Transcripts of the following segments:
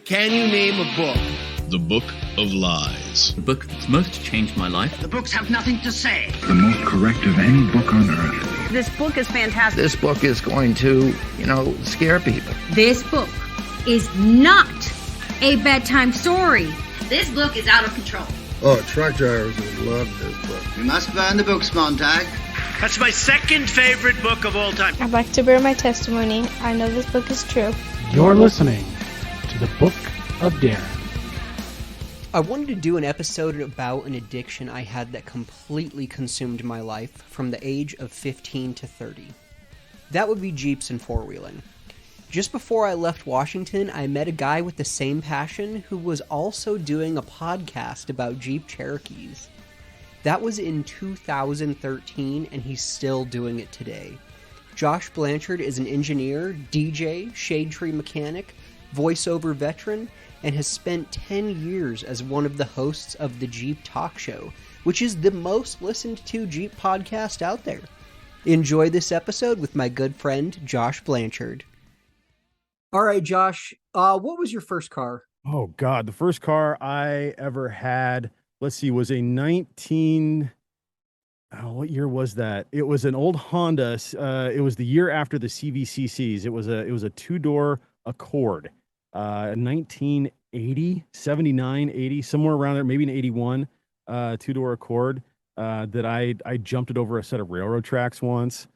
Can you name a book? The Book of Lies. The book that's most changed my life. The books have nothing to say. The most correct of any book on earth. This book is fantastic. This book is going to, scare people. This book is not a bedtime story. This book is out of control. Oh, truck drivers would love this book. We must burn the books, Montag. That's my second favorite book of all time. I'd like to bear my testimony. I know this book is true. You're listening to the Book of Darren. I wanted to do an episode about an addiction I had that completely consumed my life from the age of 15 to 30. That would be Jeeps and four-wheeling. Just before I left Washington, I met a guy with the same passion who was also doing a podcast about Jeep Cherokees. That was in 2013, and he's still doing it today. Josh Blanchard is an engineer, DJ, shade tree mechanic, voiceover veteran, and has spent 10 years as one of the hosts of the Jeep Talk Show, which is the most listened to Jeep podcast out there. Enjoy this episode with my good friend, Josh Blanchard. All right, Josh, what was your first car? Oh, God, the first car I ever had, was a what year was that? It was an old Honda. It was the year after the CVCCs. It was a two-door Accord. 1980, 79, 80, somewhere around there, maybe an 81, two-door Accord, that I jumped it over a set of railroad tracks once,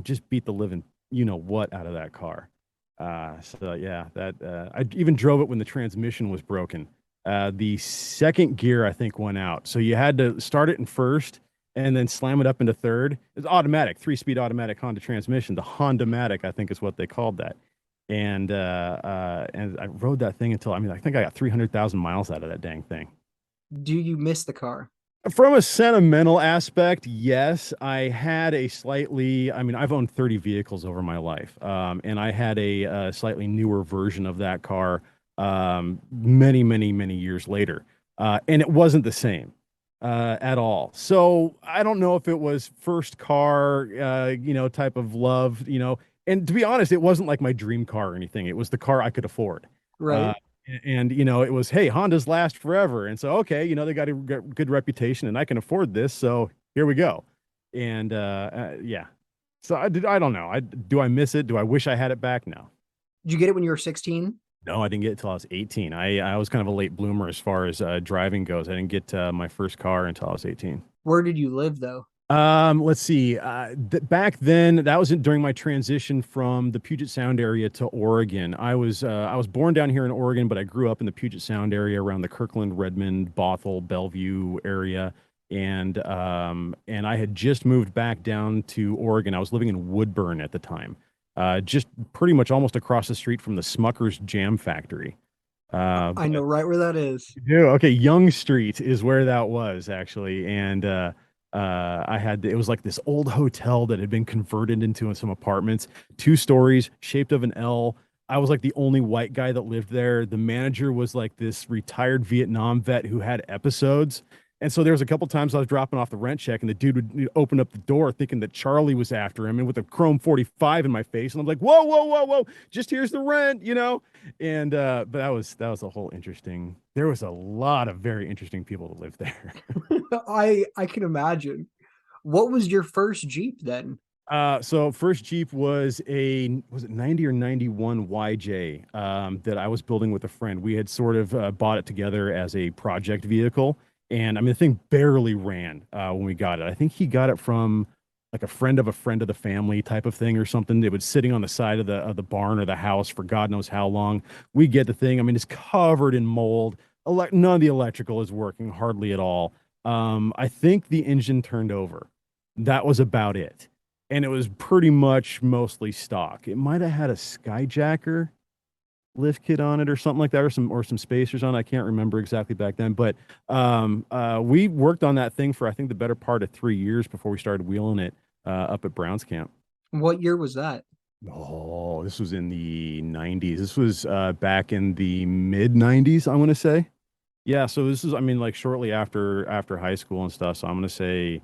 just beat the living, what out of that car. I even drove it when the transmission was broken. The second gear, I think, went out. So you had to start it in first and then slam it up into third. It's automatic, 3-speed automatic Honda transmission. The Honda-matic, I think is what they called that. And I rode that thing until, I think I got 300,000 miles out of that dang thing. Do you miss the car? From a sentimental aspect, yes. I had a slightly, I've owned 30 vehicles over my life. And I had a slightly newer version of that car many, many, many years later. And it wasn't the same at all. So I don't know if it was first car, type of love, And to be honest, it wasn't like my dream car or anything. It was the car I could afford. Right. It was, hey, Hondas last forever. And so, okay, they got a good reputation and I can afford this. So here we go. And yeah. So I don't know. Do I miss it? Do I wish I had it back? No. Did you get it when you were 16? No, I didn't get it until I was 18. I was kind of a late bloomer as far as driving goes. I didn't get my first car until I was 18. Where did you live, though? Let's see. Back then, that was during my transition from the Puget Sound area to Oregon. I was born down here in Oregon, but I grew up in the Puget Sound area around the Kirkland, Redmond, Bothell, Bellevue area. And I had just moved back down to Oregon. I was living in Woodburn at the time, just pretty much almost across the street from the Smucker's Jam Factory. I know right where that is. Yeah. Okay. Young Street is where that was actually. And, it was like this old hotel that had been converted into some apartments, 2 stories, shaped of an L. I was like the only white guy that lived there. The manager was like this retired Vietnam vet who had episodes. And so there was a couple times I was dropping off the rent check and the dude would open up the door thinking that Charlie was after him and with a chrome 45 in my face. And I'm like, whoa, just here's the rent, And, but that was a whole interesting, there was a lot of very interesting people that lived there. I can imagine. What was your first Jeep then? So first Jeep was it 90 or 91 YJ, that I was building with a friend. We had sort of bought it together as a project vehicle. And the thing barely ran when we got it. I think he got it from like a friend of the family type of thing or something. It was sitting on the side of the barn or the house for God knows how long. We get the thing. It's covered in mold. None of the electrical is working hardly at all. I think the engine turned over. That was about it. And it was pretty much mostly stock. It might have had a Skyjacker lift kit on it or something like that, or some spacers on it. I can't remember exactly back then, but we worked on that thing for I think the better part of 3 years before we started wheeling it up at Browns Camp. What year was that? Oh, this was in the 90s. This was back in the mid 90s, I want to say. Yeah, so this is like shortly after high school and stuff, so I'm going to say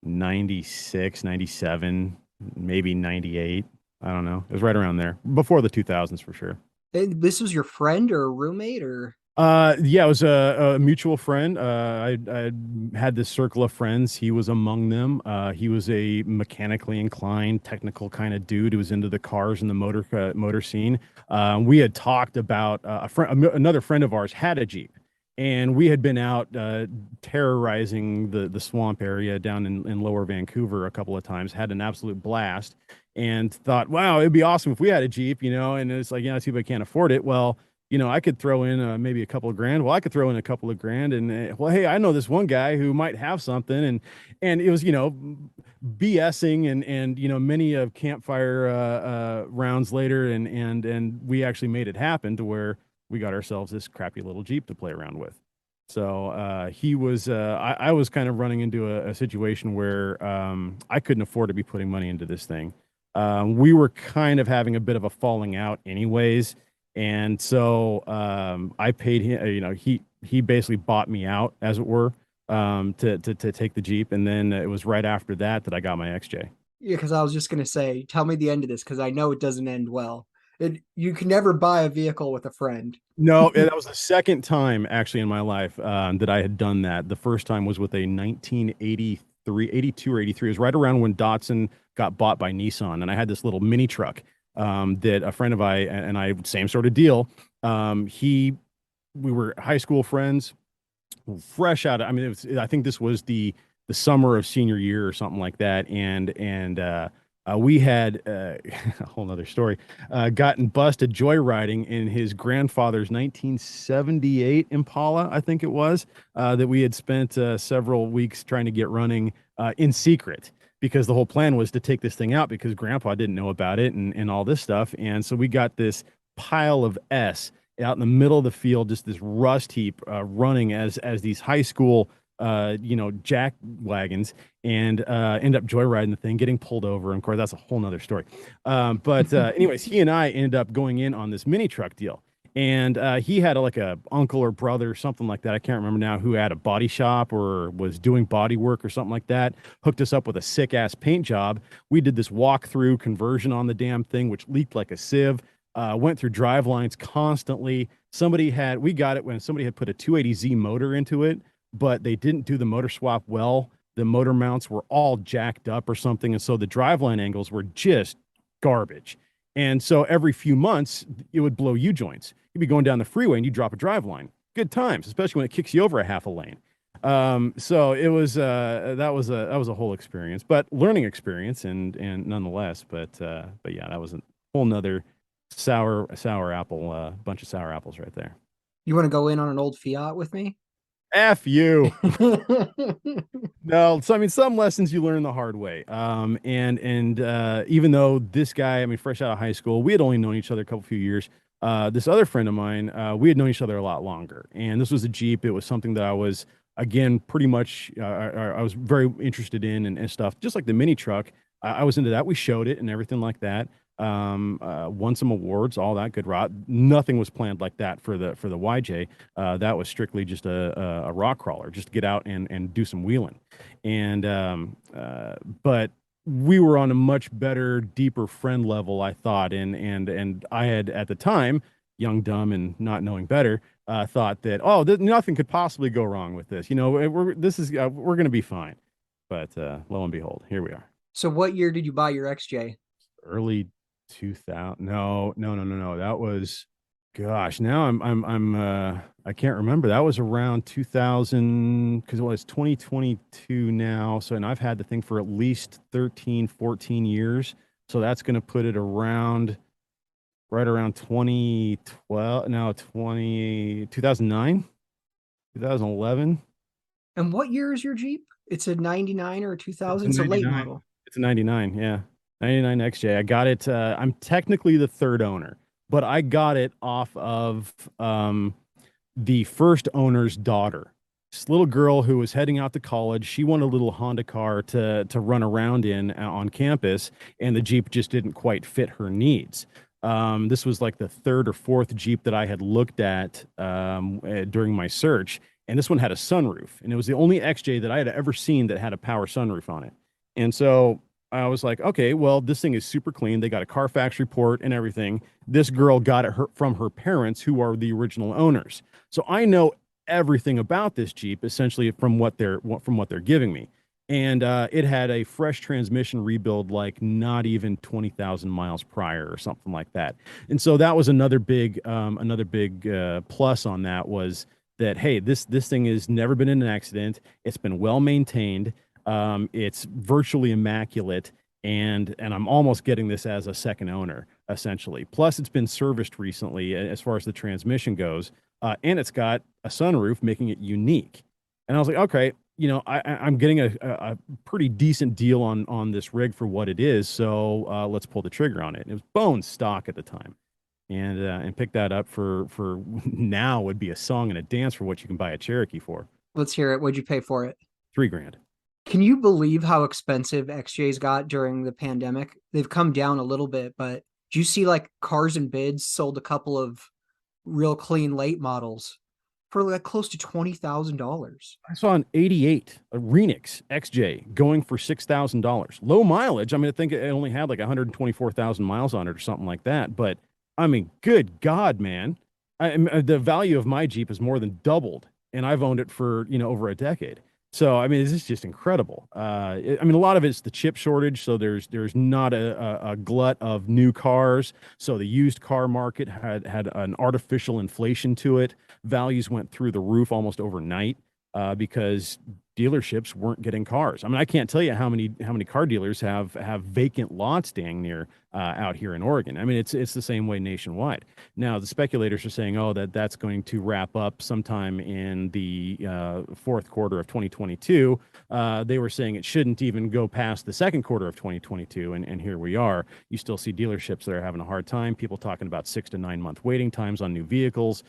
96, 97, maybe 98. I don't know. It was right around there before the 2000s for sure. This was your friend or a roommate or? Yeah, it was a mutual friend. I had this circle of friends. He was among them. He was a mechanically inclined, technical kind of dude who was into the cars and the motor scene. We had talked about another friend of ours had a Jeep, and we had been out terrorizing the swamp area down in Lower Vancouver a couple of times. Had an absolute blast, and thought, wow, it'd be awesome if we had a Jeep, And it's like, yeah, see if I can't afford it. Well, I could throw in maybe a couple of grand. Well, I could throw in a couple of grand, and well, hey, I know this one guy who might have something, and it was BSing and many of campfire rounds later, and we actually made it happen to where we got ourselves this crappy little Jeep to play around with. So he was I was kind of running into a situation where I couldn't afford to be putting money into this thing. We were kind of having a bit of a falling out, anyways. And so I paid him, he basically bought me out, as it were, to take the Jeep. And then it was right after that I got my XJ. Yeah, because I was just going to say, tell me the end of this, because I know it doesn't end well. You can never buy a vehicle with a friend. No, that was the second time actually in my life that I had done that. The first time was with a 1983, 82 or 83. It was right around when Datsun got bought by Nissan. And I had this little mini truck. That a friend of I and I, same sort of deal. We were high school friends, fresh out. I think this was the summer of senior year or something like that. And we had a whole nother story, gotten busted joyriding in his grandfather's 1978 Impala, I think it was, that we had spent several weeks trying to get running in secret. Because the whole plan was to take this thing out because grandpa didn't know about it and all this stuff. And so we got this pile of S out in the middle of the field, just this rust heap running as these high school, jack wagons, and end up joyriding the thing, getting pulled over. And of course, that's a whole nother story. But anyways, he and I ended up going in on this mini truck deal. And he had like a uncle or brother, something like that. I can't remember now, who had a body shop or was doing body work or something like that. Hooked us up with a sick ass paint job. We did this walk-through conversion on the damn thing, which leaked like a sieve. Went through drive lines constantly. We got it when somebody had put a 280Z motor into it, but they didn't do the motor swap well. The motor mounts were all jacked up or something. And so the driveline angles were just garbage. And so every few months, it would blow U-joints. You'd be going down the freeway and you drop a driveline. Good times, especially when it kicks you over a half a lane. So it was that was a whole experience, but learning experience and nonetheless. But yeah, that was a whole nother sour apple, bunch of sour apples right there. You want to go in on an old Fiat with me? F you. No, so some lessons you learn the hard way. And even though this guy, fresh out of high school, we had only known each other a few years. This other friend of mine, we had known each other a lot longer. And this was a Jeep. It was something that I was, again, pretty much, I was very interested in and stuff. Just like the mini truck, I was into that. We showed it and everything like that. Won some awards, all that good rot. Nothing was planned like that for the YJ. That was strictly just a rock crawler, just to get out and do some wheeling. And but we were on a much better, deeper friend level, I thought. And I had at the time, young, dumb, and not knowing better, thought that nothing could possibly go wrong with this. We're going to be fine. But lo and behold, here we are. So what year did you buy your XJ? Early 2000. No. That was, gosh, now I'm I can't remember. That was around 2000, because it was 2022 now. So, and I've had the thing for at least 13, 14 years. So that's going to put it right around 2012, 2009, 2011. And what year is your Jeep? It's a 99 or a 2000, so late model. It's a 99, yeah. 99 XJ. I got it. I'm technically the third owner, but I got it off of the first owner's daughter. This little girl who was heading out to college. She wanted a little Honda car to run around in on campus, and the Jeep just didn't quite fit her needs. This was like the third or fourth Jeep that I had looked at during my search, and this one had a sunroof, and it was the only XJ that I had ever seen that had a power sunroof on it. And so I was like, okay, well, this thing is super clean. They got a Carfax report and everything. This girl got it from her parents, who are the original owners. So I know everything about this Jeep, essentially from what they're giving me. And it had a fresh transmission rebuild, like not even 20,000 miles prior or something like that. And so that was another big plus on that, was that, hey, this thing has never been in an accident. It's been well maintained. It's virtually immaculate, and I'm almost getting this as a second owner, essentially. Plus, it's been serviced recently as far as the transmission goes, and it's got a sunroof, making it unique. And I was like, okay, I'm getting a pretty decent deal on this rig for what it is, so let's pull the trigger on it. And it was bone stock at the time, and pick that up for now would be a song and a dance for what you can buy a Cherokee for. Let's hear it. What'd you pay for it? $3,000. Can you believe how expensive XJs got during the pandemic? They've come down a little bit, but do you see like Cars and Bids sold a couple of real clean late models for like close to $20,000? I saw an 88, a Renix XJ, going for $6,000. Low mileage. I mean, I think it only had like 124,000 miles on it or something like that. But I mean, good God, man. The value of my Jeep has more than doubled, and I've owned it for, over a decade. So, I mean, this is just incredible. I mean, a lot of it's the chip shortage. So there's not a glut of new cars. So the used car market had an artificial inflation to it. Values went through the roof almost overnight because dealerships weren't getting cars. I mean, I can't tell you how many car dealers have vacant lots dang near out here in Oregon. I mean, it's the same way nationwide. Now, the speculators are saying, oh, that's going to wrap up sometime in the fourth quarter of 2022. They were saying it shouldn't even go past the second quarter of 2022, and here we are. You still see dealerships that are having a hard time. People talking about 6 to 9 month waiting times on new vehicles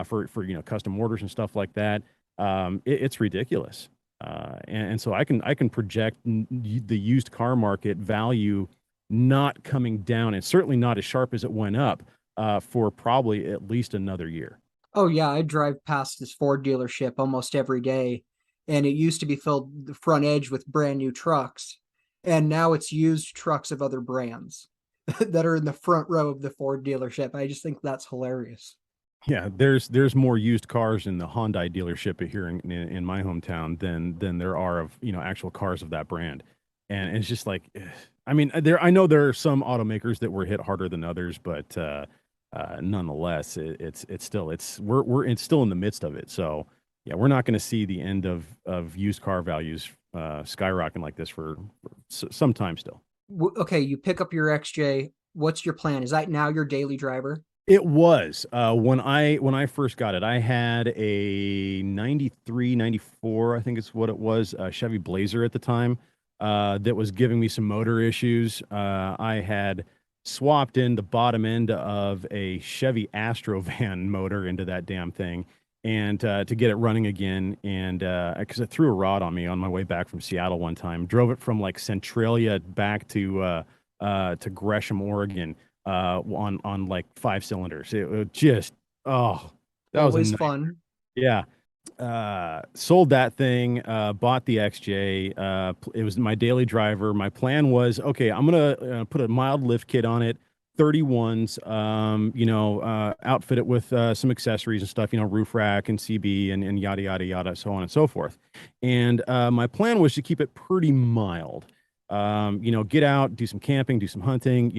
for custom orders and stuff like that. It's ridiculous. And so I can project the used car market value not coming down, and certainly not as sharp as it went up for probably at least another year. Oh yeah, I drive past this Ford dealership almost every day, and it used to be filled the front edge with brand new trucks, and now it's used trucks of other brands that are in the front row of the Ford dealership. I just think that's hilarious. Yeah, there's more used cars in the Hyundai dealership here in my hometown than there are of actual cars of that brand, and it's just like, I mean, I know there are some automakers that were hit harder than others, but nonetheless, it's still we're still in the midst of it. So yeah, we're not going to see the end of used car values skyrocketing like this for some time still. Okay, you pick up your XJ. What's your plan? Is that now your daily driver? It was when I first got it. I had a 93, 94, I think is what it was, Chevy Blazer at the time, that was giving me some motor issues. I had swapped in the bottom end of a Chevy Astrovan motor into that damn thing, and to get it running again. And because it threw a rod on me on my way back from Seattle one time, drove it from like Centralia back to Gresham, Oregon. On like 5 cylinders. It just, that was always fun. Yeah. Sold that thing, bought the XJ. It was my daily driver. My plan was, okay, I'm gonna put a mild lift kit on it, 31s, outfit it with some accessories and stuff, roof rack and CB and yada yada yada, so on and so forth. And my plan was to keep it pretty mild. Get out, do some camping, do some hunting,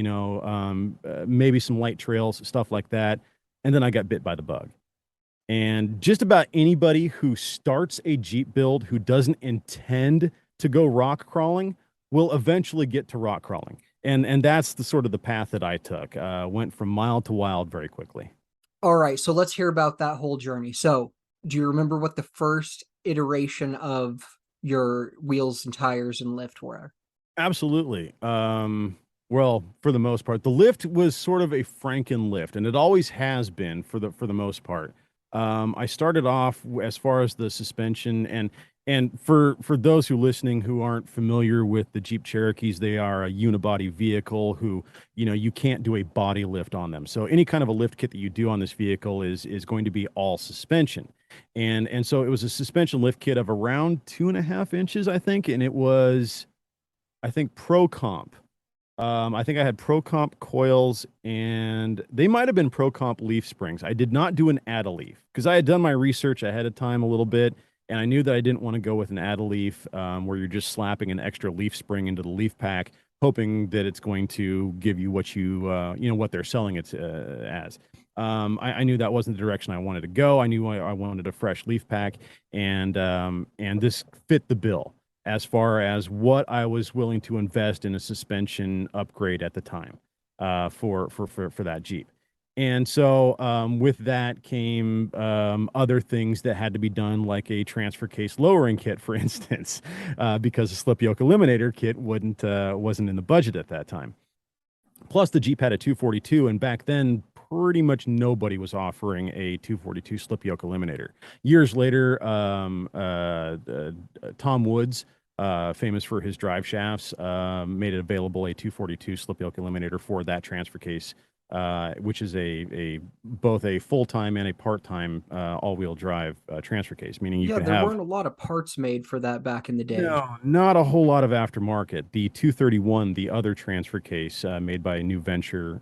maybe some light trails, stuff like that. And then I got bit by the bug. And just about anybody who starts a Jeep build who doesn't intend to go rock crawling will eventually get to rock crawling. And that's the sort of the path that I took. Went from mild to wild very quickly. All right, so let's hear about that whole journey. So do you remember what the first iteration of your wheels and tires and lift were? Absolutely. Well, for the most part, the lift was sort of a Franken lift, and it always has been for the most part. I started off as far as the suspension, and for those who listening who aren't familiar with the Jeep Cherokees, they are a unibody vehicle who, you can't do a body lift on them. So any kind of a lift kit that you do on this vehicle is going to be all suspension. And so it was a suspension lift kit of around 2.5 inches, I think, and it was I think Pro Comp. I think I had Pro Comp coils, and they might have been Pro Comp leaf springs. I did not do an Add-A-Leaf because I had done my research ahead of time a little bit, and I knew that I didn't want to go with an Add-A-Leaf where you're just slapping an extra leaf spring into the leaf pack, hoping that it's going to give you what what they're selling it as. I knew that wasn't the direction I wanted to go. I knew I wanted a fresh leaf pack, and this fit the bill as far as what I was willing to invest in a suspension upgrade at the time for that Jeep. And so with that came other things that had to be done, like a transfer case lowering kit, for instance, because the slip yoke eliminator kit wasn't in the budget at that time. Plus, the Jeep had a 242, and back then, pretty much nobody was offering a 242 slip yoke eliminator. Years later, Tom Woods, famous for his drive shafts, made it available a 242 slip yoke eliminator for that transfer case, which is both a full-time and a part-time all-wheel drive transfer case, meaning you can have... Yeah, there weren't a lot of parts made for that back in the day. No, not a whole lot of aftermarket. The 231, the other transfer case made by New Venture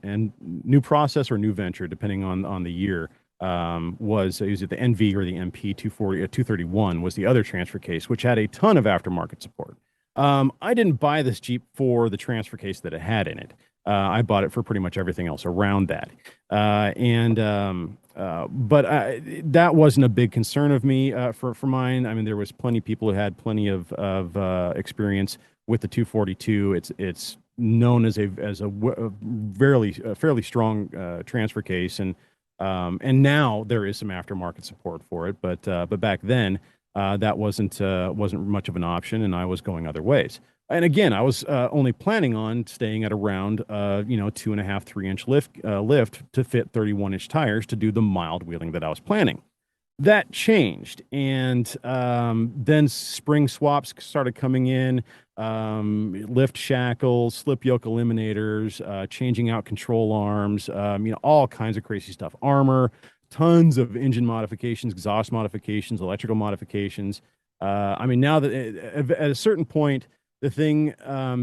and New Process or New Venture, depending on the year, was it the NV or the MP 231 was the other transfer case, which had a ton of aftermarket support. I didn't buy this Jeep for the transfer case that it had in it. I bought it for pretty much everything else around that. But that wasn't a big concern of me for mine. I mean, there was plenty of people who had plenty of experience with the 242. It's known as a fairly strong transfer case, and now there is some aftermarket support for it. But back then that wasn't much of an option, and I was going other ways. And again, I was only planning on staying at around 2.5, 3-inch lift to fit 31-inch tires to do the mild wheeling that I was planning. That changed, and then spring swaps started coming in, lift shackles, slip yoke eliminators, changing out control arms, all kinds of crazy stuff. Armor, tons of engine modifications, exhaust modifications, electrical modifications. Now that at a certain point, the thing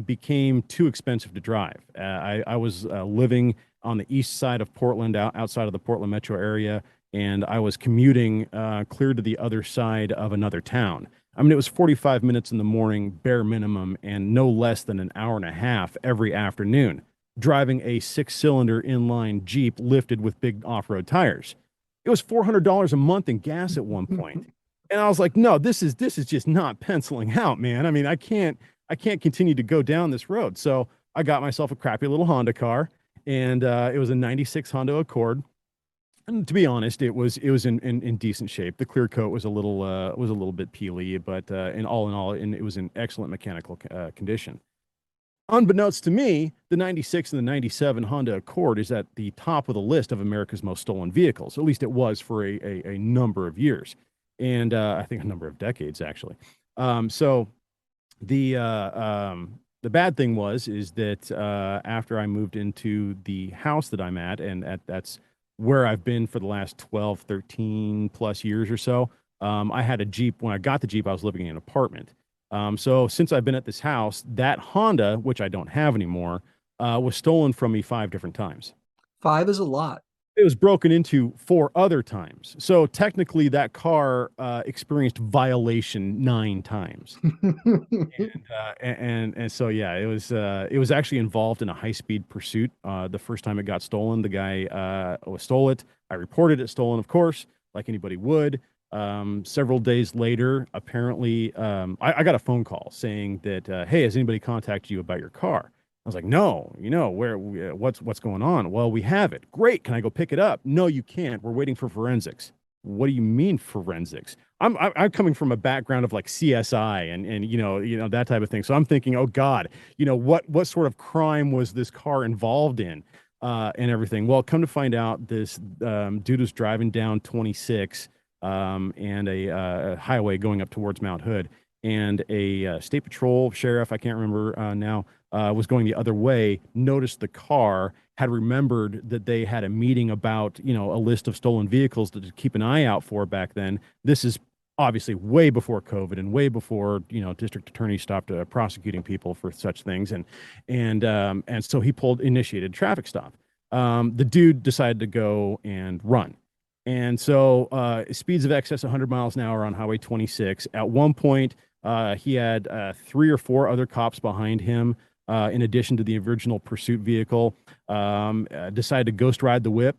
became too expensive to drive. I was living on the east side of Portland, outside of the Portland metro area, and I was commuting clear to the other side of another town. It was 45 minutes in the morning, bare minimum, and no less than an hour and a half every afternoon, driving a 6-cylinder inline Jeep lifted with big off-road tires. It was $400 a month in gas at one point. And I was like, no, this is just not penciling out, man. I can't continue to go down this road. So I got myself a crappy little Honda car, and it was a 96 Honda Accord. And to be honest, it was in decent shape. The clear coat was a little bit peely, but in all, it was in excellent mechanical condition. Unbeknownst to me, the 96 and the 97 Honda Accord is at the top of the list of America's most stolen vehicles. At least it was for a number of years, and I think a number of decades actually. So the bad thing is that after I moved into the house that I'm at, and that's where I've been for the last 12, 13 plus years or so. I had a Jeep. When I got the Jeep, I was living in an apartment. So since I've been at this house, that Honda, which I don't have anymore, was stolen from me 5 different times. 5 is a lot. It was broken into 4 other times. So technically that car experienced violation 9 times. and so, yeah, it was actually involved in a high-speed pursuit. The first time it got stolen, the guy stole it. I reported it stolen, of course, like anybody would. Several days later, apparently, I got a phone call saying that, hey, has anybody contacted you about your car? I was like, no, what's going on? Well, we have it. Great. Can I go pick it up? No, you can't. We're waiting for forensics. What do you mean forensics? I'm coming from a background of like CSI and that type of thing. So I'm thinking, oh God, what sort of crime was this car involved in, and everything. Well, come to find out, this dude was driving down 26 and a highway going up towards Mount Hood, and a state patrol sheriff, I can't remember now, was going the other way, noticed the car, had remembered that they had a meeting about, a list of stolen vehicles to keep an eye out for back then. This is obviously way before COVID and way before, district attorneys stopped prosecuting people for such things. And so he initiated a traffic stop. The dude decided to go and run. And so speeds of excess 100 miles an hour on Highway 26. At one point, he had 3 or 4 other cops behind him, in addition to the original pursuit vehicle. Decided to ghost ride the whip,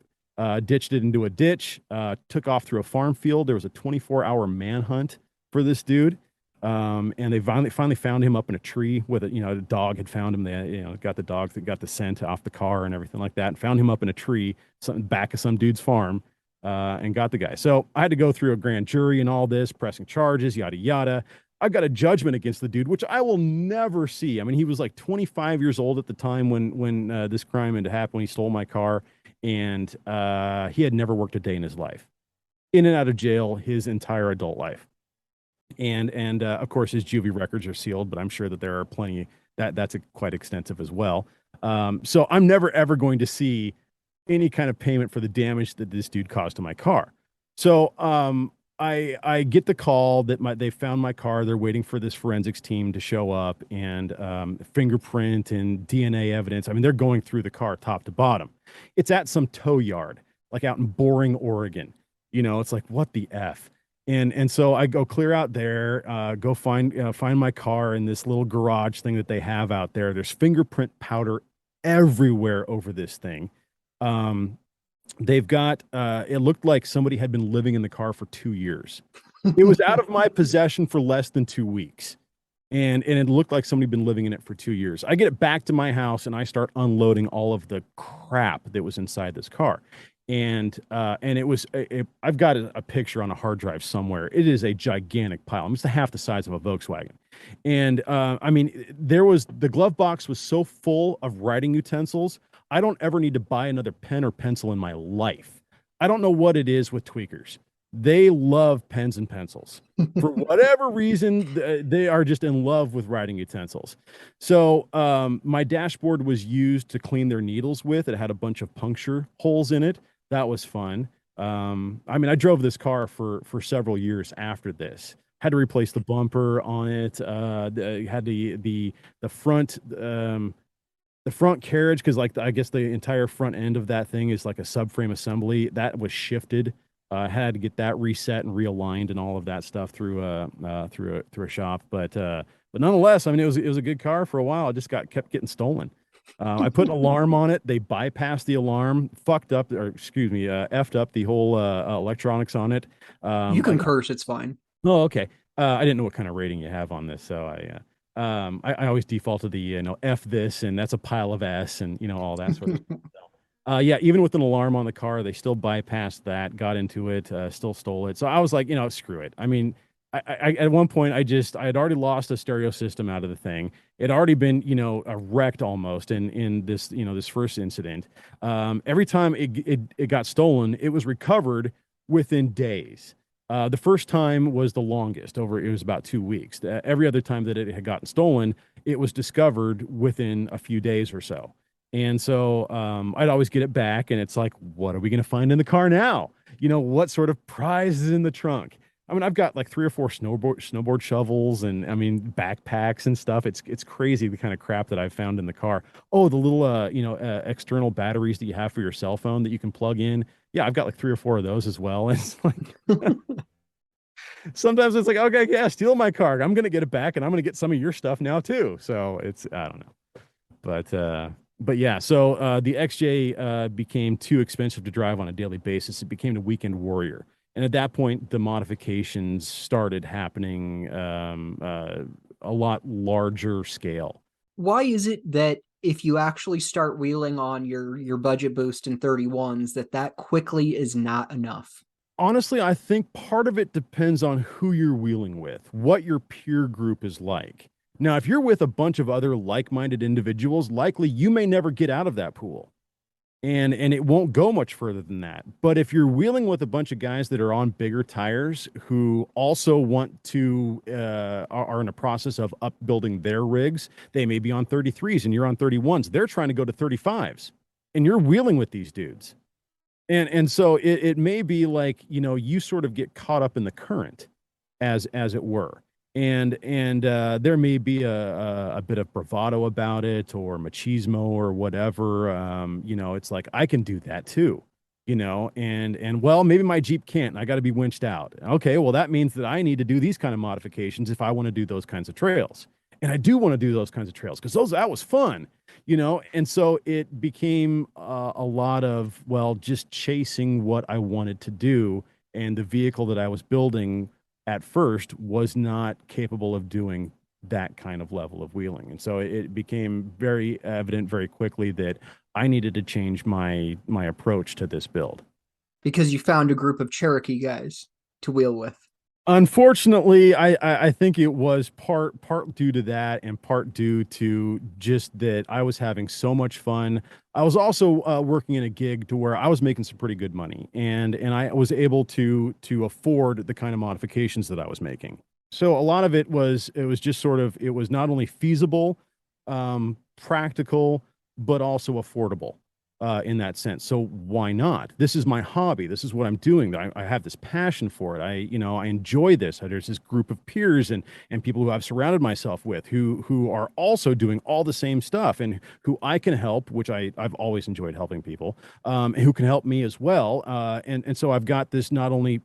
ditched it into a ditch, took off through a farm field. There was a 24-hour manhunt for this dude. And they finally found him up in a tree with a dog had found him. They, got the dog that got the scent off the car and everything like that, and found him up in a tree, back of some dude's farm. And got the guy. So I had to go through a grand jury and all this, pressing charges, yada, yada. I got a judgment against the dude, which I will never see. I mean, he was like 25 years old at the time when this crime had happened, when he stole my car, and he had never worked a day in his life. In and out of jail his entire adult life. And of course, his juvie records are sealed, but I'm sure that there are plenty, that's quite extensive as well. So I'm never, ever going to see any kind of payment for the damage that this dude caused to my car. So I get the call that they found my car. They're waiting for this forensics team to show up, and fingerprint and DNA evidence. I mean, they're going through the car top to bottom. It's at some tow yard, like out in Boring, Oregon. It's like, what the F? And so I go clear out there, go find my car in this little garage thing that they have out there. There's fingerprint powder everywhere over this thing. They've got, it looked like somebody had been living in the car for 2 years. It was out of my possession for less than 2 weeks. And it looked like somebody had been living in it for 2 years. I get it back to my house and I start unloading all of the crap that was inside this car. And it was, I've got a picture on a hard drive somewhere. It is a gigantic pile. It's half the size of a Volkswagen. And, I mean, the glove box was so full of writing utensils. I don't ever need to buy another pen or pencil in my life. I don't know what it is with tweakers. They love pens and pencils. For whatever reason, they are just in love with writing utensils. So my dashboard was used to clean their needles with. It had a bunch of puncture holes in it. That was fun. I mean, I drove this car for several years after this. Had to replace the bumper on it. Had the front carriage, because I guess the entire front end of that thing is like a subframe assembly that was shifted. Had to get that reset and realigned and all of that stuff through a shop. But nonetheless, I mean, it was a good car for a while. It just kept getting stolen. I put an alarm on it. They bypassed the alarm, effed up the whole electronics on it. You can curse, it's fine. Oh, okay. I didn't know what kind of rating you have on this, so I always default to the F this, and that's a pile of S, and all that sort of stuff. So, yeah, even with an alarm on the car, they still bypassed that, got into it, still stole it. So I was like, screw it. I mean, I at one point I had already lost a stereo system out of the thing. It had already been wrecked almost in this this first incident. Every time it got stolen, it was recovered within days. The first time was the longest, it was about 2 weeks. Every other time that it had gotten stolen, it was discovered within a few days or so. And so I'd always get it back, and it's like, what are we going to find in the car now? What sort of prize is in the trunk? I mean, I've got like 3 or 4 snowboard shovels, and I mean backpacks and stuff. It's crazy the kind of crap that I've found in the car. Oh, the little external batteries that you have for your cell phone that you can plug in. Yeah, I've got like 3 or 4 of those as well. And it's like sometimes it's like, okay, yeah, steal my car. I'm gonna get it back, and I'm gonna get some of your stuff now too. So I don't know, but yeah. So the XJ became too expensive to drive on a daily basis. It became a weekend warrior. And at that point, the modifications started happening a lot larger scale. Why is it that if you actually start wheeling on your budget boost in 31s, that quickly is not enough? Honestly, I think part of it depends on who you're wheeling with, what your peer group is like. Now, if you're with a bunch of other like-minded individuals, likely you may never get out of that pool. And it won't go much further than that. But if you're wheeling with a bunch of guys that are on bigger tires who also want to are in a process of upbuilding their rigs, they may be on 33s and you're on 31s. They're trying to go to 35s, and you're wheeling with these dudes. And so it may be like, you sort of get caught up in the current. as it were. And there may be a bit of bravado about it, or machismo, or whatever. It's like, I can do that too, and well, maybe my Jeep can't, and I got to be winched out. Okay, well, that means that I need to do these kind of modifications if I want to do those kinds of trails. And I do want to do those kinds of trails because that was fun, and so it became a lot of, well, just chasing what I wanted to do. And the vehicle that I was building at first was not capable of doing that kind of level of wheeling. And so it became very evident very quickly that I needed to change my approach to this build. Because you found a group of Cherokee guys to wheel with. Unfortunately, I think it was part due to that, and part due to just that I was having so much fun. I was also working in a gig to where I was making some pretty good money, and I was able to afford the kind of modifications that I was making. So a lot of it was just sort of, it was not only feasible, practical, but also affordable. In that sense. So why not? This is my hobby. This is what I'm doing. I have this passion for it. I enjoy this. There's this group of peers and people who I've surrounded myself with who are also doing all the same stuff, and who I can help, which I've always enjoyed helping people, and who can help me as well. And so I've got this, not only,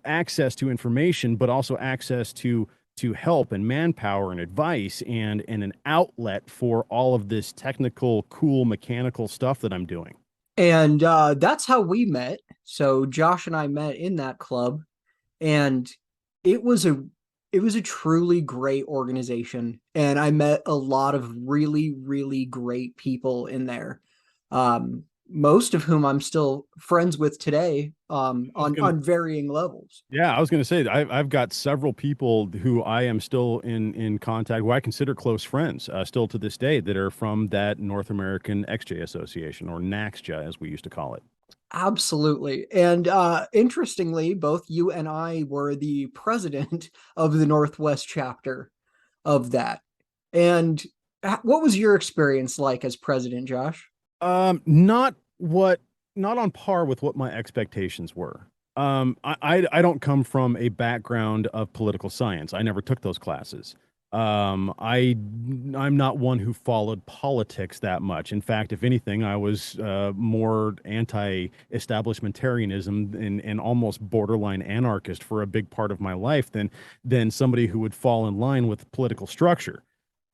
access to information, but also access to help and manpower and advice and an outlet for all of this technical, cool, mechanical stuff that I'm doing. And that's how we met. So Josh and I met in that club, and it was a truly great organization. And I met a lot of really, really great people in there. Most of whom I'm still friends with today, on varying levels. Yeah, I was going to say, I've got several people who I am still in contact, who I consider close friends, still to this day, that are from that North American XJ Association, or NAXJA, as we used to call it. Absolutely. And interestingly, both you and I were the president of the Northwest chapter of that. And what was your experience like as president, Josh? Not on par with what my expectations were. I don't come from a background of political science. I never took those classes. I'm not one who followed politics that much. In fact, if anything, I was more anti-establishmentarianism and almost borderline anarchist for a big part of my life than somebody who would fall in line with political structure.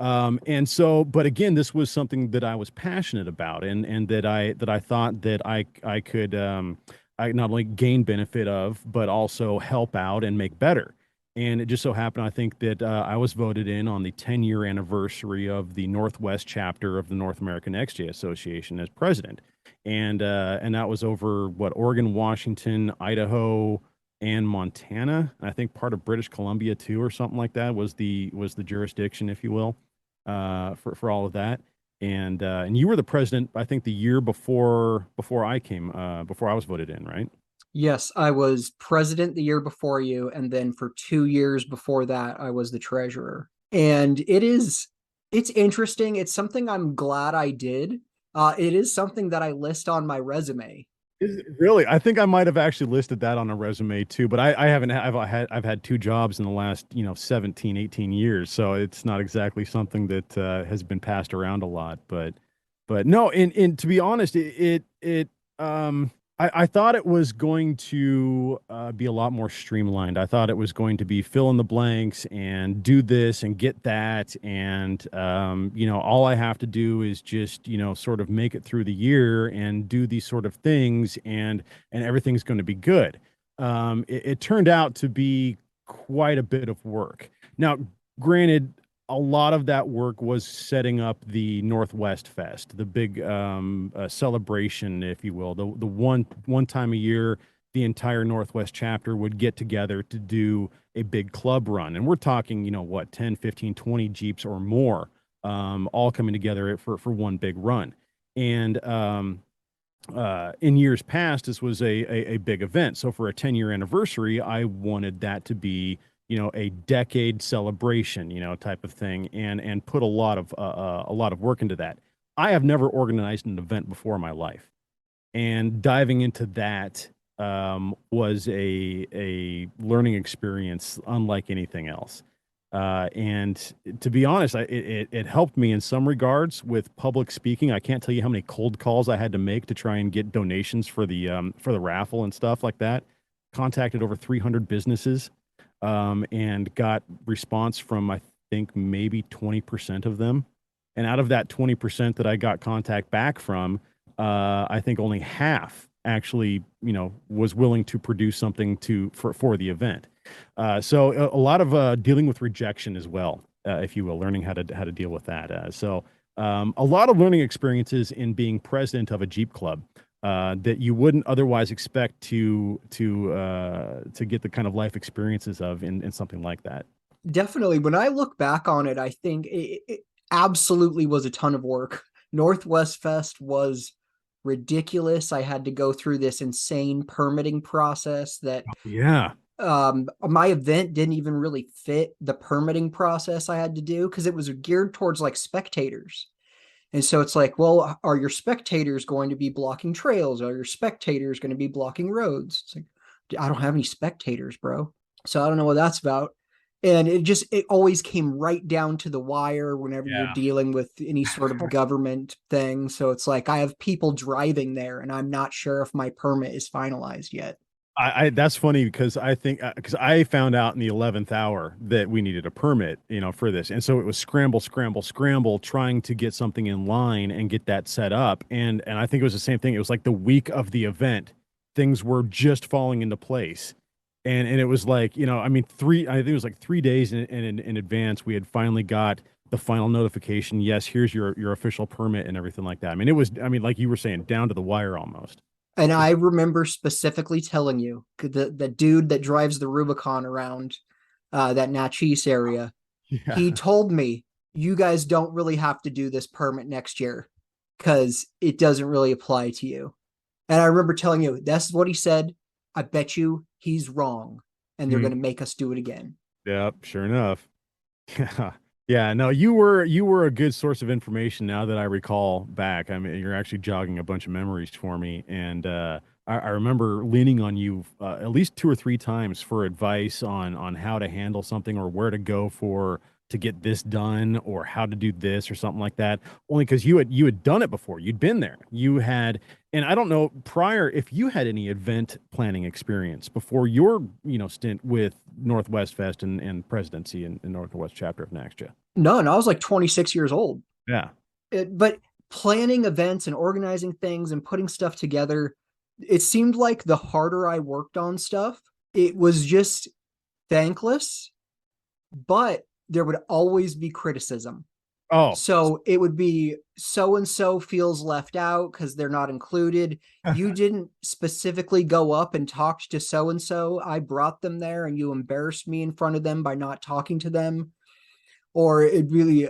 And so, but again, this was something that I was passionate about, and that I thought that I could I not only gain benefit of, but also help out and make better. And it just so happened, I think, that I was voted in on the 10-year anniversary of the Northwest chapter of the North American XJ Association as president, and that was over Oregon, Washington, Idaho, and Montana. I think part of British Columbia too, or something like that, was the jurisdiction, if you will, for all of that. And you were the president, I think, the year before I was voted in, right? Yes, I was president the year before you, and then for 2 years before that, I was the treasurer. And it's interesting. It's something I'm glad I did. It is something that I list on my resume. Is it really? I think I might have actually listed that on a resume too, but I haven't. I've had 2 jobs in the last 17, 18 years, so it's not exactly something that has been passed around a lot. But no, and to be honest, I thought it was going to be a lot more streamlined. I thought it was going to be fill in the blanks and do this and get that. And, all I have to do is just, sort of make it through the year and do these sort of things, and everything's going to be good. It turned out to be quite a bit of work. Now, granted, a lot of that work was setting up the Northwest Fest, the big celebration, if you will. The one time a year, the entire Northwest chapter would get together to do a big club run. And we're talking, 10, 15, 20 Jeeps or more, all coming together for one big run. And in years past, this was a big event. So for a 10-year anniversary, I wanted that to be a decade celebration, type of thing, and put a lot of work into that. I have never organized an event before in my life, and diving into that was a learning experience unlike anything else. And to be honest, it helped me in some regards with public speaking. I can't tell you how many cold calls I had to make to try and get donations for the raffle and stuff like that. Contacted over 300 businesses, and got response from, I think, maybe 20% of them. And out of that 20% that I got contact back from, I think only half actually, was willing to produce something for the event. So a lot of dealing with rejection as well, if you will, learning how to deal with that. So a lot of learning experiences in being president of a Jeep club that you wouldn't otherwise expect to get the kind of life experiences of in something like that. Definitely. When I look back on it, I think it absolutely was a ton of work. Northwest Fest was ridiculous. I had to go through this insane permitting process that my event didn't even really fit the permitting process I had to do because it was geared towards like spectators. And so it's like, well, are your spectators going to be blocking trails? Are your spectators going to be blocking roads? It's like, I don't have any spectators, bro. So I don't know what that's about. And it always came right down to the wire whenever you're dealing with any sort of government thing. So it's like, I have people driving there and I'm not sure if my permit is finalized yet. That's funny because because I found out in the 11th hour that we needed a permit, for this. And so it was scramble, trying to get something in line and get that set up. And I think it was the same thing. It was like the week of the event, things were just falling into place. And it was like, I think it was like 3 days in advance, we had finally got the final notification. Yes, here's your official permit and everything like that. It was, like you were saying, down to the wire almost. And I remember specifically telling you, the dude that drives the Rubicon around that Natchez area, he told me, you guys don't really have to do this permit next year because it doesn't really apply to you. And I remember telling you, that's what he said. I bet you he's wrong, and they're going to make us do it again. Yep, sure enough. Yeah, no, you were a good source of information now that I recall back. You're actually jogging a bunch of memories for me, and I remember leaning on you at least 2 or 3 times for advice on how to handle something or where to go to get this done or how to do this or something like that. Only because you had done it before. You'd been there. You had, and I don't know prior if you had any event planning experience before your stint with Northwest Fest and presidency in Northwest chapter of NAXJA. No, and I was like 26 years old. Yeah. But planning events and organizing things and putting stuff together, it seemed like the harder I worked on stuff, it was just thankless, but there would always be criticism. Oh, so it would be so-and-so feels left out because they're not included. You didn't specifically go up and talk to so-and-so. I brought them there and you embarrassed me in front of them by not talking to them. Or it really,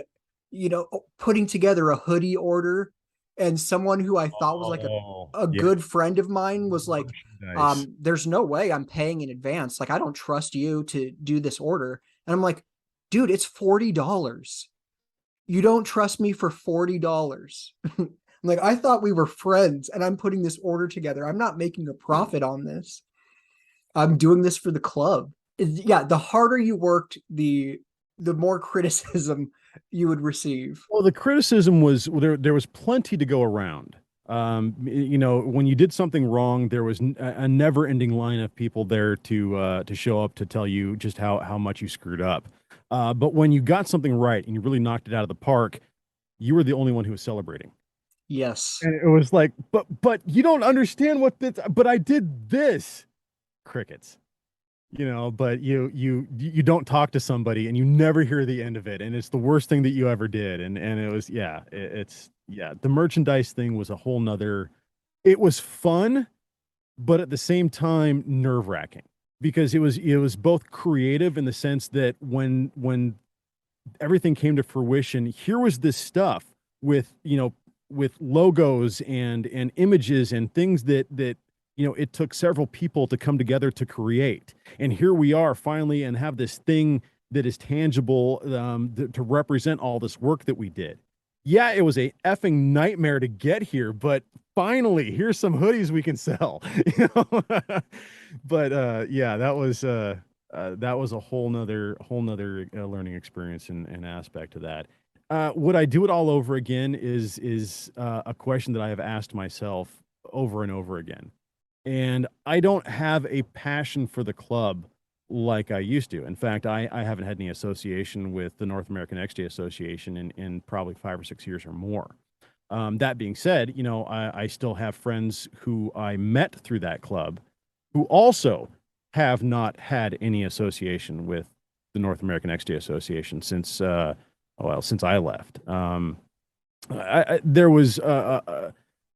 putting together a hoodie order, and someone who I thought was like a good friend of mine was like, nice. There's no way I'm paying in advance. Like, I don't trust you to do this order. And I'm like, dude, it's $40. You don't trust me for $40. I'm like, I thought we were friends and I'm putting this order together. I'm not making a profit on this. I'm doing this for the club. Yeah. The harder you worked, the more criticism you would receive. Well, the criticism was there was plenty to go around. When you did something wrong, there was a never-ending line of people there to show up to tell you just how much you screwed up. But when you got something right and you really knocked it out of the park, you were the only one who was celebrating. Yes. And it was like, but you don't understand but I did this. Crickets. But you don't talk to somebody and you never hear the end of it. And it's the worst thing that you ever did. And it was, the merchandise thing was a whole nother, it was fun, but at the same time, nerve wracking because it was both creative in the sense that when everything came to fruition, here was this stuff with logos and images and things that it took several people to come together to create. And here we are finally and have this thing that is tangible to represent all this work that we did. Yeah, it was a effing nightmare to get here, but finally, here's some hoodies we can sell. But yeah, that was a whole nother learning experience and aspect to that. Would I do it all over again is a question that I have asked myself over and over again. And I don't have a passion for the club like I used to. In fact, I haven't had any association with the North American XJ Association in probably 5 or 6 years or more. That being said, I still have friends who I met through that club who also have not had any association with the North American XJ Association since I left. There was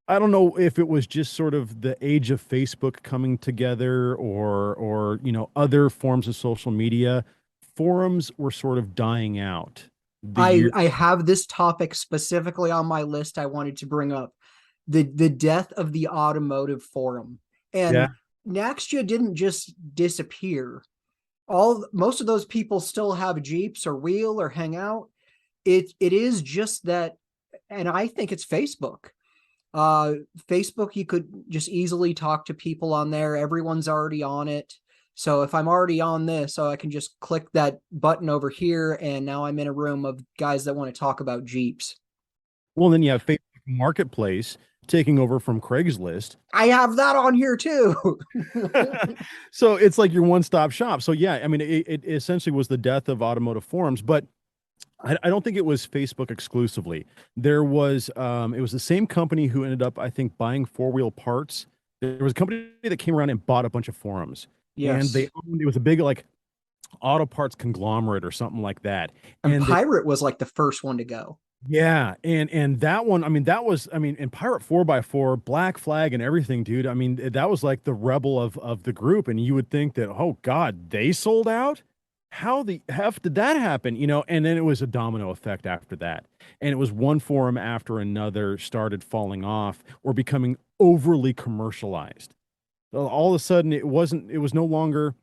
I don't know if it was just sort of the age of Facebook coming together or other forms of social media. Forums were sort of dying out. I have this topic specifically on my list I wanted to bring up. The death of the automotive forum. And Naxia didn't just disappear. Most of those people still have Jeeps or wheel or hang out. It is just that, and I think it's Facebook. Facebook, you could just easily talk to people on there. Everyone's already on it. So if I'm already on this, so I can just click that button over here, and now I'm in a room of guys that want to talk about Jeeps. Well, then you have Facebook Marketplace taking over from Craigslist. I have that on here too. So it's like your one-stop shop. So yeah, I mean, it essentially was the death of automotive forums, but I don't think it was Facebook exclusively. There was, it was the same company who ended up, I think, buying Four Wheel Parts. There was a company that came around and bought a bunch of forums. Yes. And it was a big, like, auto parts conglomerate or something like that. And Pirate was like the first one to go. Yeah. And that one, I mean, in Pirate 4x4, Black Flag and everything, dude. I mean, that was like the rebel of the group. And you would think that, oh God, they sold out? How the F did that happen? And then it was a domino effect after that. And it was one forum after another started falling off or becoming overly commercialized. So all of a sudden it was no longer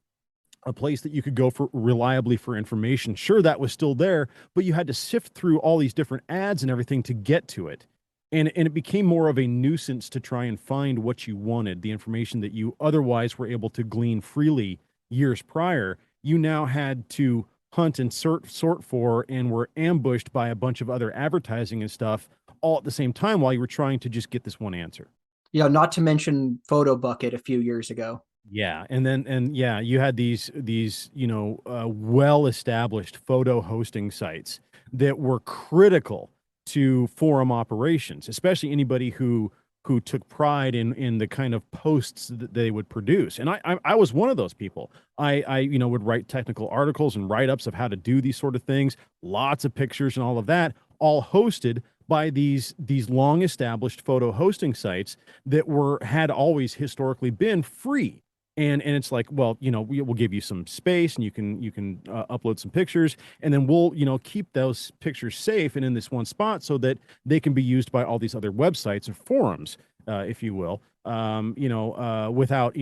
a place that you could go for reliably for information. Sure, that was still there, but you had to sift through all these different ads and everything to get to it. And it became more of a nuisance to try and find what you wanted, the information that you otherwise were able to glean freely years prior. You now had to hunt and sort for and were ambushed by a bunch of other advertising and stuff all at the same time while you were trying to just get this one answer. Yeah, not to mention Photo Bucket a few years ago. Yeah, and you had these well-established photo hosting sites that were critical to forum operations, especially anybody who took pride in the kind of posts that they would produce. And I was one of those people. I would write technical articles and write-ups of how to do these sort of things, lots of pictures and all of that, all hosted by these long established photo hosting sites that had always historically been free. And it's like, well, we'll give you some space and you can upload some pictures, and then we'll, keep those pictures safe and in this one spot so that they can be used by all these other websites or forums, if you will, without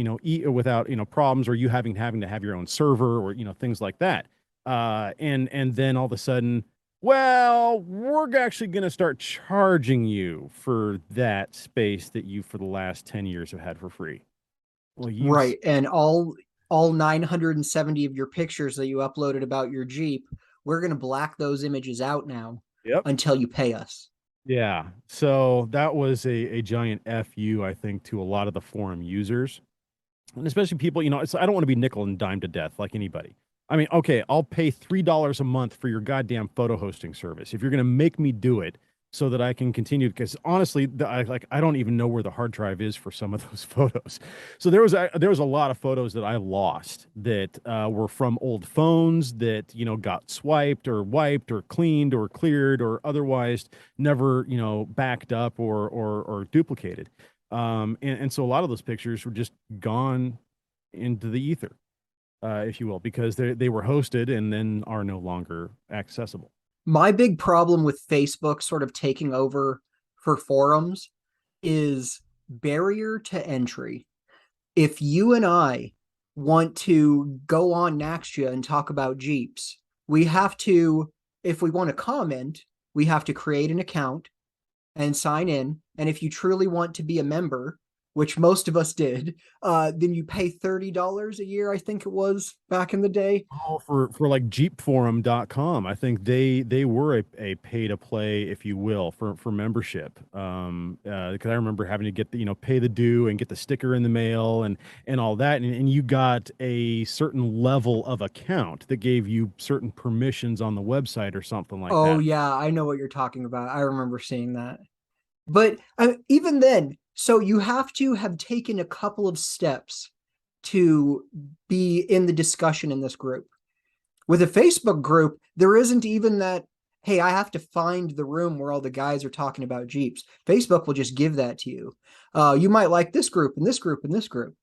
problems or you having to have your own server or, things like that. And then all of a sudden, well, we're actually going to start charging you for that space that you for the last 10 years have had for free. Well, right, and all 970 of your pictures that you uploaded about your Jeep, we're going to black those images out now until you pay us. Yeah, so that was a giant FU, I think, to a lot of the forum users, and especially people, I don't want to be nickel and dime to death like anybody. I mean, okay, I'll pay $3 a month for your goddamn photo hosting service if you're going to make me do it so that I can continue, because honestly, I don't even know where the hard drive is for some of those photos. So there was a lot of photos that I lost that were from old phones that got swiped or wiped or cleaned or cleared or otherwise never backed up or duplicated. And so a lot of those pictures were just gone into the ether, if you will, because they were hosted and then are no longer accessible. My big problem with Facebook sort of taking over for forums is barrier to entry. If you and I want to go on Naxia and talk about Jeeps, we have to, if we want to comment, we have to create an account. and sign in. And if you truly want to be a member, which most of us did, then you pay $30 a year, I think it was back in the day. Oh, for like jeepforum.com. I think they were a pay to play, if you will, for membership. Because I remember having to get pay the due and get the sticker in the mail and all that. And you got a certain level of account that gave you certain permissions on the website or something like that. Oh yeah, I know what you're talking about. I remember seeing that. But even then, so you have to have taken a couple of steps to be in the discussion in this group. With a Facebook group, there isn't even that, hey, I have to find the room where all the guys are talking about Jeeps. Facebook will just give that to you. You might like this group and this group and this group.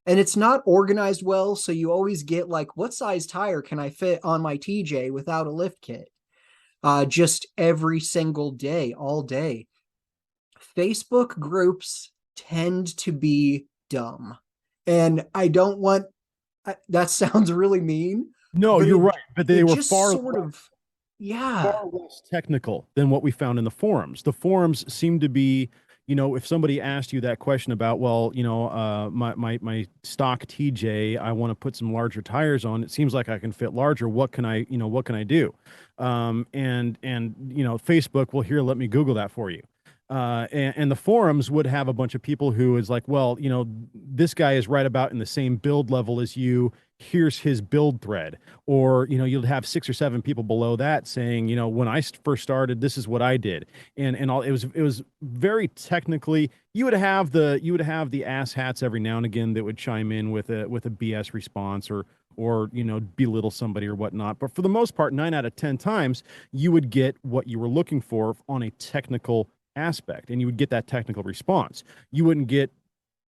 And it's not organized well, so you always get like, what size tire can I fit on my TJ without a lift kit? Just every single day, all day. Facebook groups tend to be dumb. And I don't want, that sounds really mean. No, you're right. But they were far less technical than what we found in the forums. The forums seem to be, if somebody asked you that question about, well, my stock TJ, I want to put some larger tires on. It seems like I can fit larger. What can I do? And Facebook will here, let me Google that for you. And the forums would have a bunch of people who is like, well, this guy is right about in the same build level as you. Here's his build thread. Or, you'll have 6 or 7 people below that saying, when I first started, this is what I did. And all, it was very technically, you would have the asshats every now and again that would chime in with a BS response or belittle somebody or whatnot. But for the most part, 9 out of 10 times, you would get what you were looking for on a technical aspect, and you would get that technical response. You wouldn't get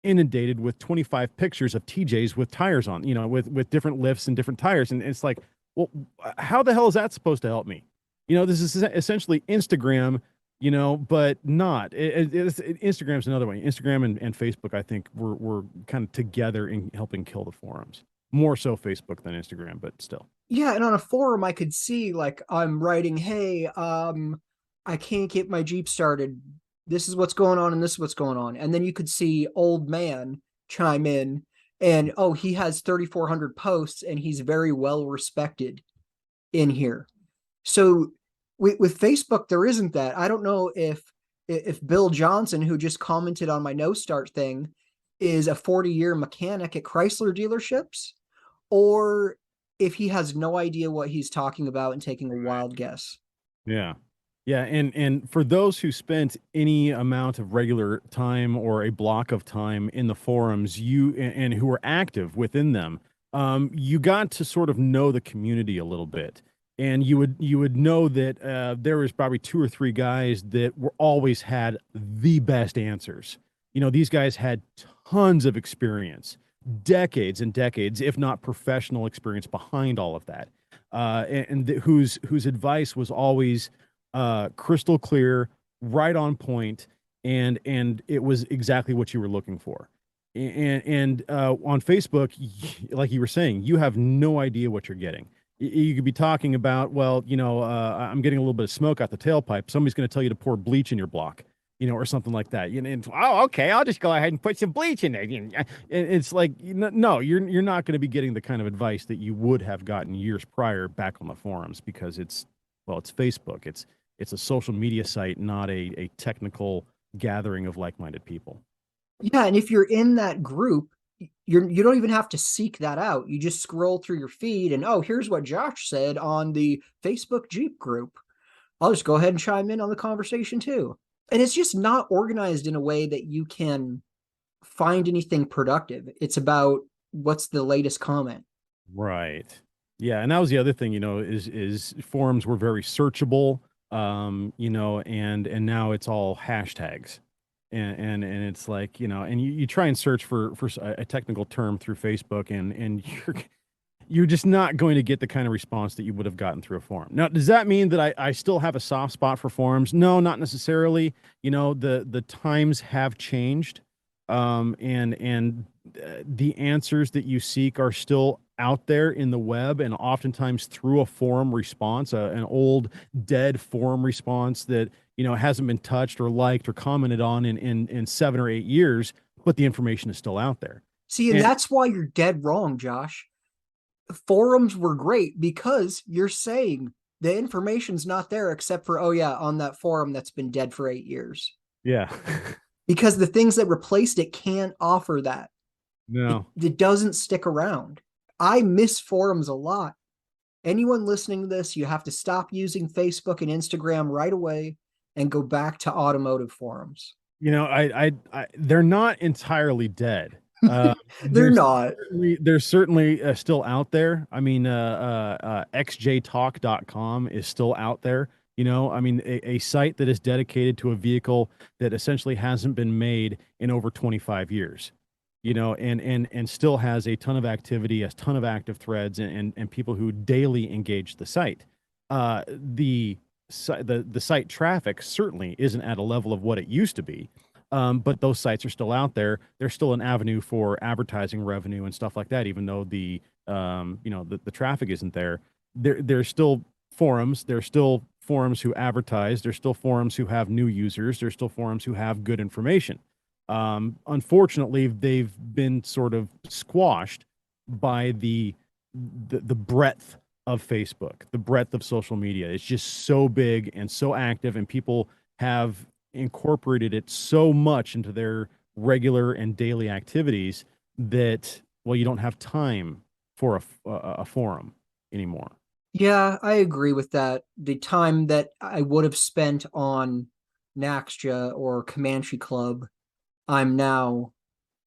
inundated with 25 pictures of TJs with tires on, with different lifts and different tires. And it's like, well, how the hell is that supposed to help me? This is essentially Instagram, but not. Instagram's another way. Instagram and Facebook, I think, were kind of together in helping kill the forums. More so Facebook than Instagram, but still. Yeah, and on a forum, I could see, like, I'm writing, hey, I can't get my Jeep started. This is what's going on, and this is what's going on. And then you could see old man chime in, and oh, he has 3,400 posts, and he's very well respected in here. So with Facebook, there isn't that. I don't know if Bill Johnson, who just commented on my no start thing, is a 40-year mechanic at Chrysler dealerships, or if he has no idea what he's talking about and taking a wild guess. Yeah. Yeah, and for those who spent any amount of regular time or a block of time in the forums, and who were active within them, you got to sort of know the community a little bit, and you would know that there was probably 2 or 3 guys that were always had the best answers. These guys had tons of experience, decades and decades, if not professional experience behind all of that, and whose advice was always crystal clear, right on point, and it was exactly what you were looking for. And on Facebook, like you were saying, you have no idea what you're getting. You could be talking about, well, I'm getting a little bit of smoke out the tailpipe. Somebody's going to tell you to pour bleach in your block, or something like that. And, oh, okay, I'll just go ahead and put some bleach in there. And it's like, no, you're not going to be getting the kind of advice that you would have gotten years prior back on the forums, because it's Facebook. It's a social media site, not a technical gathering of like-minded people. Yeah, and if you're in that group, you don't even have to seek that out. You just scroll through your feed and, oh, here's what Josh said on the Facebook Jeep group. I'll just go ahead and chime in on the conversation too. And it's just not organized in a way that you can find anything productive. It's about what's the latest comment. Right. Yeah, and that was the other thing, is forums were very searchable. And now it's all hashtags, and it's like, and you try and search for a technical term through Facebook, and you're just not going to get the kind of response that you would have gotten through a forum. Now, does that mean that I still have a soft spot for forums? No, not necessarily. The times have changed, and the answers that you seek are still out there in the web, and oftentimes through a forum response, an old dead forum response that hasn't been touched or liked or commented on in 7 or 8 years, but the information is still out there. See, and that's why you're dead wrong, Josh. Forums were great because you're saying the information's not there except for, on that forum that's been dead for 8 years. Yeah. Because the things that replaced it can't offer that. No. It doesn't stick around. I miss forums a lot. Anyone listening to this, you have to stop using Facebook and Instagram right away and go back to automotive forums. I they're not entirely dead. They're not. They're certainly still out there. I mean, xjtalk.com is still out there. A site that is dedicated to a vehicle that essentially hasn't been made in over 25 years. And still has a ton of activity, a ton of active threads, and people who daily engage the site. The site traffic certainly isn't at a level of what it used to be. But those sites are still out there. There's still an avenue for advertising revenue and stuff like that, even though the traffic isn't there. There's still forums. There's still forums who advertise. There's still forums who have new users. There's still forums who have good information. Unfortunately, they've been sort of squashed by the breadth of Facebook, the breadth of social media. It's just so big and so active, and people have incorporated it so much into their regular and daily activities that, well, you don't have time for a forum anymore. Yeah, I agree with that. The time that I would have spent on Naxja or Comanche Club, I'm now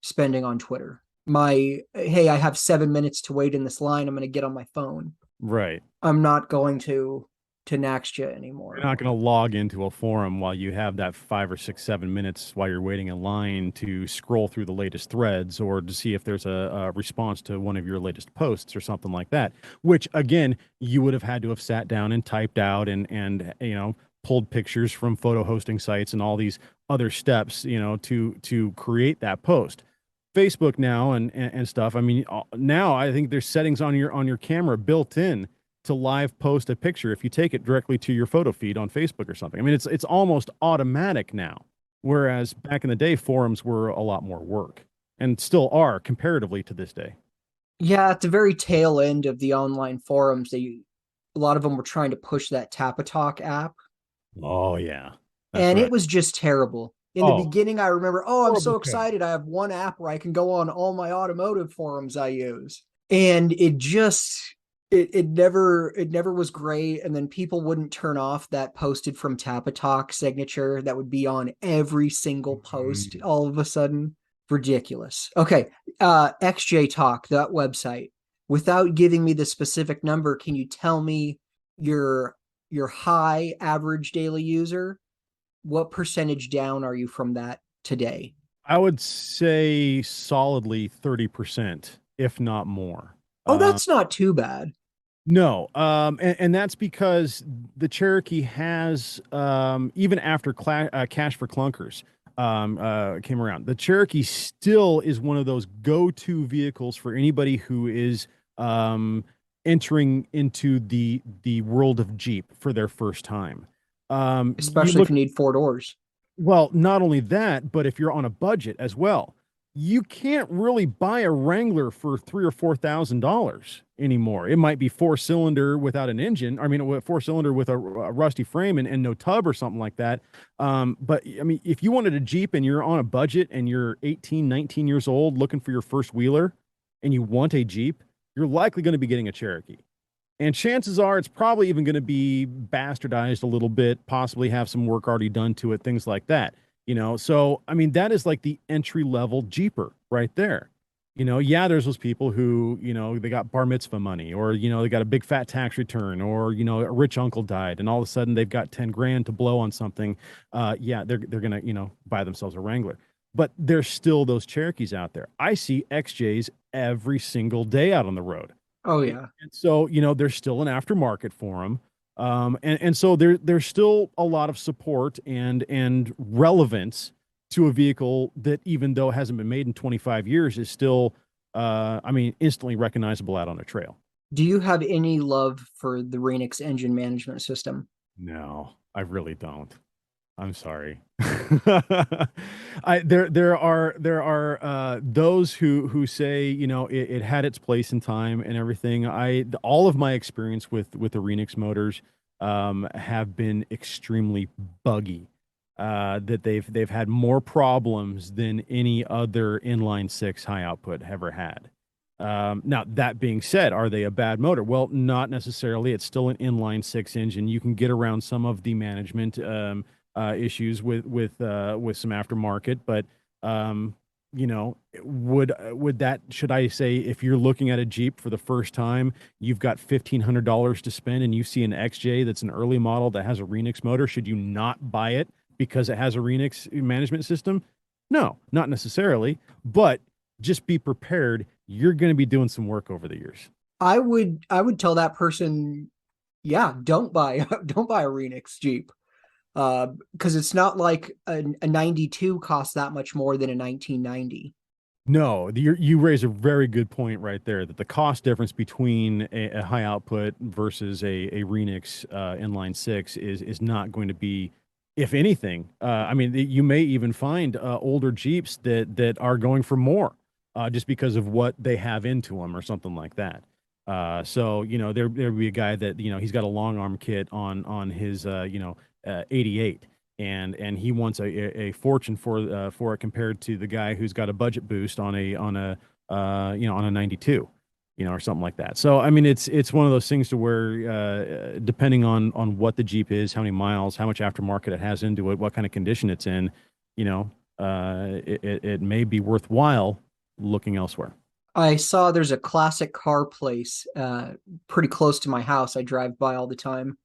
spending on Twitter. Hey, I have 7 minutes to wait in this line. I'm going to get on my phone. Right. I'm not going to Naxja anymore. You're not going to log into a forum while you have that 5 or 6, 7 minutes while you're waiting in line to scroll through the latest threads or to see if there's a response to one of your latest posts or something like that, which again, you would have had to have sat down and typed out and pulled pictures from photo hosting sites and all these other steps, to create that post. Facebook now and stuff. I mean, now I think there's settings on your camera built in to live post a picture if you take it directly to your photo feed on Facebook or something. I mean, it's almost automatic now, whereas back in the day, forums were a lot more work and still are comparatively to this day. Yeah, at the very tail end of the online forums, a lot of them were trying to push that Tapatalk app. Oh, yeah. And right. It was just terrible. In the beginning, I remember, I'm so excited. I have one app where I can go on all my automotive forums I use. And it never was great. And then people wouldn't turn off that posted from Tapatalk signature that would be on every single post all of a sudden. Ridiculous. Okay. XJ Talk, that website. Without giving me the specific number, can you tell me your high average daily user? What percentage down are you from that today? I would say solidly 30%, if not more. Oh, that's not too bad. No. And that's because the Cherokee has, even after Cash for Clunkers came around, the Cherokee still is one of those go-to vehicles for anybody who is entering into the world of Jeep for their first time. Especially if you need 4 doors. Well, not only that, but if you're on a budget as well, you can't really buy a Wrangler for $3,000 or $4,000 anymore. It might be 4-cylinder without an engine. I mean, 4-cylinder with a rusty frame and no tub or something like that. But I mean, if you wanted a Jeep and you're on a budget and you're 18, 19 years old looking for your first wheeler and you want a Jeep, you're likely going to be getting a Cherokee. And chances are it's probably even going to be bastardized a little bit, possibly have some work already done to it, things like that. So, I mean, that is like the entry level Jeeper right there. There's those people who, they got bar mitzvah money or, they got a big fat tax return or, a rich uncle died and all of a sudden they've got 10 grand to blow on something. They're going to, buy themselves a Wrangler. But there's still those Cherokees out there. I see XJs every single day out on the road. Oh, yeah. And so, there's still an aftermarket for them. And so there's still a lot of support and relevance to a vehicle that, even though it hasn't been made in 25 years, is still, instantly recognizable out on a trail. Do you have any love for the Renix engine management system? No, I really don't. I'm sorry. There are those who say, you know, it had its place in time and everything. All of my experience with the Renix motors have been extremely buggy. That they've had more problems than any other inline six high output ever had. Now, that being said, are they a bad motor? Well, not necessarily. It's still an inline six engine. You can get around some of the management issues with some aftermarket, but you know, would that, should I say, if you're looking at a Jeep for the first time, you've got $1,500 to spend, and you see an XJ that's an early model that has a Renix motor, should you not buy it because it has a Renix management system? No, not necessarily, but just be prepared. You're going to be doing some work over the years. I would tell that person, yeah, don't buy a Renix Jeep. Because it's not like a 92 costs that much more than a 1990. No, you raise a very good point right there, that the cost difference between a high output versus a Renix inline six is not going to be, if anything. I mean, you may even find older Jeeps that are going for more just because of what they have into them or something like that. So, you know, there'd be a guy that, you know, he's got a long arm kit on his 88, and he wants a fortune for it compared to the guy who's got a budget boost on a 92, you know, or something like that. So I mean, it's one of those things to where depending on what the Jeep is, how many miles, how much aftermarket it has into it, what kind of condition it's in, you know, it may be worthwhile looking elsewhere. I saw there's a classic car place pretty close to my house. I drive by all the time.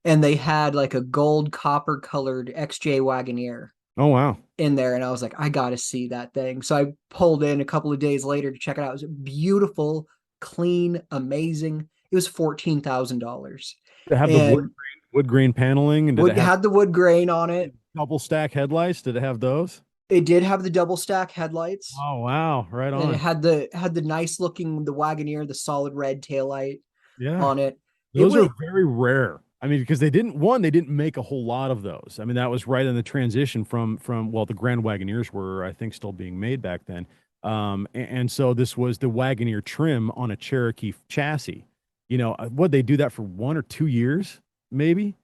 And they had like a gold copper colored XJ Wagoneer. Oh, wow. In there. And I was like, I got to see that thing. So I pulled in a couple of days later to check it out. It was beautiful, clean, amazing. It was $14,000. It had the wood grain paneling, and it had the wood grain on it. Double stack headlights. Did it have those? It did have the double stack headlights. Oh, wow. Right on. And it had the nice looking, the Wagoneer, the solid red taillight on it. Those are very rare. I mean, because they didn't make a whole lot of those. I mean, that was right in the transition from well, the Grand Wagoneers were, I think, still being made back then. And so this was the Wagoneer trim on a Cherokee chassis. You know, would they do that for 1 or 2 years, maybe?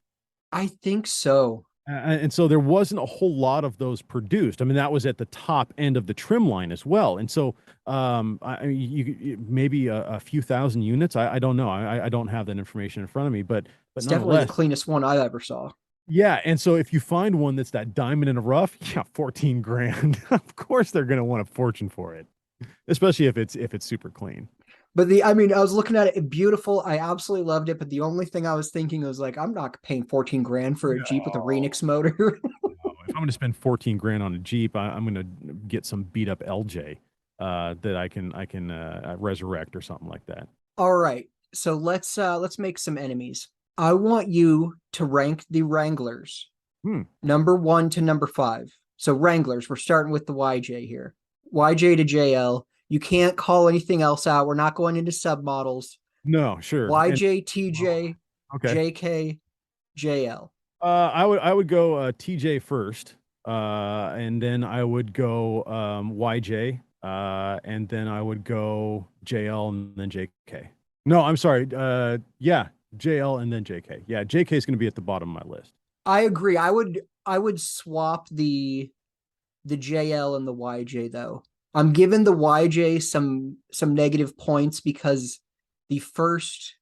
I think so. And so there wasn't a whole lot of those produced. I mean, that was at the top end of the trim line as well. And so, I mean, maybe a few thousand units. I don't know. I don't have that information in front of me, but it's definitely the cleanest one I ever saw. Yeah. And so if you find one that's that diamond in the rough, yeah, 14 grand. Of course they're going to want a fortune for it, especially if it's super clean. But I was looking at it, beautiful. I absolutely loved it. But the only thing I was thinking was like, I'm not paying 14 grand for a Jeep with a Renix motor. No. If I'm going to spend 14 grand on a Jeep, I'm going to get some beat up LJ that I can resurrect or something like that. All right. So let's make some enemies. I want you to rank the Wranglers, number 1 to number 5. So Wranglers, we're starting with the YJ here. YJ to JL. You can't call anything else out. We're not going into submodels. No, sure. YJ, TJ, JK, JL. I would go TJ first, and then I would go YJ, and then I would go JL and then JK. No, I'm sorry. Yeah, JL and then JK. Yeah, JK is going to be at the bottom of my list. I agree. I would swap the JL and the YJ though. I'm giving the YJ some negative points because the first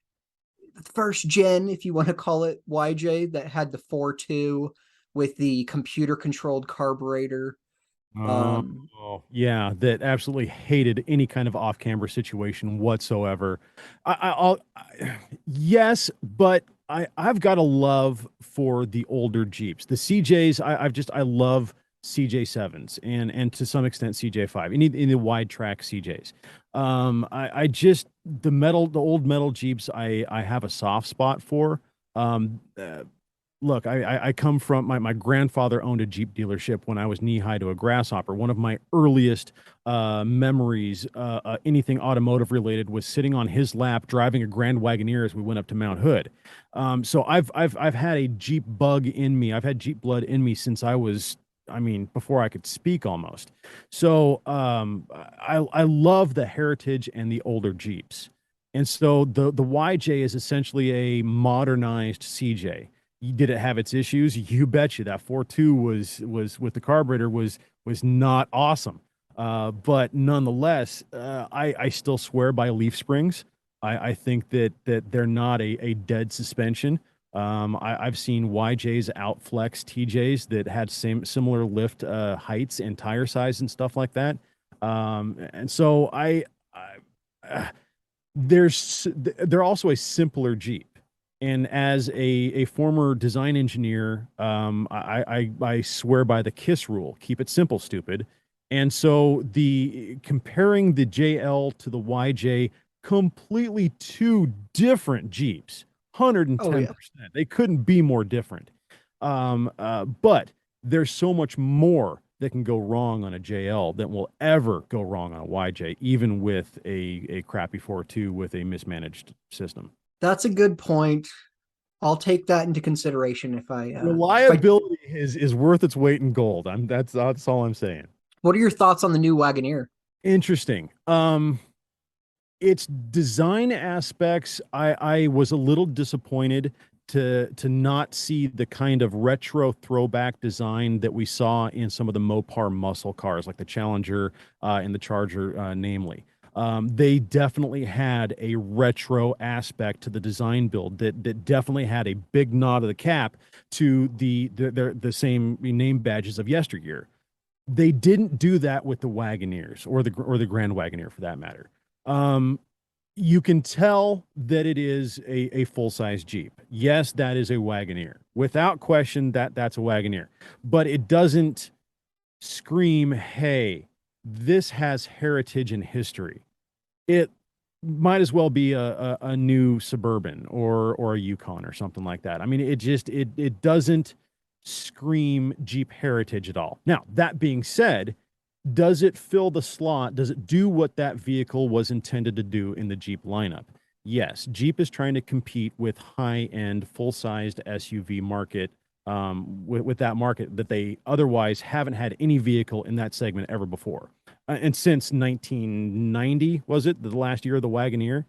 gen, if you want to call it YJ, that had the 4.2 with the computer controlled carburetor. Yeah, that absolutely hated any kind of off-camera situation whatsoever. Yes, but I've got a love for the older Jeeps, the CJs. I love CJ7s and to some extent CJ5 in the wide track CJs. I just the old metal Jeeps I have a soft spot for. look, I come from my grandfather owned a Jeep dealership when I was knee high to a grasshopper. One of my earliest memories, anything automotive related, was sitting on his lap driving a Grand Wagoneer as we went up to Mount Hood. So I've had a Jeep bug in me. I've had Jeep blood in me since I was, I mean, before I could speak almost. So I love the heritage and the older Jeeps. And so the YJ is essentially a modernized CJ. Did it have its issues? You betcha. That 4.2 was with the carburetor was not awesome. But nonetheless, I still swear by leaf springs. I think that they're not a dead suspension. I've seen YJs outflex TJs that had similar lift heights and tire size and stuff like that. And so they're also a simpler Jeep. And as a former design engineer, I swear by the KISS rule: keep it simple, stupid. And so comparing the JL to the YJ, completely two different Jeeps, 110%. Oh, yeah. They couldn't be more different. But there's so much more that can go wrong on a JL that will ever go wrong on a YJ, even with a crappy 4.2 with a mismanaged system. That's a good point. I'll take that into consideration if I reliability is worth its weight in gold. That's all I'm saying. What are your thoughts on the new Wagoneer? Interesting. Its design aspects, I was a little disappointed to not see the kind of retro throwback design that we saw in some of the Mopar muscle cars, like the Challenger and the Charger, namely. They definitely had a retro aspect to the design build that definitely had a big nod of the cap to the same name badges of yesteryear. They didn't do that with the Wagoneers or the Grand Wagoneer, for that matter. You can tell that it is a full-size Jeep. Yes, that is a Wagoneer. Without question, that's a Wagoneer. But it doesn't scream, hey, this has heritage and history. It might as well be a new Suburban or a Yukon or something like that. I mean, it doesn't scream Jeep heritage at all. Now, that being said, does it fill the slot? Does it do what that vehicle was intended to do in the Jeep lineup? Yes, Jeep is trying to compete with high-end, full-sized SUV market, with that market that they otherwise haven't had any vehicle in that segment ever before. And since 1990, was it the last year of the Wagoneer?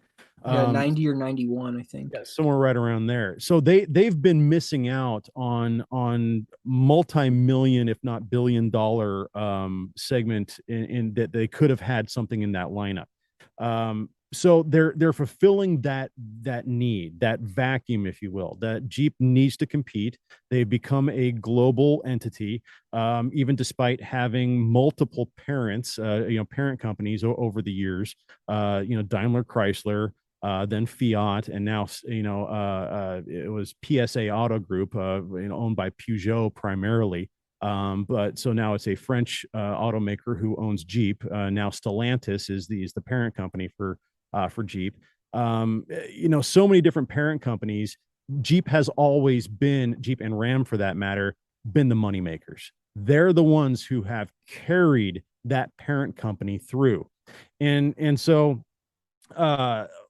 Yeah, 90 or 91, I think. Yeah, somewhere right around there. So they've been missing out on multi-million, if not billion-dollar segment in that they could have had something in that lineup. So they're fulfilling that need, that vacuum, if you will. That Jeep needs to compete. They've become a global entity, even despite having multiple parents, parent companies over the years. Daimler Chrysler, then Fiat, and now it was PSA Auto Group, owned by Peugeot primarily. But so now it's a French automaker who owns Jeep. Now Stellantis is the parent company for Jeep. So many different parent companies. Jeep has always been, Jeep and Ram for that matter, been the money makers. They're the ones who have carried that parent company through. And so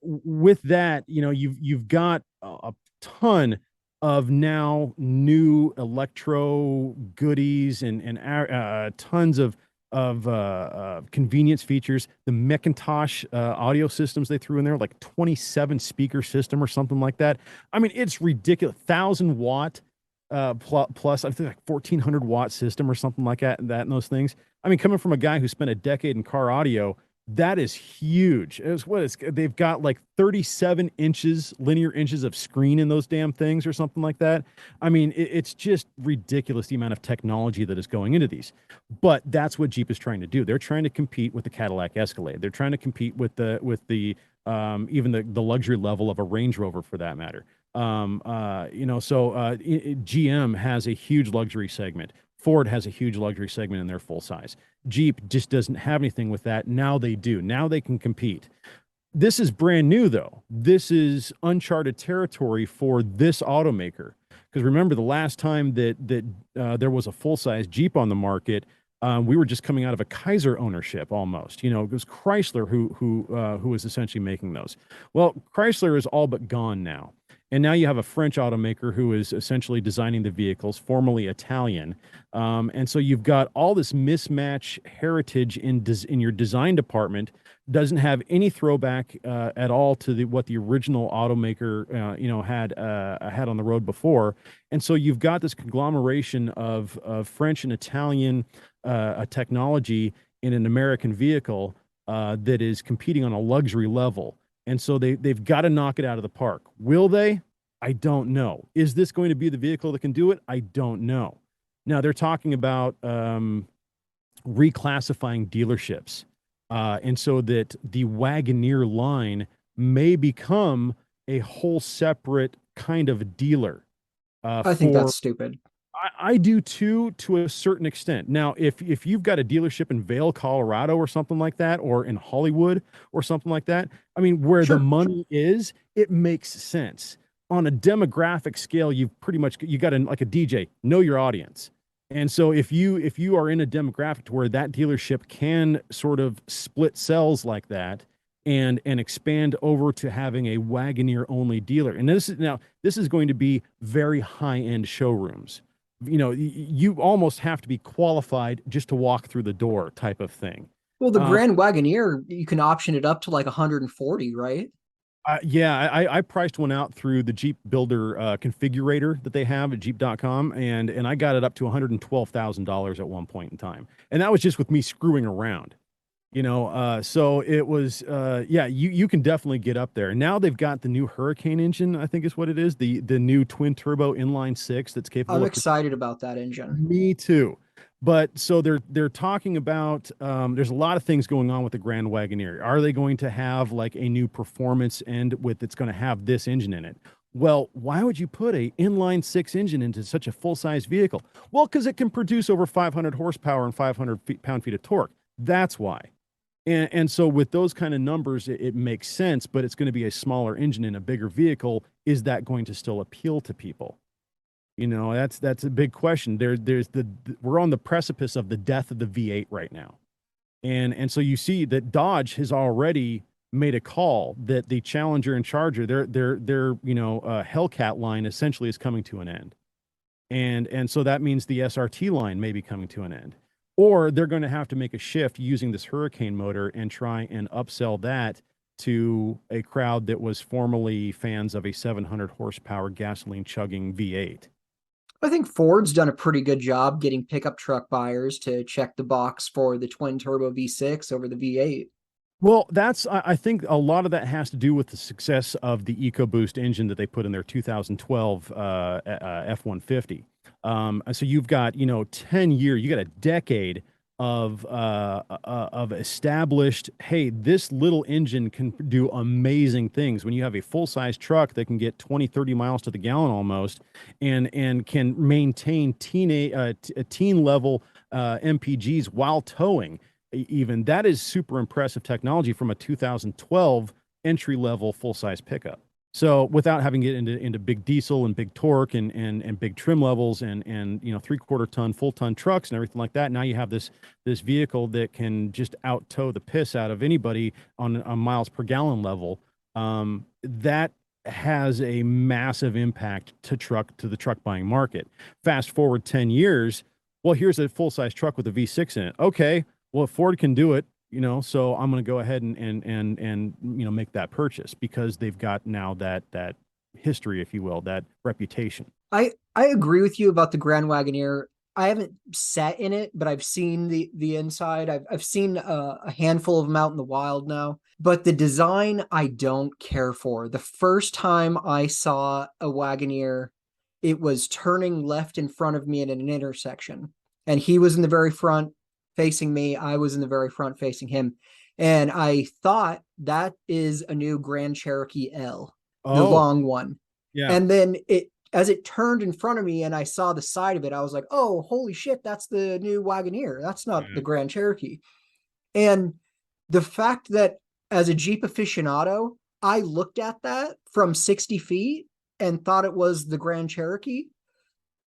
with that, you've got a ton of now new electro goodies and tons of convenience features. The Macintosh audio systems they threw in there, like 27 speaker system or something like that. I mean, it's ridiculous. 1,000 watt plus, I think, like 1,400 watt system or something like that. And those things. I mean, coming from a guy who spent a decade in car audio, that is huge. They've got like 37 linear inches of screen in those damn things or something like that. I mean, it's just ridiculous the amount of technology that is going into these. But that's what Jeep is trying to do. They're trying to compete with the Cadillac Escalade. They're trying to compete with the even the luxury level of a Range Rover, for that matter. GM has a huge luxury segment. Ford has a huge luxury segment in their full size. Jeep just doesn't have anything with that. Now they do. Now they can compete. This is brand new, though. This is uncharted territory for this automaker, Because remember, the last time that there was a full-size Jeep on the market, we were just coming out of a Kaiser ownership almost. You know, it was Chrysler who was essentially making those. Well, Chrysler is all but gone now. And now you have a French automaker who is essentially designing the vehicles, formerly Italian. And so you've got all this mismatch heritage in your design department, doesn't have any throwback at all to what the original automaker had on the road before. And so you've got this conglomeration of French and Italian technology in an American vehicle that is competing on a luxury level. And so they've got to knock it out of the park. Will they? I don't know. Is this going to be the vehicle that can do it? I don't know. Now, they're talking about reclassifying dealerships. And so that the Wagoneer line may become a whole separate kind of dealer. I think that's stupid. I do too, to a certain extent. Now, if you've got a dealership in Vail, Colorado, or something like that, or in Hollywood, or something like that, I mean, where the money is, it makes sense. On a demographic scale, you got like a DJ, know your audience. And so if you are in a demographic to where that dealership can sort of split cells like that and expand over to having a Wagoneer only dealer, and this is going to be very high end showrooms. You know, you almost have to be qualified just to walk through the door type of thing. Well, the Grand Wagoneer, you can option it up to like 140, right? Yeah, I priced one out through the Jeep Builder configurator that they have at Jeep.com, and I got it up to $112,000 at one point in time, and that was just with me screwing around. You know, so it was, you can definitely get up there. Now they've got the new Hurricane engine, I think is what it is, the new twin turbo inline six that's capable. I'm excited about that engine. Me too. But so they're talking about, there's a lot of things going on with the Grand Wagoneer. Are they going to have like a new performance end it's going to have this engine in it? Well, why would you put a inline six engine into such a full-size vehicle? Well, because it can produce over 500 horsepower and 500 pound-feet of torque. That's why. And so with those kind of numbers, it makes sense, but it's going to be a smaller engine in a bigger vehicle. Is that going to still appeal to people? You know, that's a big question. We're on the precipice of the death of the V8 right now. And so you see that Dodge has already made a call that the Challenger and Charger, their Hellcat line essentially is coming to an end. And so that means the SRT line may be coming to an end. Or they're going to have to make a shift using this Hurricane motor and try and upsell that to a crowd that was formerly fans of a 700 horsepower gasoline chugging V8. I think Ford's done a pretty good job getting pickup truck buyers to check the box for the twin turbo V6 over the V8. Well, I think a lot of that has to do with the success of the EcoBoost engine that they put in their 2012 F-150. So you've got, 10 years, you got a decade of established, hey, this little engine can do amazing things. When you have a full-size truck that can get 20, 30 miles to the gallon almost, and can maintain teen level MPGs while towing, even, that is super impressive technology from a 2012 entry-level full-size pickup. So without having to get into big diesel and big torque and big trim levels and 3/4 ton, full ton trucks and everything like that, now you have this vehicle that can just out tow the piss out of anybody on a miles per gallon level. That has a massive impact to the truck buying market. Fast forward 10 years, well, here's a full size truck with a V6 in it. Okay, well, if Ford can do it, so I'm going to go ahead and make that purchase because they've got now that history, if you will, that reputation. I agree with you about the Grand Wagoneer. I haven't sat in it, but I've seen the inside. I've seen a handful of them out in the wild now, but the design I don't care for. The first time I saw a Wagoneer, it was turning left in front of me at an intersection, and he was in the very front facing me. I was in the very front facing him. And I thought that is a new Grand Cherokee L, the long one. Yeah. And then as it turned in front of me and I saw the side of it, I was like, oh, holy shit, that's the new Wagoneer. That's not the Grand Cherokee. And the fact that as a Jeep aficionado, I looked at that from 60 feet and thought it was the Grand Cherokee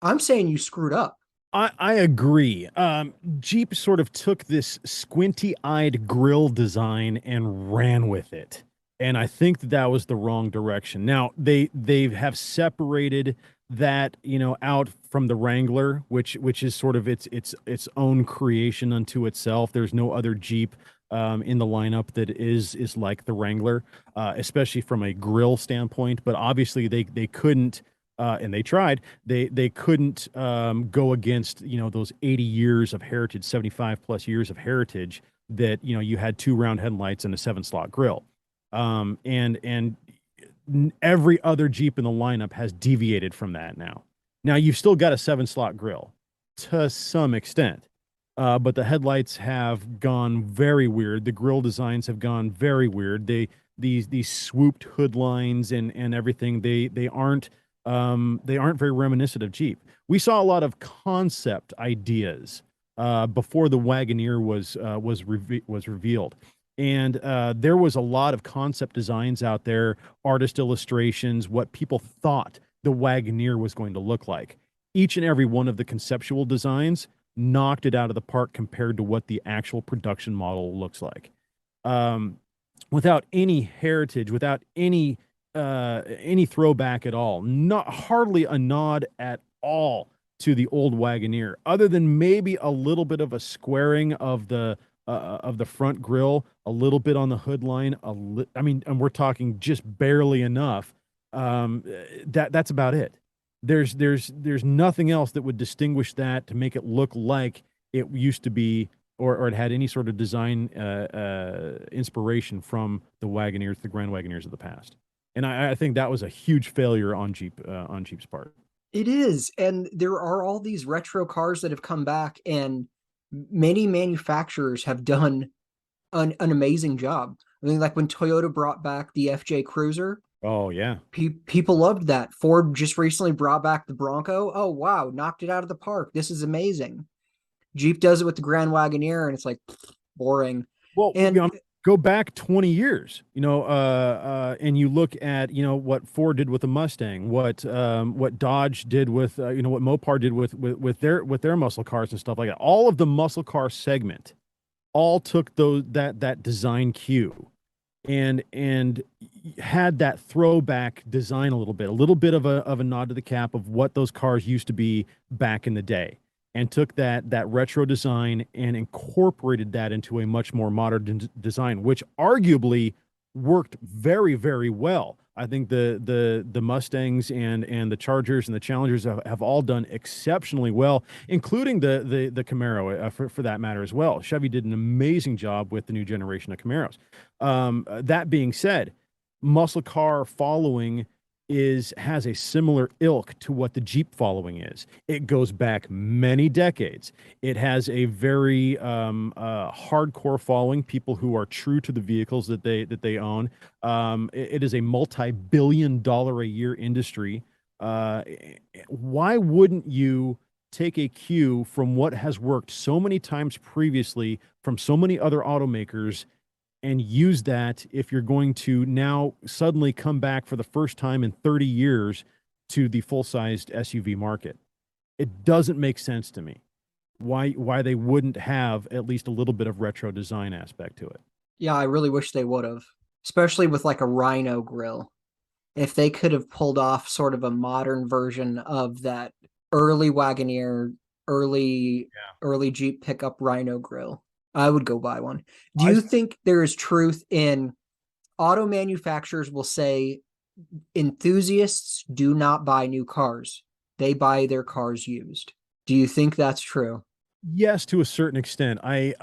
I'm saying you screwed up. I agree. Jeep sort of took this squinty-eyed grill design and ran with it, and I think that was the wrong direction. Now they have separated that out from the Wrangler, which is sort of its own creation unto itself. There's no other Jeep in the lineup that is like the Wrangler, especially from a grill standpoint. But obviously they couldn't. And they tried. They couldn't go against those 80 years of heritage, 75 plus years of heritage that you had 2 round headlights and a 7-slot grill, and every other Jeep in the lineup has deviated from that now. Now you've still got a 7-slot grill to some extent, but the headlights have gone very weird. The grill designs have gone very weird. These swooped hood lines and everything. They aren't very reminiscent of Jeep. We saw a lot of concept ideas before the Wagoneer was revealed, and there was a lot of concept designs out there, artist illustrations, what people thought the Wagoneer was going to look like. Each and every one of the conceptual designs knocked it out of the park compared to what the actual production model looks like. Without any heritage, without any throwback at all, not hardly a nod at all to the old Wagoneer, other than maybe a little bit of a squaring of the front grille, a little bit on the hood line. And we're talking just barely enough. That's about it. There's nothing else that would distinguish that to make it look like it used to be, or it had any sort of design inspiration from the Wagoneers, the Grand Wagoneers of the past. And I think that was a huge failure on Jeep's part. It is, and there are all these retro cars that have come back, and many manufacturers have done an amazing job. I mean, like when Toyota brought back the FJ Cruiser. Oh yeah, people loved that. Ford just recently brought back the Bronco. Oh wow, knocked it out of the park. This is amazing. Jeep does it with the Grand Wagoneer, and it's like boring. Well, and go back 20 years, and you look at, what Ford did with the Mustang, what Dodge did with, what Mopar did with their muscle cars and stuff like that. All of the muscle car segment all took that design cue and had that throwback design a little bit of a nod to the cap of what those cars used to be back in the day, and took that retro design and incorporated that into a much more modern design, which arguably worked very, very well. I think the Mustangs and the Chargers and the Challengers have all done exceptionally well, including the Camaro for that matter as well. Chevy did an amazing job with the new generation of Camaros. That being said, muscle car following has a similar ilk to what the Jeep following is. It goes back many decades. It has a very hardcore following, people who are true to the vehicles that they own. It is a multi-billion-dollar-a-year industry. Why wouldn't you take a cue from what has worked so many times previously from so many other automakers and use that if you're going to now suddenly come back for the first time in 30 years to the full-sized SUV market? It doesn't make sense to me why they wouldn't have at least a little bit of retro design aspect to it. Yeah, I really wish they would have, especially with like a Rhino grill. If they could have pulled off sort of a modern version of that early Wagoneer, early Jeep pickup Rhino grill, I would go buy one. Do you think there is truth in auto manufacturers will say enthusiasts do not buy new cars? They buy their cars used. Do you think that's true? Yes, to a certain extent. I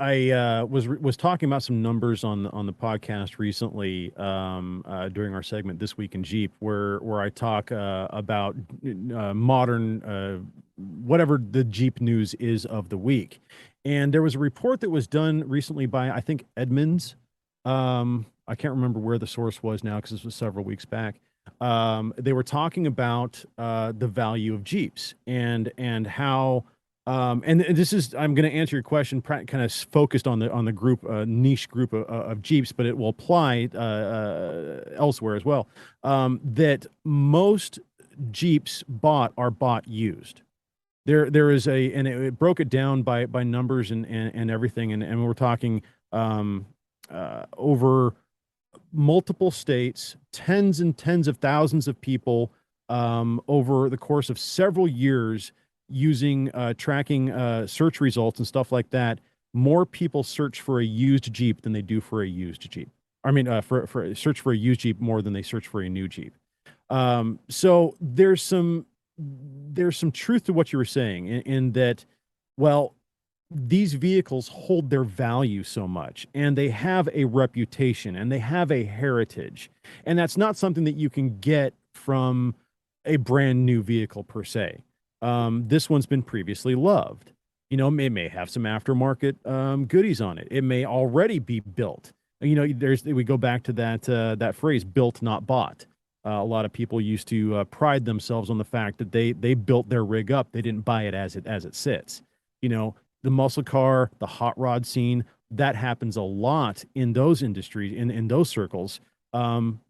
was talking about some numbers on the podcast recently during our segment This Week in Jeep, where I talk about modern whatever the Jeep news is of the week. And there was a report that was done recently by, I think, Edmunds. I can't remember where the source was now because this was several weeks back. They were talking about the value of Jeeps and how, and this is, I'm going to answer your question kind of focused on the group, niche group of Jeeps, but it will apply elsewhere as well. That most Jeeps are bought used. There is and it broke it down by numbers and everything, and we're talking over multiple states, tens and tens of thousands of people over the course of several years using tracking search results and stuff like that. More people search for a used Jeep than they do for a used Jeep. I mean, for search for a used Jeep more than they search for a new Jeep. So there's some truth to what you were saying in that, well, these vehicles hold their value so much, and they have a reputation, and they have a heritage, and that's not something that you can get from a brand new vehicle per se. This one's been previously loved. You know, it may have some aftermarket goodies on it. It may already be built. You know, we go back to that phrase, built, not bought. A lot of people used to pride themselves on the fact that they built their rig up. They didn't buy it as it sits. You know, the muscle car, the hot rod scene, that happens a lot in those industries, in those circles,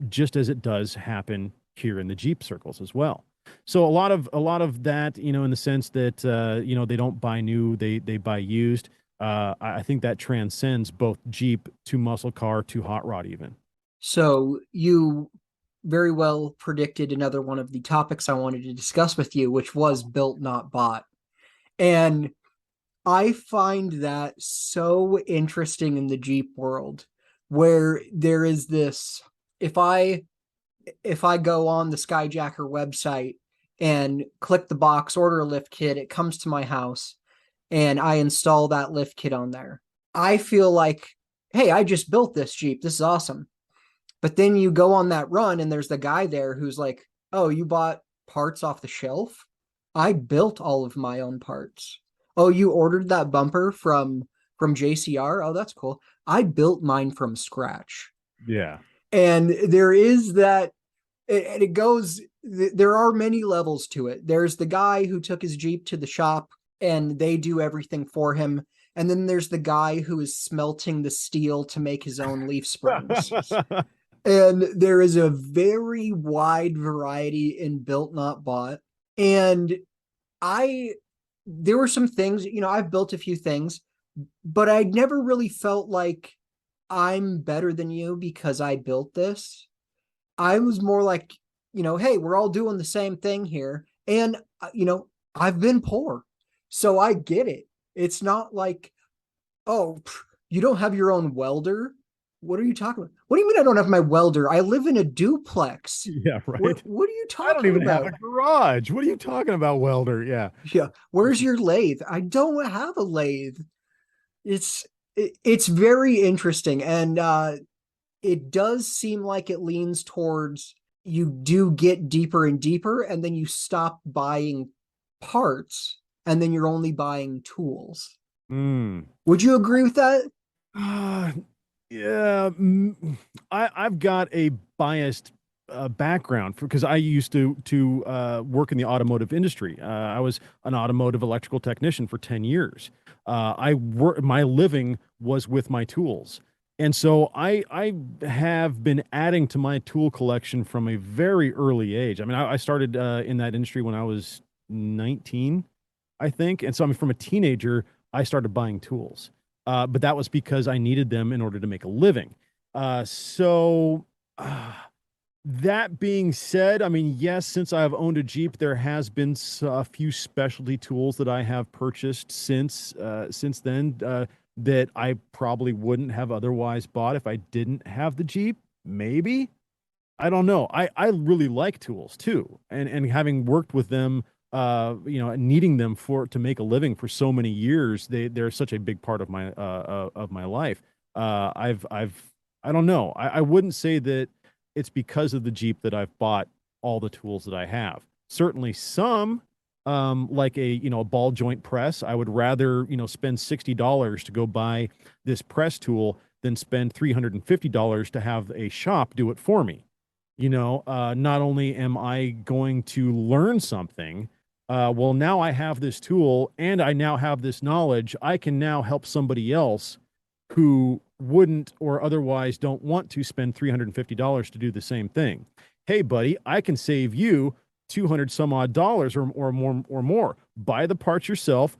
just as it does happen here in the Jeep circles as well. So a lot of that, you know, in the sense that you know, they don't buy new, they buy used. I think that transcends both Jeep to muscle car to hot rod even. So you very well predicted another one of the topics I wanted to discuss with you, which was built, not bought. And I find that so interesting in the Jeep world, where there is this, if I go on the Skyjacker website and click the box, order a lift kit, it comes to my house, and I install that lift kit on there. I feel like, hey, I just built this Jeep. This is awesome. But then you go on that run and there's the guy there who's like, oh, you bought parts off the shelf? I built all of my own parts. Oh, you ordered that bumper from JCR? Oh, that's cool. I built mine from scratch. Yeah. And there is that, and it goes, there are many levels to it. There's the guy who took his Jeep to the shop and they do everything for him. And then there's the guy who is smelting the steel to make his own leaf springs. And there is a very wide variety in built, not bought. And there were some things, you know, I've built a few things, but I never really felt like I'm better than you because I built this. I was more like, you know, hey, we're all doing the same thing here. And, you know, I've been poor, so I get it. It's not like, oh, you don't have your own welder. What are you talking about? What do you mean I don't have my welder? I live in a duplex. Yeah, right. What are you talking about? I don't even have a garage. What are you talking about, welder? Yeah. Yeah. Where's your lathe? I don't have a lathe. It's very interesting. And it does seem like it leans towards you do get deeper and deeper, and then you stop buying parts, and then you're only buying tools. Would you agree with that? Yeah, I've got a biased background because I used to work in the automotive industry. I was an automotive electrical technician for 10 years. My living was with my tools. And so I have been adding to my tool collection from a very early age. I mean, I started in that industry when I was 19, I think. And so, I mean, from a teenager, I started buying tools. But that was because I needed them in order to make a living. That being said, I mean, yes, since I've owned a Jeep, there has been a few specialty tools that I have purchased since then that I probably wouldn't have otherwise bought if I didn't have the Jeep. Maybe. I don't know. I really like tools too. And having worked with them, you know, needing them to make a living for so many years, they're such a big part of my life. I don't know. I wouldn't say that it's because of the Jeep that I've bought all the tools that I have. Certainly some, like a ball joint press. I would rather, spend $60 to go buy this press tool than spend $350 to have a shop do it for me. Not only am I going to learn something, well, now I have this tool and I now have this knowledge. I can now help somebody else who wouldn't or otherwise don't want to spend $350 to do the same thing. Hey, buddy, I can save you $200 some odd or more. Buy the parts yourself,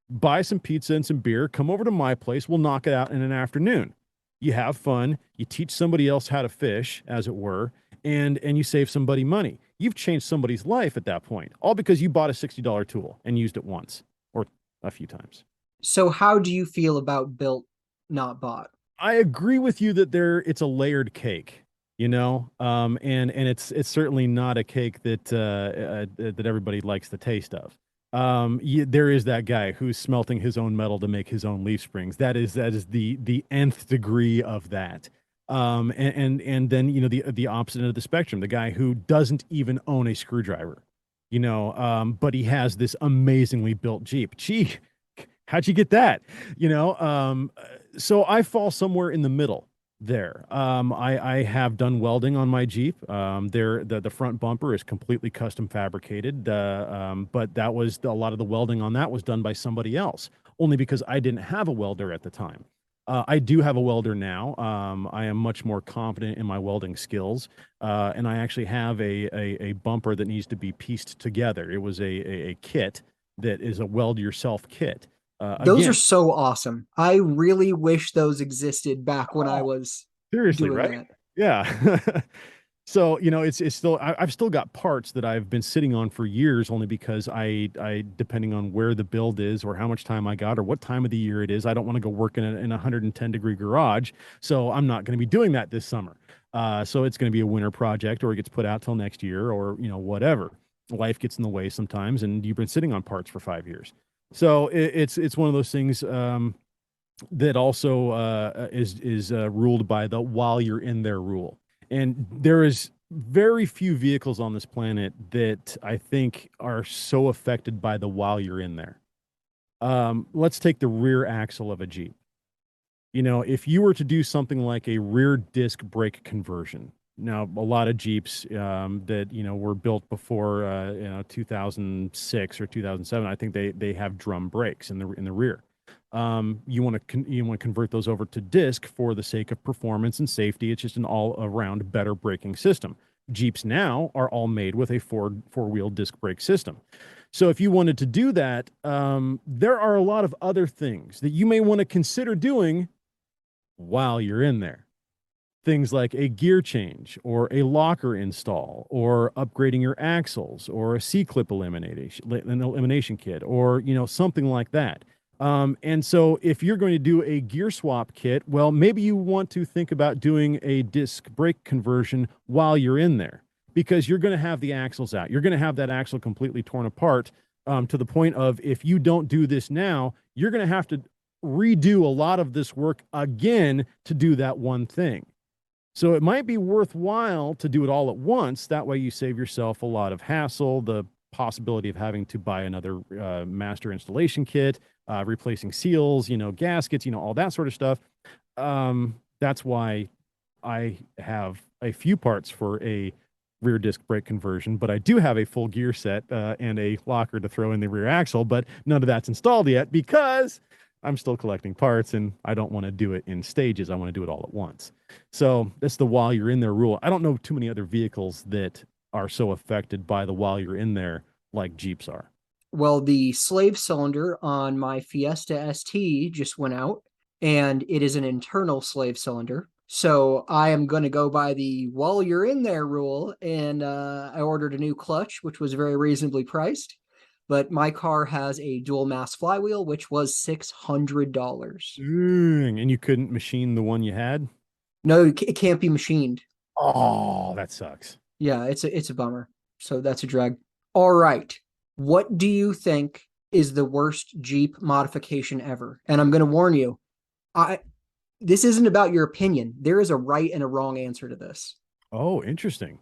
buy some pizza and some beer, come over to my place. We'll knock it out in an afternoon. You have fun. You teach somebody else how to fish, as it were, and you save somebody money. You've changed somebody's life at that point, all because you bought a $60 tool and used it once or a few times. So how do you feel about built, not bought? I agree with you that it's a layered cake, and it's certainly not a cake that everybody likes the taste of. There is that guy who's smelting his own metal to make his own leaf springs. That is the nth degree of that. And then the opposite end of the spectrum, the guy who doesn't even own a screwdriver, but he has this amazingly built Jeep. Gee, how'd you get that? So I fall somewhere in the middle there. I have done welding on my Jeep. The front bumper is completely custom fabricated. But that was a lot of the welding on that was done by somebody else, only because I didn't have a welder at the time. I do have a welder now. I am much more confident in my welding skills. And I actually have a bumper that needs to be pieced together. It was a kit that is a weld yourself kit. Those are so awesome. I really wish those existed back when I was seriously doing right. that. Yeah. So it's still I've still got parts that I've been sitting on for years, only because I depending on where the build is or how much time I got or what time of the year it is, I don't want to go work in a 110-degree garage. So I'm not going to be doing that this summer. So it's going to be a winter project, or it gets put out till next year, or whatever. Life gets in the way sometimes, and you've been sitting on parts for 5 years. So it's one of those things that also is ruled by the while you're in there rule. And there is very few vehicles on this planet that I think are so affected by the while you're in there. Let's take the rear axle of a Jeep. If you were to do something like a rear disc brake conversion, now a lot of Jeeps that were built before 2006 or 2007, I think they have drum brakes in the rear. You want to convert those over to disc for the sake of performance and safety. It's just an all-around better braking system. Jeeps now are all made with a four-wheel disc brake system. So if you wanted to do that, there are a lot of other things that you may want to consider doing while you're in there. Things like a gear change or a locker install or upgrading your axles or a C-clip elimination kit or, something like that. And so if you're going to do a gear swap kit, well, maybe you want to think about doing a disc brake conversion while you're in there, because you're going to have the axles out. You're going to have that axle completely torn apart, to the point of, if you don't do this now, you're going to have to redo a lot of this work again to do that one thing. So it might be worthwhile to do it all at once. That way you save yourself a lot of hassle, the possibility of having to buy another master installation kit, replacing seals, gaskets, all that sort of stuff. That's why I have a few parts for a rear disc brake conversion, but I do have a full gear set and a locker to throw in the rear axle, but none of that's installed yet because I'm still collecting parts and I don't want to do it in stages. I want to do it all at once. So that's the while you're in there rule. I don't know too many other vehicles that are so affected by the while you're in there like Jeeps are. Well, the slave cylinder on my Fiesta ST just went out, and it is an internal slave cylinder. So I am going to go by the while you're in there rule, and I ordered a new clutch, which was very reasonably priced. But my car has a dual mass flywheel, which was $600. And you couldn't machine the one you had? No, it can't be machined. Oh, that sucks. Yeah, it's a bummer. So that's a drag. All right. What do you think is the worst Jeep modification ever? And I'm going to warn you, this isn't about your opinion. There is a right and a wrong answer to this. Oh, interesting.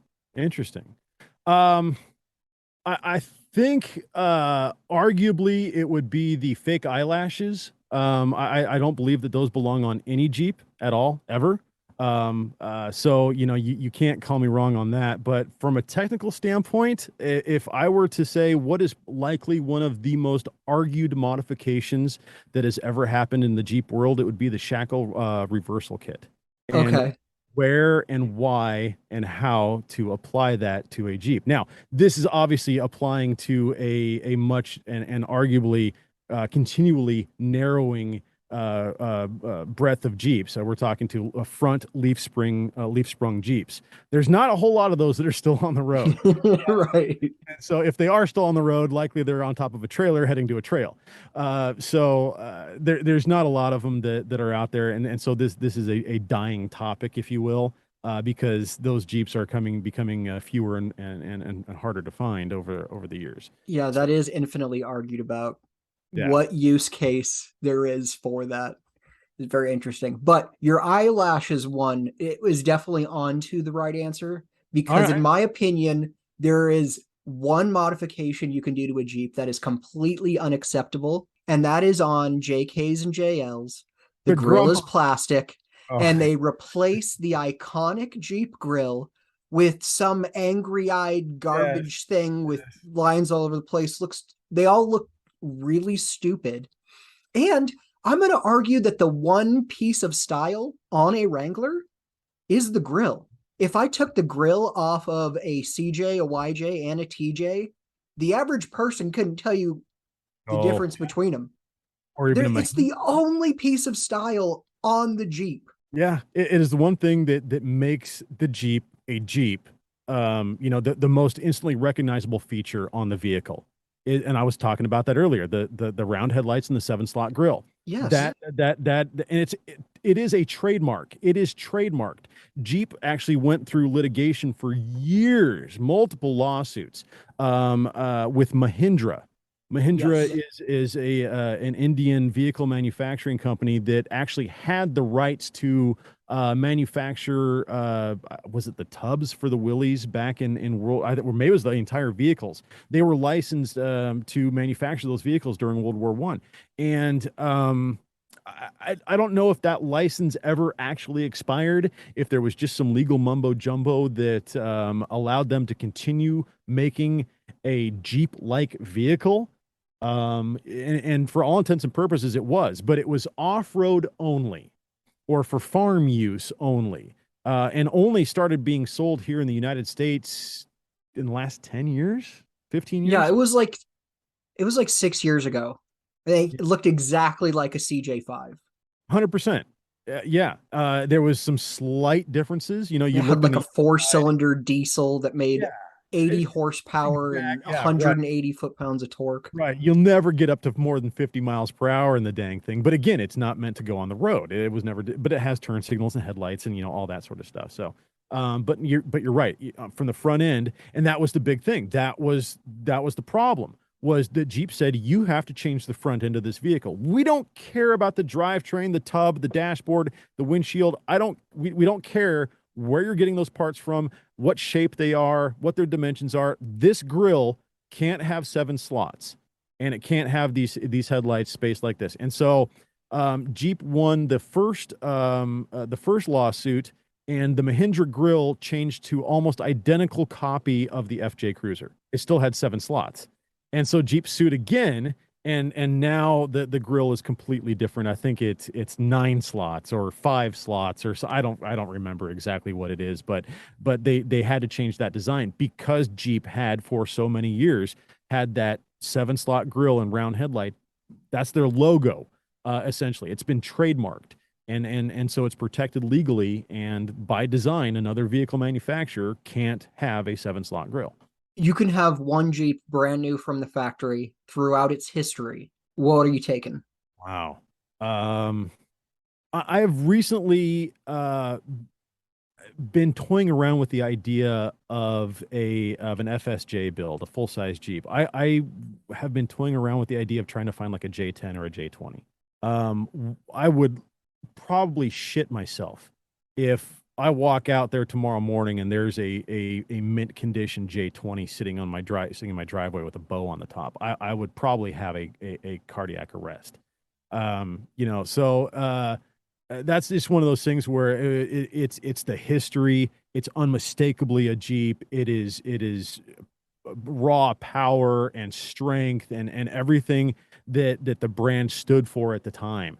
I think arguably it would be the fake eyelashes. I don't believe that those belong on any Jeep at all, ever. So, you can't call me wrong on that. But from a technical standpoint, if I were to say what is likely one of the most argued modifications that has ever happened in the Jeep world, it would be the shackle reversal kit. And okay. where and why and how to apply that to a Jeep. Now, this is obviously applying to a much and arguably continually narrowing breadth of Jeeps. So we're talking to front leaf sprung Jeeps. There's not a whole lot of those that are still on the road. Right. And so if they are still on the road, likely they're on top of a trailer heading to a trail. There's not a lot of them that are out there. And so this is a dying topic, if you will, because those Jeeps are becoming fewer and harder to find over the years. Yeah, that is infinitely argued about. Yeah. What use case there is for that is very interesting. But your eyelashes one, it was definitely on to the right answer, because in my opinion, there is one modification you can do to a Jeep that is completely unacceptable, and that is on JKs and JLs. The grill is plastic, and they replace the iconic Jeep grill with some angry-eyed garbage thing with lines all over the place. They all look really stupid. And I'm going to argue that the one piece of style on a Wrangler is the grill. If I took the grill off of a CJ, a YJ, and a TJ, the average person couldn't tell you the difference between them. Or even it's the only piece of style on the Jeep. Yeah, it is the one thing that makes the Jeep a Jeep. The most instantly recognizable feature on the vehicle. And I was talking about that earlier, the round headlights and the 7-slot grill. Yes. And it is a trademark. It is trademarked. Jeep actually went through litigation for years, multiple lawsuits, with Mahindra. Mahindra is an Indian vehicle manufacturing company that actually had the rights to manufacture, was it the tubs for the Willys back in world, or maybe it was the entire vehicles. They were licensed to manufacture those vehicles during World War I. And I don't know if that license ever actually expired, if there was just some legal mumbo jumbo that allowed them to continue making a Jeep-like vehicle. And for all intents and purposes, it was, but it was off-road only, or for farm use only, and only started being sold here in the United States in the last 10 years, 15 years. Yeah, it was like 6 years ago. It looked exactly like a CJ5. 100%. Yeah. There was some slight differences. You had like a 4-cylinder diesel that made 80 horsepower and 180 foot-pounds of torque. Right. You'll never get up to more than 50 miles per hour in the dang thing. But again, it's not meant to go on the road. It was never, but it has turn signals and headlights and, all that sort of stuff. So, but you're right, from the front end. And that was the big thing. That was the problem, was that Jeep said, you have to change the front end of this vehicle. We don't care about the drivetrain, the tub, the dashboard, the windshield. We don't care where you're getting those parts from, what shape they are, what their dimensions are. This grill can't have 7 slots, and it can't have these headlights spaced like this. And so Jeep won the first lawsuit, and the Mahindra grill changed to almost identical copy of the FJ Cruiser. It still had 7 slots. And so Jeep sued again, and now the grill is completely different. I think it's 9 slots or 5 slots, or so. I don't remember exactly what it is, but they had to change that design because Jeep had for so many years had that 7-slot grill and round headlight. That's their logo, essentially. It's been trademarked, and so it's protected legally, and by design, another vehicle manufacturer can't have a 7-slot grill. You can have one Jeep brand new from the factory throughout its history. What are you taking? Wow. I have recently been toying around with the idea of an FSJ build, a full-size Jeep. I have been toying around with the idea of trying to find like a J10 or a J20. I would probably shit myself if I walk out there tomorrow morning and there's a mint condition J20 sitting in my driveway with a bow on the top. I would probably have a cardiac arrest. So that's just one of those things where it's the history. It's unmistakably a Jeep. It is raw power and strength and everything that the brand stood for at the time.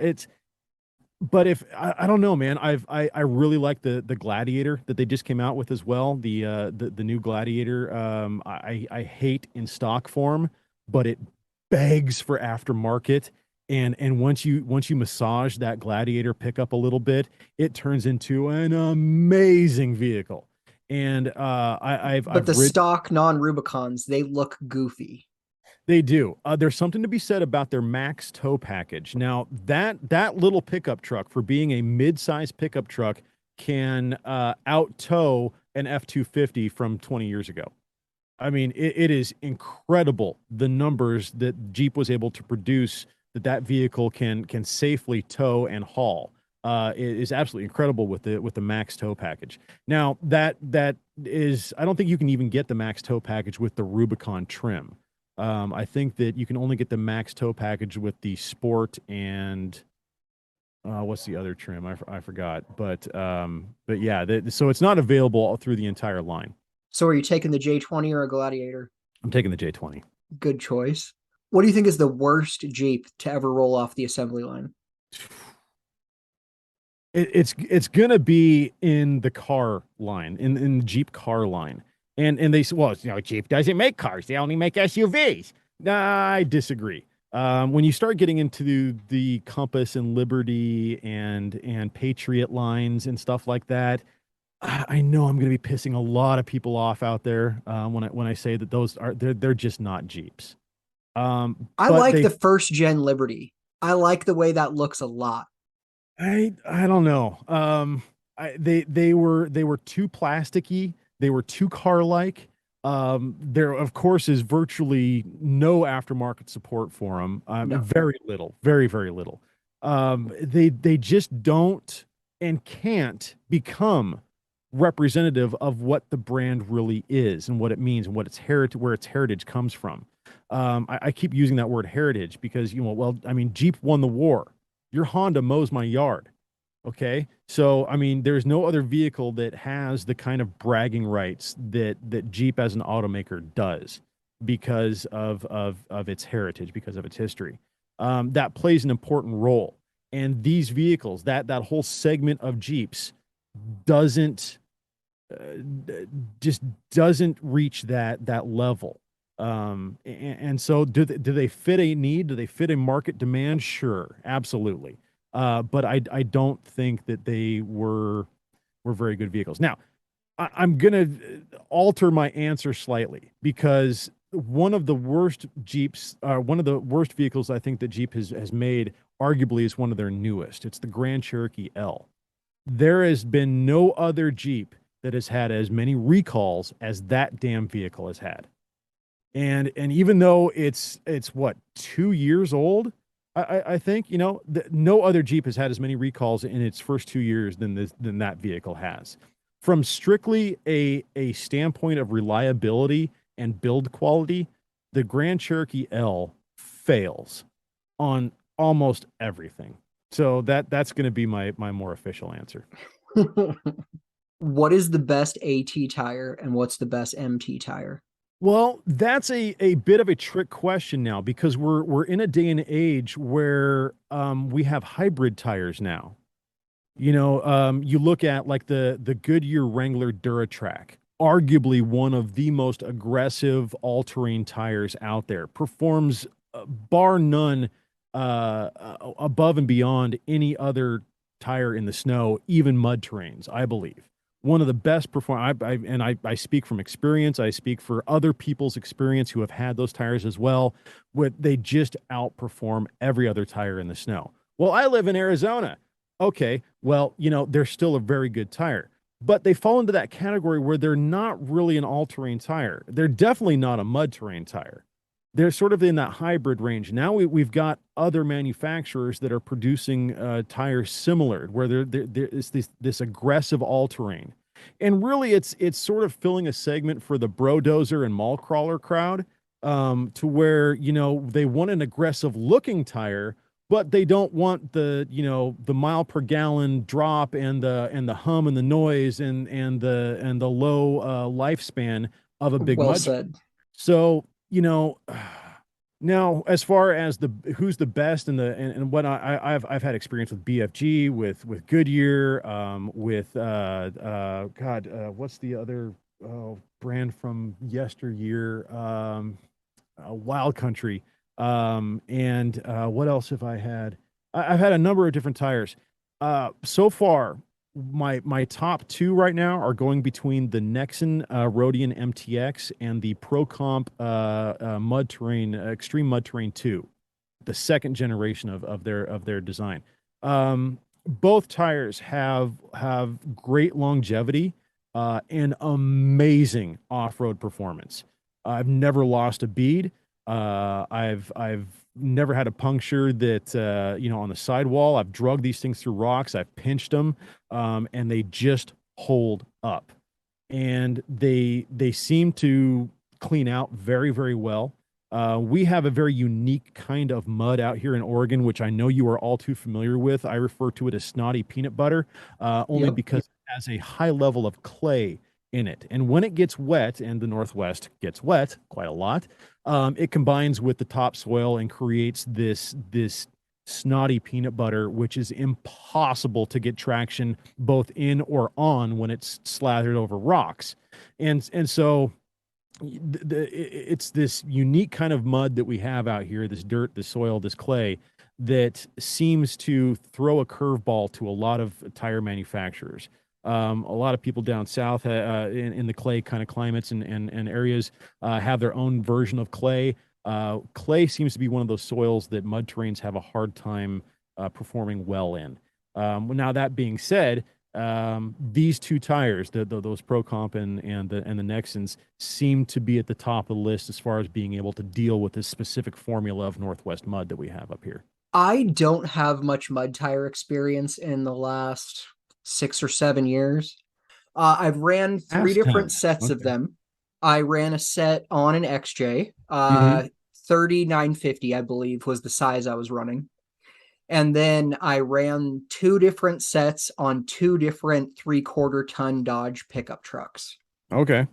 It's but if I don't know, man, I really like the Gladiator that they just came out with as well. The new Gladiator. I hate in stock form, but it begs for aftermarket. And once you massage that Gladiator pickup a little bit, it turns into an amazing vehicle. And I've the rid stock non-Rubicons, they look goofy. They do. There's something to be said about their max tow package. Now, that little pickup truck, for being a mid-size pickup truck, can out tow an F-250 from 20 years ago. I mean, it is incredible the numbers that Jeep was able to produce that vehicle can safely tow and haul. It is absolutely incredible with the max tow package. Now, that is, I don't think you can even get the max tow package with the Rubicon trim. I think that you can only get the max tow package with the Sport and what's the other trim? I forgot. But yeah, so it's not available all through the entire line. So are you taking the J20 or a Gladiator? I'm taking the J20. Good choice. What do you think is the worst Jeep to ever roll off the assembly line? It's gonna be in the car line, in the Jeep car line. And they say, well, Jeep doesn't make cars. They only make SUVs. I disagree. When you start getting into the Compass and Liberty and Patriot lines and stuff like that, I know I'm going to be pissing a lot of people off out there when I say that they're just not Jeeps. I like the first gen Liberty. I like the way that looks a lot. I don't know. They were too plasticky. They were too car-like. There, of course, is virtually no aftermarket support for them. No. Very little, very, very little. They just don't and can't become representative of what the brand really is and what it means and what its heritage, where its heritage comes from. I keep using that word heritage because, Jeep won the war. Your Honda mows my yard. Okay. So, there's no other vehicle that has the kind of bragging rights that Jeep as an automaker does because of its heritage, because of its history. That plays an important role. And these vehicles, that whole segment of Jeeps just doesn't reach that level. And so do they fit a need? Do they fit a market demand? Sure. Absolutely. But I don't think that they were very good vehicles. Now, I'm going to alter my answer slightly because one of the worst Jeeps, one of the worst vehicles I think that Jeep has made, arguably, is one of their newest. It's the Grand Cherokee L. There has been no other Jeep that has had as many recalls as that damn vehicle has had. And even though it's what, 2 years old, I think, no other Jeep has had as many recalls in its first 2 years than that vehicle has. From strictly a standpoint of reliability and build quality, the Grand Cherokee L fails on almost everything. So that's going to be my more official answer. What is the best AT tire and what's the best MT tire? Well, that's a bit of a trick question now because we're in a day and age where we have hybrid tires now. You look at like the Goodyear Wrangler DuraTrack, arguably one of the most aggressive all-terrain tires out there, performs bar none above and beyond any other tire in the snow, even mud terrains, I believe. One of the best I speak from experience. I speak for other people's experience who have had those tires as well. They just outperform every other tire in the snow. Well, I live in Arizona. Okay, well, they're still a very good tire, but they fall into that category where they're not really an all-terrain tire. They're definitely not a mud terrain tire. They're sort of in that hybrid range. Now we've got other manufacturers that are producing tires similar, where there is this aggressive all-terrain, and really it's sort of filling a segment for the brodozer and mall crawler crowd, to where they want an aggressive-looking tire, but they don't want the mile per gallon drop and the hum and the noise and the low lifespan of a big mud. Well said. So, Now, as far as the who's the best and what I've had experience with BFG, with Goodyear, with what's the other brand from yesteryear, Wild Country, and what else have I had? I've had a number of different tires. So far, my top two right now are going between the Nexen Rhodian MTX and the Pro Comp Mud Terrain Extreme Mud Terrain 2, the second generation of their design. Both tires have great longevity and amazing off-road performance. I've never lost a bead. I've never had a puncture that on the sidewall. I've drugged these things through rocks. I've pinched them, and they just hold up. And they seem to clean out very, very well. We have a very unique kind of mud out here in Oregon, which I know you are all too familiar with. I refer to it as snotty peanut butter, only because it has a high level of clay in it. And when it gets wet, and the Northwest gets wet quite a lot, it combines with the topsoil and creates this snotty peanut butter, which is impossible to get traction both in or on when it's slathered over rocks. And so it's this unique kind of mud that we have out here, this dirt, this soil, this clay, that seems to throw a curveball to a lot of tire manufacturers. A lot of people down south in the clay kind of climates and areas have their own version of clay. Clay seems to be one of those soils that mud terrains have a hard time performing well in. Now, that being said, these two tires, those Pro Comp and the Nexens, seem to be at the top of the list as far as being able to deal with this specific formula of Northwest mud that we have up here. I don't have much mud tire experience in the last 6 or 7 years. I've ran 3 different sets of them. I ran a set on an XJ, 3950, I believe, was the size I was running. And then I ran 2 different sets on 2 different 3/4 ton Dodge pickup trucks. Okay.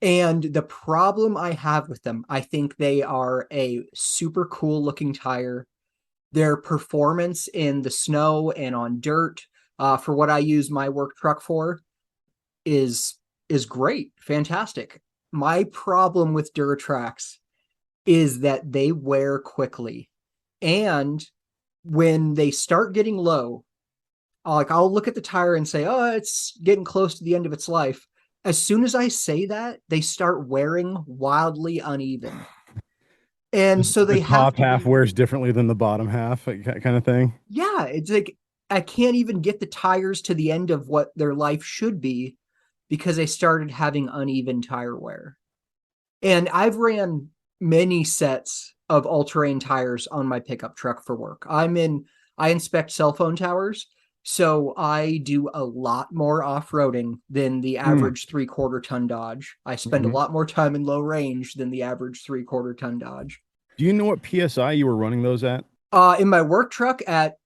And the problem I have with them, I think they are a super cool looking tire. Their performance in the snow and on dirt, for what I use my work truck for, is great, fantastic. My problem with Duratrax is that they wear quickly, and when they start getting low, I'll look at the tire and say, "Oh, it's getting close to the end of its life." As soon as I say that, they start wearing wildly uneven, and so they have top half wears differently than the bottom half, kind of thing. Yeah, it's like I can't even get the tires to the end of what their life should be because they started having uneven tire wear. And I've ran many sets of all-terrain tires on my pickup truck for work. I inspect cell phone towers, so I do a lot more off-roading than the average 3/4 ton Dodge. I spend a lot more time in low range than the average 3/4 ton Dodge. Do you know what PSI you were running those at? In my work truck at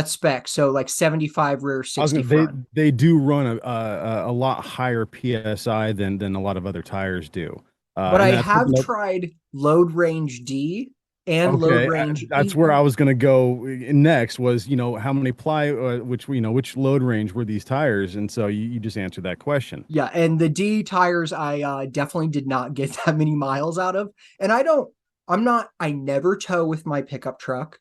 spec, so like 75 rear, 60 front. They do run a lot higher PSI than a lot of other tires do. But I have tried load range D and load range E. That's where I was going to go next, was, how many which load range were these tires? And so you just answered that question. Yeah, and the D tires I definitely did not get that many miles out of. And I never tow with my pickup truck.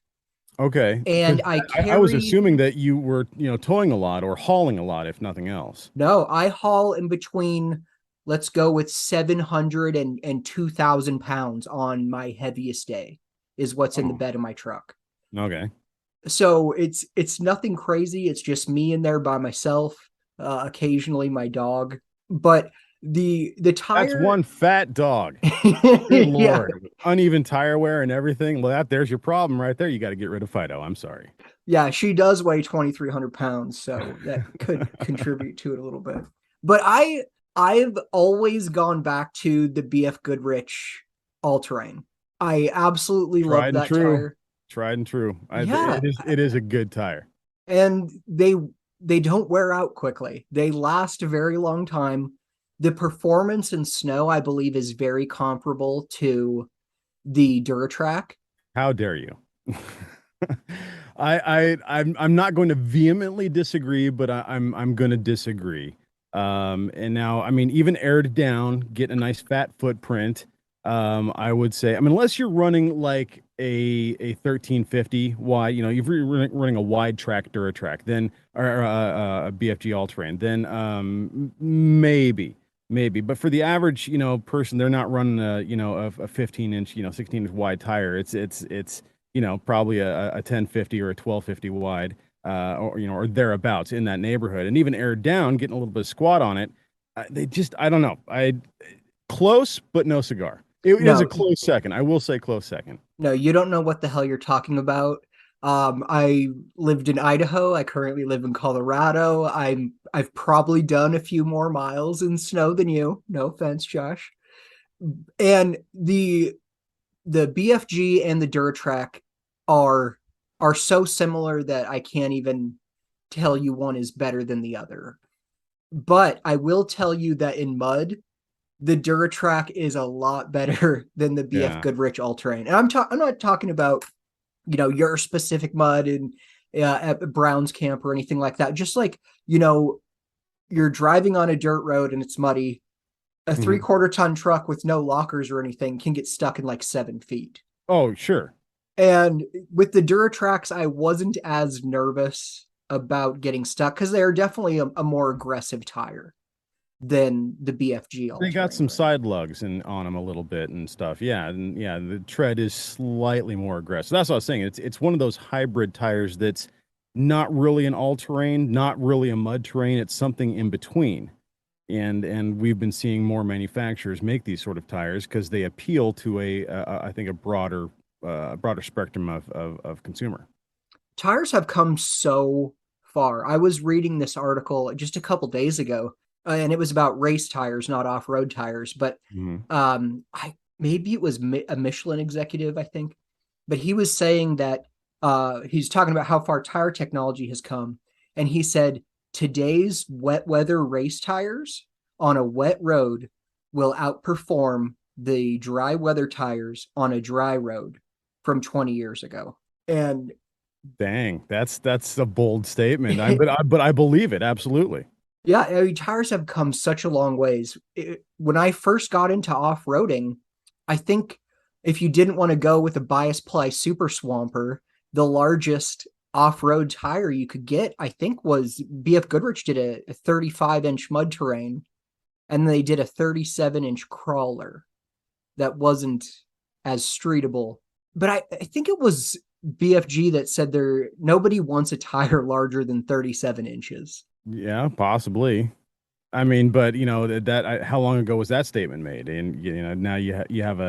Okay. And I was assuming that you were, towing a lot or hauling a lot, if nothing else. No, I haul in between, let's go with 700 and 2,000 pounds on my heaviest day is what's in the bed of my truck. Okay. So it's nothing crazy. It's just me in there by myself, occasionally my dog. But the tire, that's one fat dog. Good Lord. Yeah. Uneven tire wear and everything. Well, there's your problem right there. You got to get rid of Fido. I'm sorry. Yeah, she does weigh 2,300 pounds, so that could contribute to it a little bit. But I've always gone back to the BF Goodrich all-terrain. I absolutely love that tire. Tried and true. It is a good tire. And they don't wear out quickly. They last a very long time. The performance in snow, I believe, is very comparable to the Duratrack. How dare you? I'm not going to vehemently disagree, but I'm going to disagree. And now, I mean, even aired down, get a nice fat footprint. I would say, I mean, unless you're running like a 1350 wide, you know, if you're running a wide track Duratrack, then or a BFG all terrain, then maybe. But for the average, you know, person, they're not running a 15-inch, 16-inch wide tire. It's you know, probably a 1050 or a 1250 wide, or thereabouts in that neighborhood. And even aired down, getting a little bit of squat on it, I don't know. Close, but no cigar. It is a close second. I will say close second. No, you don't know what the hell you're talking about. I lived in Idaho. I currently live in Colorado. I've probably done a few more miles in snow than you. No offense, Josh. And the BFG and the Duratrack are so similar that I can't even tell you one is better than the other. But I will tell you that in mud, the Duratrack is a lot better than the BF Goodrich all-terrain. And I'm not talking about, you know, your specific mud and at Brown's Camp or anything like that. Just like, you know, you're driving on a dirt road and it's muddy. A 3/4 ton truck with no lockers or anything can get stuck in like 7 feet. Oh, sure. And with the Duratracks, I wasn't as nervous about getting stuck because they're definitely a more aggressive tire than the BFG. They got some side lugs on them a little bit and stuff. Yeah, and yeah, the tread is slightly more aggressive. That's what I was saying. It's one of those hybrid tires that's not really an all-terrain, not really a mud terrain. It's something in between. And we've been seeing more manufacturers make these sort of tires because they appeal to I think a broader spectrum of consumer. Tires have come so far. I was reading this article just a couple days ago, and it was about race tires, not off-road tires. But maybe it was a Michelin executive, I think. But he was saying that he's talking about how far tire technology has come, and he said today's wet weather race tires on a wet road will outperform the dry weather tires on a dry road from 20 years ago. And dang, that's a bold statement. But I believe it absolutely. Yeah, I mean, tires have come such a long ways. When I first got into off-roading, I think if you didn't want to go with a Bias Ply Super Swamper, the largest off-road tire you could get, I think, was BF Goodrich did a 35-inch mud terrain, and they did a 37-inch crawler that wasn't as streetable. But I think it was BFG that said nobody wants a tire larger than 37 inches. Yeah, possibly. I mean, but you know that how long ago was that statement made? And you know now you have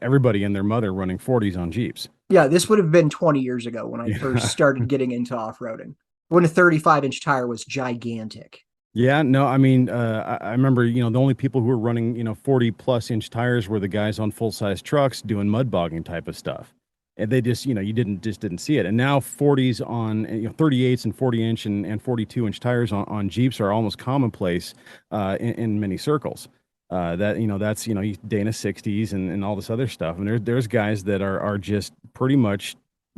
everybody and their mother running 40s on Jeeps. Yeah, this would have been 20 years ago when I first started getting into off-roading, when a 35-inch tire was gigantic. Yeah, no, I mean, I remember, the only people who were running, 40+ inch tires were the guys on full-size trucks doing mud bogging type of stuff. And they just, you didn't see it. And now 40s on, 38s and 40-inch and 42-inch tires on Jeeps are almost commonplace in many circles. That's Dana 60s and all this other stuff. And there's guys that are just pretty much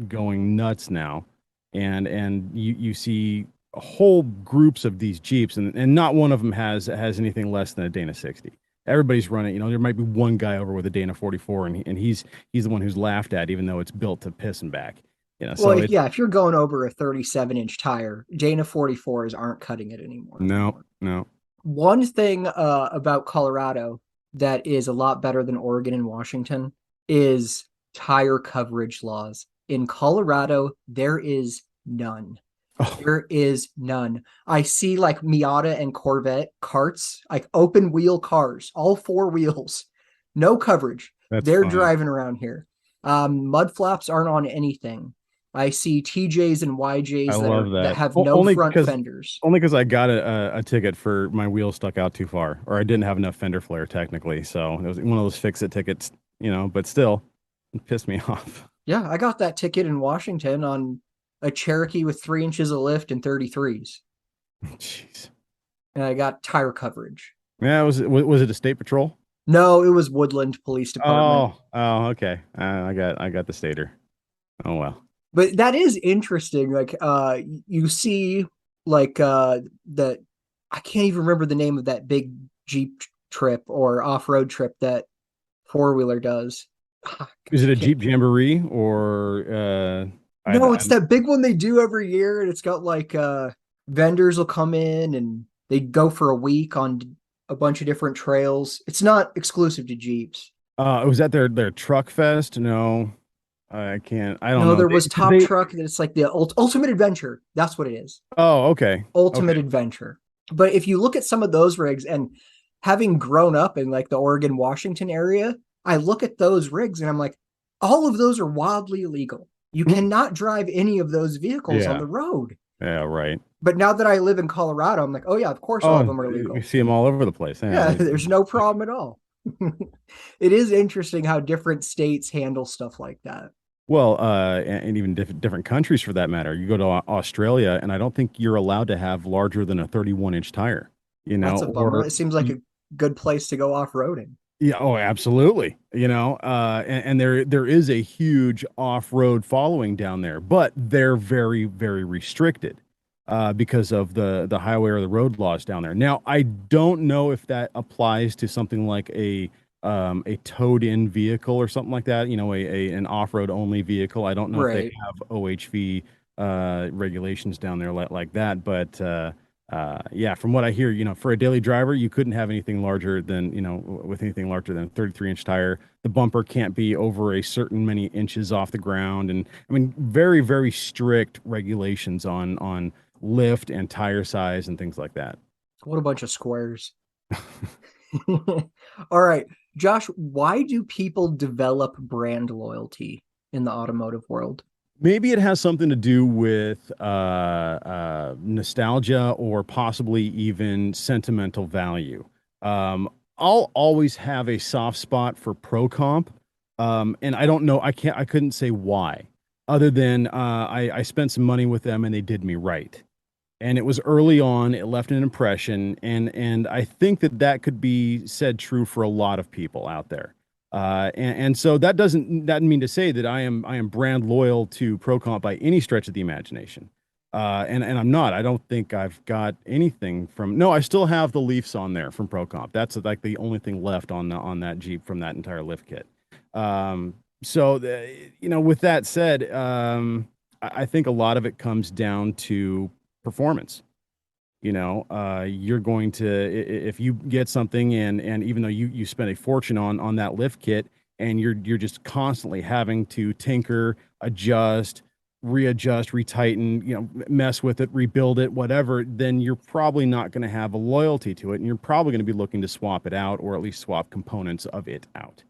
going nuts now. And you see whole groups of these Jeeps, and not one of them has anything less than a Dana 60. Everybody's running, there might be one guy over with a Dana 44, and he's the one who's laughed at, even though it's built to piss and back. If you're going over a 37-inch tire, Dana 44s aren't cutting it anymore. No. One thing about Colorado that is a lot better than Oregon and Washington is tire coverage laws. In Colorado, there is none. There is none. I see like Miata and Corvette carts, like open wheel cars, all four wheels, no coverage. They're funny. Driving around here. Mud flaps aren't on anything. I see TJs and YJs that have no front fenders. Only because I got a ticket for my wheel stuck out too far, or I didn't have enough fender flare technically. So it was one of those fix-it tickets, but still, it pissed me off. Yeah, I got that ticket in Washington on a Cherokee with 3 inches of lift and 33s. Jeez. And I got tire coverage. Yeah, was it a state patrol? No, it was Woodland Police Department. Okay. I got the stater. Oh well. But that is interesting. Like, you see, like, that I can't even remember the name of that big Jeep trip or off-road trip that four wheeler does. Is it a Jeep Jamboree or? No, it's that big one they do every year, and it's got like vendors will come in and they go for a week on a bunch of different trails. It's not exclusive to Jeeps. Was that their truck fest? No, I can't. I don't know. No, there was Top Truck. It's like the Ultimate Adventure. That's what it is. Oh, okay. Ultimate Adventure. But if you look at some of those rigs, and having grown up in like the Oregon, Washington area, I look at those rigs and I'm like, all of those are wildly illegal. You cannot drive any of those vehicles on the road. Yeah, right. But now that I live in Colorado, I'm like, oh yeah, of course all of them are legal. You see them all over the place. Yeah, there's no problem at all. It is interesting how different states handle stuff like that. Well, and even different countries for that matter. You go to Australia, and I don't think you're allowed to have larger than a 31-inch tire. You know, that's a bummer. It seems like a good place to go off-roading. Yeah, oh, absolutely. You know, and there is a huge off-road following down there, but they're very, very restricted because of the highway or the road laws down there. Now, I don't know if that applies to something like a towed-in vehicle or something like that. You know, an off-road only vehicle. I don't know if they have OHV regulations down there like that, but. Yeah, from what I hear, you know, for a daily driver, you couldn't have anything larger than, you know, with anything larger than a 33-inch tire. The bumper can't be over a certain many inches off the ground. And I mean, very, very strict regulations on lift and tire size and things like that. What a bunch of squares. All right, Josh, why do people develop brand loyalty in the automotive world? Maybe it has something to do with nostalgia or possibly even sentimental value. I'll always have a soft spot for Pro Comp, and I don't know. I couldn't say why, other than I spent some money with them and they did me right, and it was early on. It left an impression, and I think that could be said true for a lot of people out there. And so that doesn't mean to say that I am brand loyal to ProComp by any stretch of the imagination. And I'm not. I don't think I've got anything from. No, I still have the Leafs on there from ProComp. That's like the only thing left on that Jeep from that entire lift kit. You know, with that said, I think a lot of it comes down to performance. You know, you're going to, if you get something and even though you spend a fortune on that lift kit and you're just constantly having to tinker, adjust, readjust, retighten, you know, mess with it, rebuild it, whatever, then you're probably not going to have a loyalty to it. And you're probably going to be looking to swap it out or at least swap components of it out.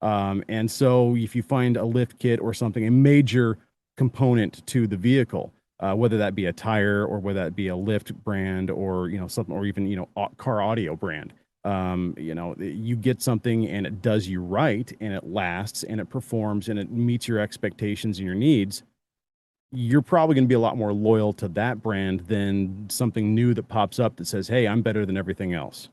And so if you find a lift kit or something, a major component to the vehicle, whether that be a tire or whether that be a lift brand or, you know, something, or even, you know, car audio brand, you know, you get something and it does you right and it lasts and it performs and it meets your expectations and your needs. You're probably going to be a lot more loyal to that brand than something new that pops up that says, hey, I'm better than everything else.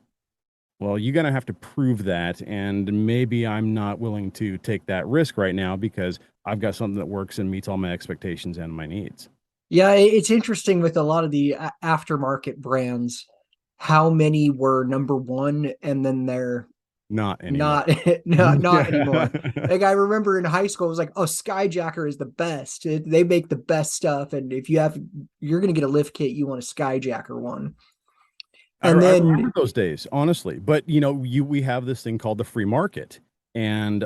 Well, you're going to have to prove that. And maybe I'm not willing to take that risk right now because I've got something that works and meets all my expectations and my needs. Yeah, it's interesting with a lot of the aftermarket brands, how many were number one and then they're not anymore. Not anymore. Like I remember in high school, it was like, oh, Skyjacker is the best. They make the best stuff, and if you're going to get a lift kit, you want a Skyjacker one. And I remember those days, honestly. But you know, we have this thing called the free market. And,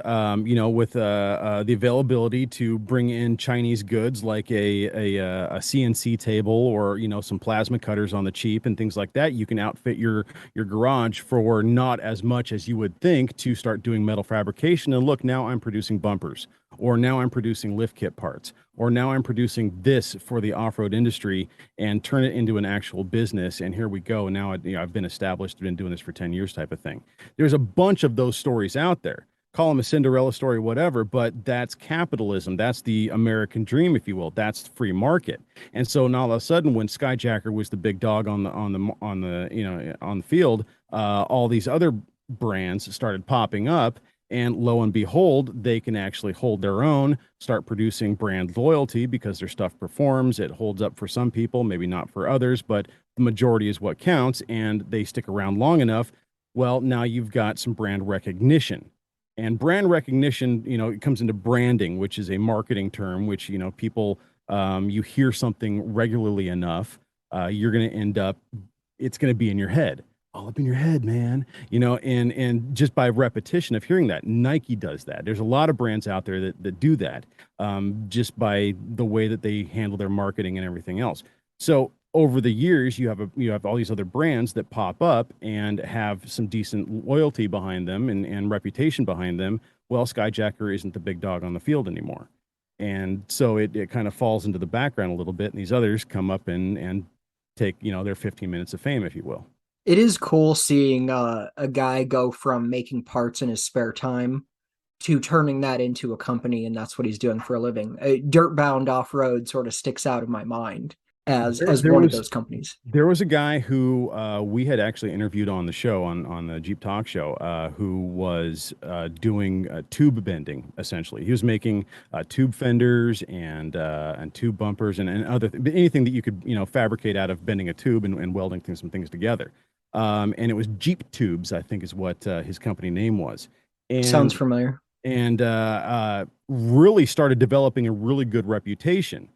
you know, with the availability to bring in Chinese goods like a CNC table or, you know, some plasma cutters on the cheap and things like that, you can outfit your garage for not as much as you would think to start doing metal fabrication. And look, now I'm producing bumpers, or now I'm producing lift kit parts, or now I'm producing this for the off-road industry and turn it into an actual business. And here we go. Now, you know, I've been established, been doing this for 10 years type of thing. There's a bunch of those stories out there. Call them a Cinderella story, whatever, but that's capitalism. That's the American dream, if you will. That's free market. And so now all of a sudden, when Skyjacker was the big dog on the you know, on the field, all these other brands started popping up. And lo and behold, they can actually hold their own, start producing brand loyalty because their stuff performs. It holds up for some people, maybe not for others, but the majority is what counts. And they stick around long enough. Well, now you've got some brand recognition. And brand recognition, it comes into branding, which is a marketing term, which, people, you hear something regularly enough, you're going to end up, it's going to be in your head. All up in your head, man, and just by repetition of hearing that. Nike does that. There's a lot of brands out there that do that, just by the way that they handle their marketing and everything else. So over the years, you have all these other brands that pop up and have some decent loyalty behind them and reputation behind them. Well, Skyjacker isn't the big dog on the field anymore. And so it kind of falls into the background a little bit, and these others come up and take, their 15 minutes of fame, if you will. It is cool seeing a guy go from making parts in his spare time to turning that into a company, and that's what he's doing for a living. Dirtbound Off-Road sort of sticks out of my mind as one of those companies. There was a guy who we had actually interviewed on the show, on the Jeep Talk show, who was doing tube bending, essentially. He was making tube fenders and tube bumpers and other anything that you could fabricate out of bending a tube and welding some things together. And it was Jeep Tubes, I think is what his company name was. And, sounds familiar. And really started developing a really good reputation.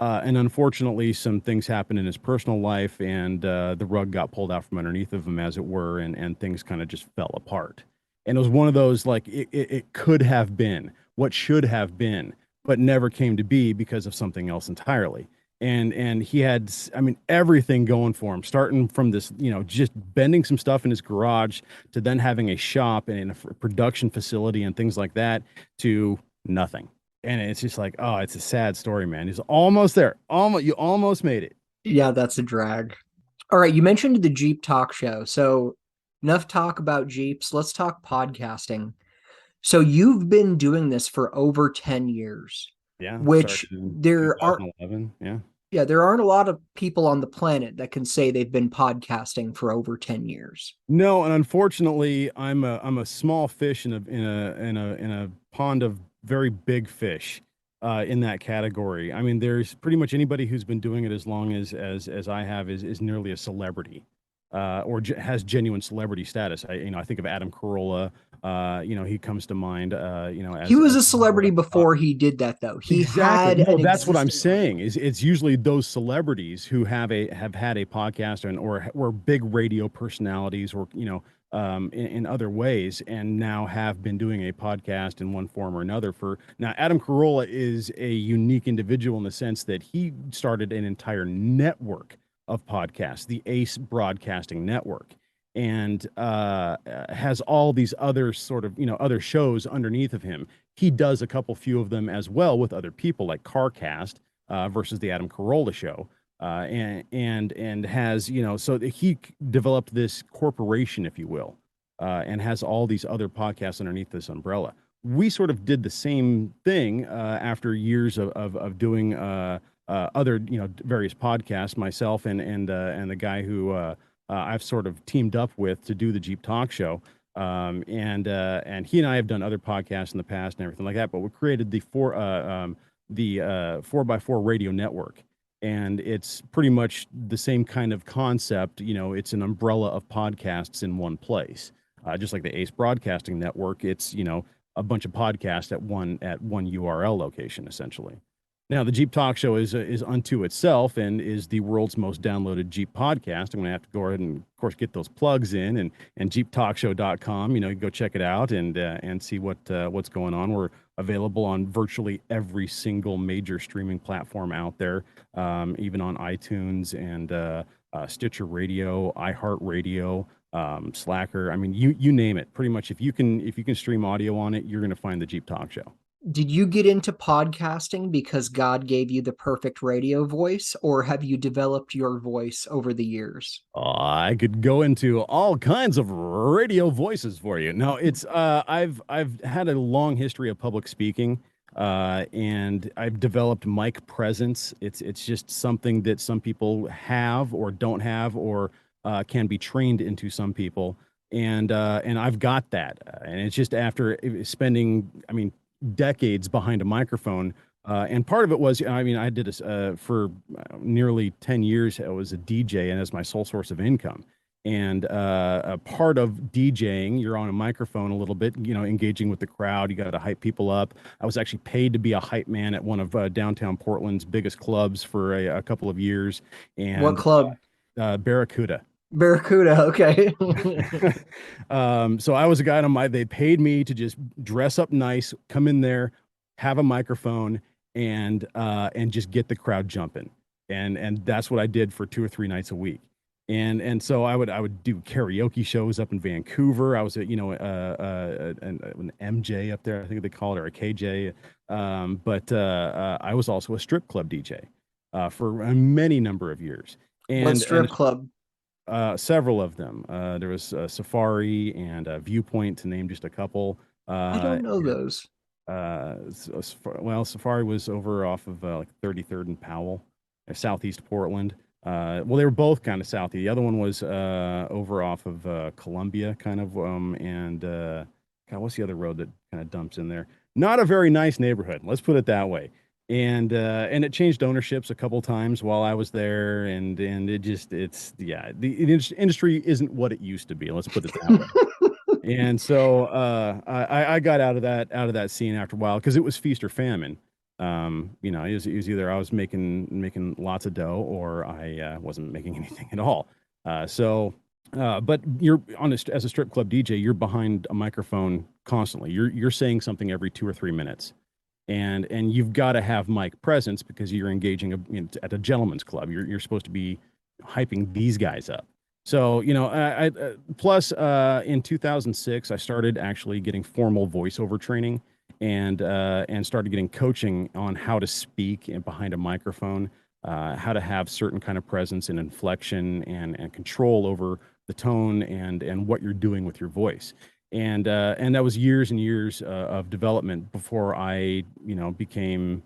And unfortunately, some things happened in his personal life, and the rug got pulled out from underneath of him, as it were, and things kind of just fell apart. And it was one of those, like, it could have been what should have been, but never came to be because of something else entirely. And he had, everything going for him, starting from this, just bending some stuff in his garage to then having a shop and a production facility and things like that to nothing. And it's just like, oh, it's a sad story, man. He's almost there. You almost made it. Yeah, that's a drag. All right, you mentioned the Jeep Talk show. So enough talk about Jeeps. Let's talk podcasting. So you've been doing this for over 10 years. Yeah. Which there aren't. Yeah, there aren't a lot of people on the planet that can say they've been podcasting for over 10 years. No, and unfortunately, I'm a small fish in a pond of very big fish in that category. I mean, there's pretty much anybody who's been doing it as long as I have is nearly a celebrity, or has genuine celebrity status. I think of Adam Carolla. He comes to mind. He was a celebrity before he did that, though. He exactly. had. That's what I'm saying. It's usually those celebrities who have had a podcast or big radio personalities, or in other ways, and now have been doing a podcast in one form or another. Now, Adam Carolla is a unique individual in the sense that he started an entire network of podcasts, the Ace Broadcasting Network, and has all these other sort of other shows underneath of him. He does a few of them as well with other people, like CarCast versus the Adam Carolla show, and has so he developed this corporation, if you will, and has all these other podcasts underneath this umbrella. We sort of did the same thing after years of doing other various podcasts, myself and the guy who I've sort of teamed up with to do the Jeep Talk show. And he and I have done other podcasts in the past and everything like that, but we created the 4x4 radio network. And it's pretty much the same kind of concept. It's an umbrella of podcasts in one place. Just like the Ace Broadcasting Network, it's, a bunch of podcasts at one URL location, essentially. Now, the Jeep Talk Show is unto itself and is the world's most downloaded Jeep podcast. I'm going to have to go ahead and, of course, get those plugs in and jeeptalkshow.com. You go check it out and see what's going on. We're available on virtually every single major streaming platform out there, even on iTunes and Stitcher Radio, iHeartRadio, Slacker. I mean, you name it. Pretty much, if you can stream audio on it, you're going to find the Jeep Talk Show. Did you get into podcasting because God gave you the perfect radio voice, or have you developed your voice over the years? I could go into all kinds of radio voices for you. No, it's I've had a long history of public speaking, and I've developed mic presence. It's just something that some people have or don't have, or can be trained into some people. and I've got that, and it's just after spending, I mean, decades behind a microphone. And part of it was, I mean, I did this for nearly 10 years. I was a DJ and as my sole source of income. And a part of DJing, you're on a microphone a little bit, you know, engaging with the crowd. You got to hype people up. I was actually paid to be a hype man at one of downtown Portland's biggest clubs for a couple of years. And what club? Barracuda. Barracuda, okay. So I was a guy they paid me to just dress up nice, come in there, have a microphone, and just get the crowd jumping. And that's what I did for 2 or 3 nights a week. And so I would do karaoke shows up in Vancouver. I was an MJ up there, I think they call it, or a KJ. But I was also a strip club DJ for a many number of years. What strip club? Several of them. There was Safari and Viewpoint, to name just a couple. I don't know those. Well, Safari was over off of like 33rd and Powell, southeast Portland. Well, they were both kind of south. The other one was over off of Columbia, kind of, and God, what's the other road that kind of dumps in there? Not a very nice neighborhood, let's put it that way. And it changed ownerships a couple times while I was there, and the industry isn't what it used to be. Let's put it that way. And so I got out of that scene after a while because it was feast or famine. You know, it was either I was making lots of dough or I wasn't making anything at all. But you're as a strip club DJ, you're behind a microphone constantly. You're saying something every 2 or 3 minutes, and you've got to have mic presence because you're engaging at a gentleman's club. You're supposed to be hyping these guys up. So, you know, plus in 2006, I started actually getting formal voiceover training. And started getting coaching on how to speak behind a microphone, how to have certain kind of presence and inflection and control over the tone and what you're doing with your voice. And that was years and years of development before I, you know, became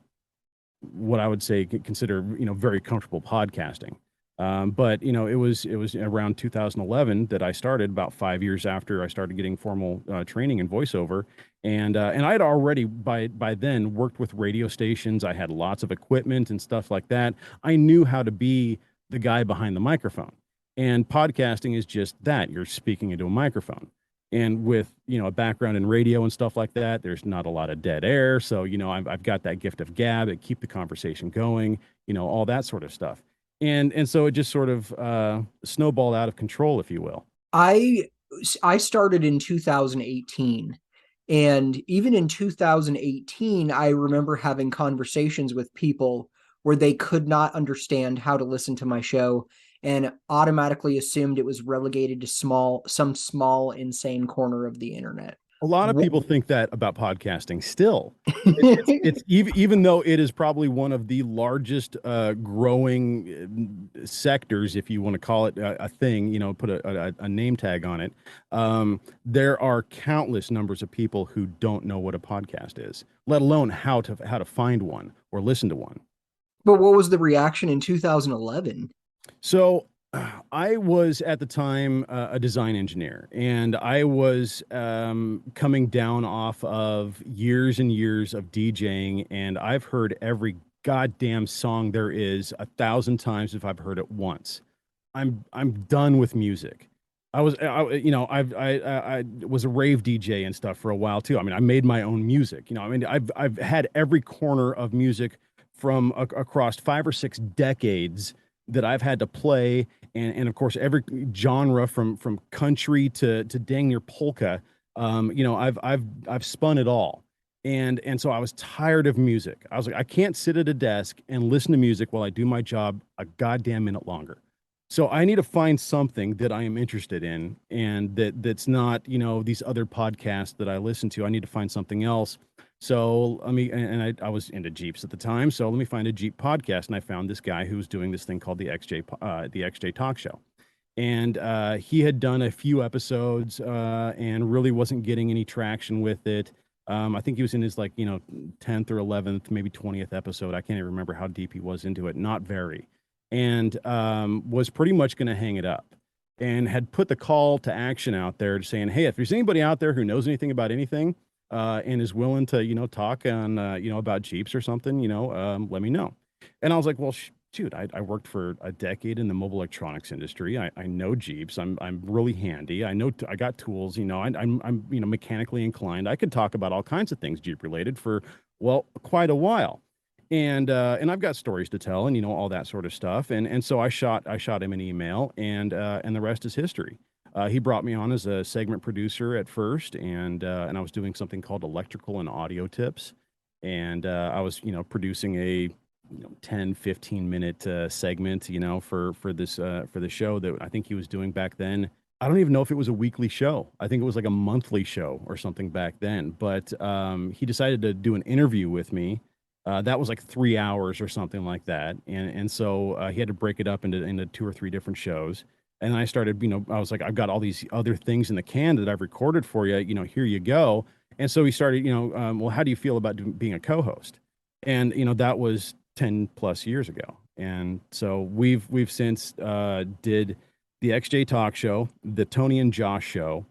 what I would say consider, you know, very comfortable podcasting. But you know, it was around 2011 that I started, about 5 years after I started getting formal training in voiceover, and I had already by then worked with radio stations. I had lots of equipment and stuff like that. I knew how to be the guy behind the microphone, and podcasting is just that. You're speaking into a microphone, and with, you know, a background in radio and stuff like that, there's not a lot of dead air. So, you know, I've got that gift of gab to keep the conversation going, you know, all that sort of stuff. And so it just sort of snowballed out of control, if you will. I started in 2018, and even in 2018, I remember having conversations with people where they could not understand how to listen to my show and automatically assumed it was relegated to some small, insane corner of the internet. A lot of people think that about podcasting still. It's even though it is probably one of the largest growing sectors, if you want to call it a thing, you know, put a name tag on it. There are countless numbers of people who don't know what a podcast is, let alone how to find one or listen to one. But what was the reaction in 2011? So I was at the time a design engineer, and I was coming down off of years and years of DJing, and I've heard every goddamn song there is 1,000 times if I've heard it once. I'm done with music. I was a rave DJ and stuff for a while too. I mean, I made my own music. You know, I mean, I've had every corner of music from across 5 or 6 decades that I've had to play, and of course every genre from country to dang near polka. You know, I've spun it all, and so I was tired of music. I was like, I can't sit at a desk and listen to music while I do my job a goddamn minute longer. So I need to find something that I am interested in, and that's not, you know, these other podcasts that I listen to. I need to find something else. So I was into Jeeps at the time. So let me find a Jeep podcast. And I found this guy who was doing this thing called the XJ Talk Show. And he had done a few episodes and really wasn't getting any traction with it. I think he was in his 10th or 11th, maybe 20th episode. I can't even remember how deep he was into it. Not very. And was pretty much going to hang it up. and had put the call to action out there saying, hey, if there's anybody out there who knows anything about anything and is willing to, talk on, about Jeeps or something, let me know. And I was like, well, shoot, I worked for a decade in the mobile electronics industry. I know Jeeps. I'm really handy. I got tools, I'm mechanically inclined. I could talk about all kinds of things Jeep related for, well, quite a while. And I've got stories to tell and, all that sort of stuff. And so I shot him an email and the rest is history. He brought me on as a segment producer at first, and I was doing something called electrical and audio tips. And I was, producing a 10, 15 minute segment, for the show that I think he was doing back then. I don't even know if it was a weekly show. I think it was like a monthly show or something back then. But he decided to do an interview with me. That was like 3 hours or something like that. And so he had to break it up into 2 or 3 different shows. And I started, I was like, I've got all these other things in the can that I've recorded for you, here you go. And so he started, well, how do you feel about being a co-host? And, that was 10 plus years ago. And so we've since did the XJ Talk Show, the Tony and Josh Show.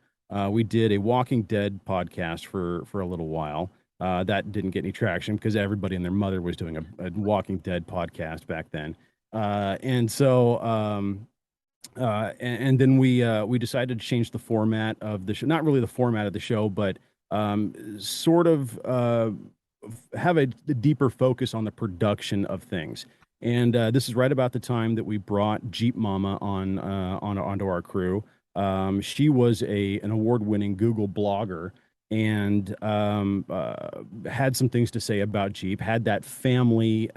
We did a Walking Dead podcast for a little while. That didn't get any traction because everybody and their mother was doing a Walking Dead podcast back then. And then we decided to change the format of the show. Not really the format of the show, but sort of have a deeper focus on the production of things. And this is right about the time that we brought Jeep Mama onto our crew. She was an award-winning Google blogger and had some things to say about Jeep, had that family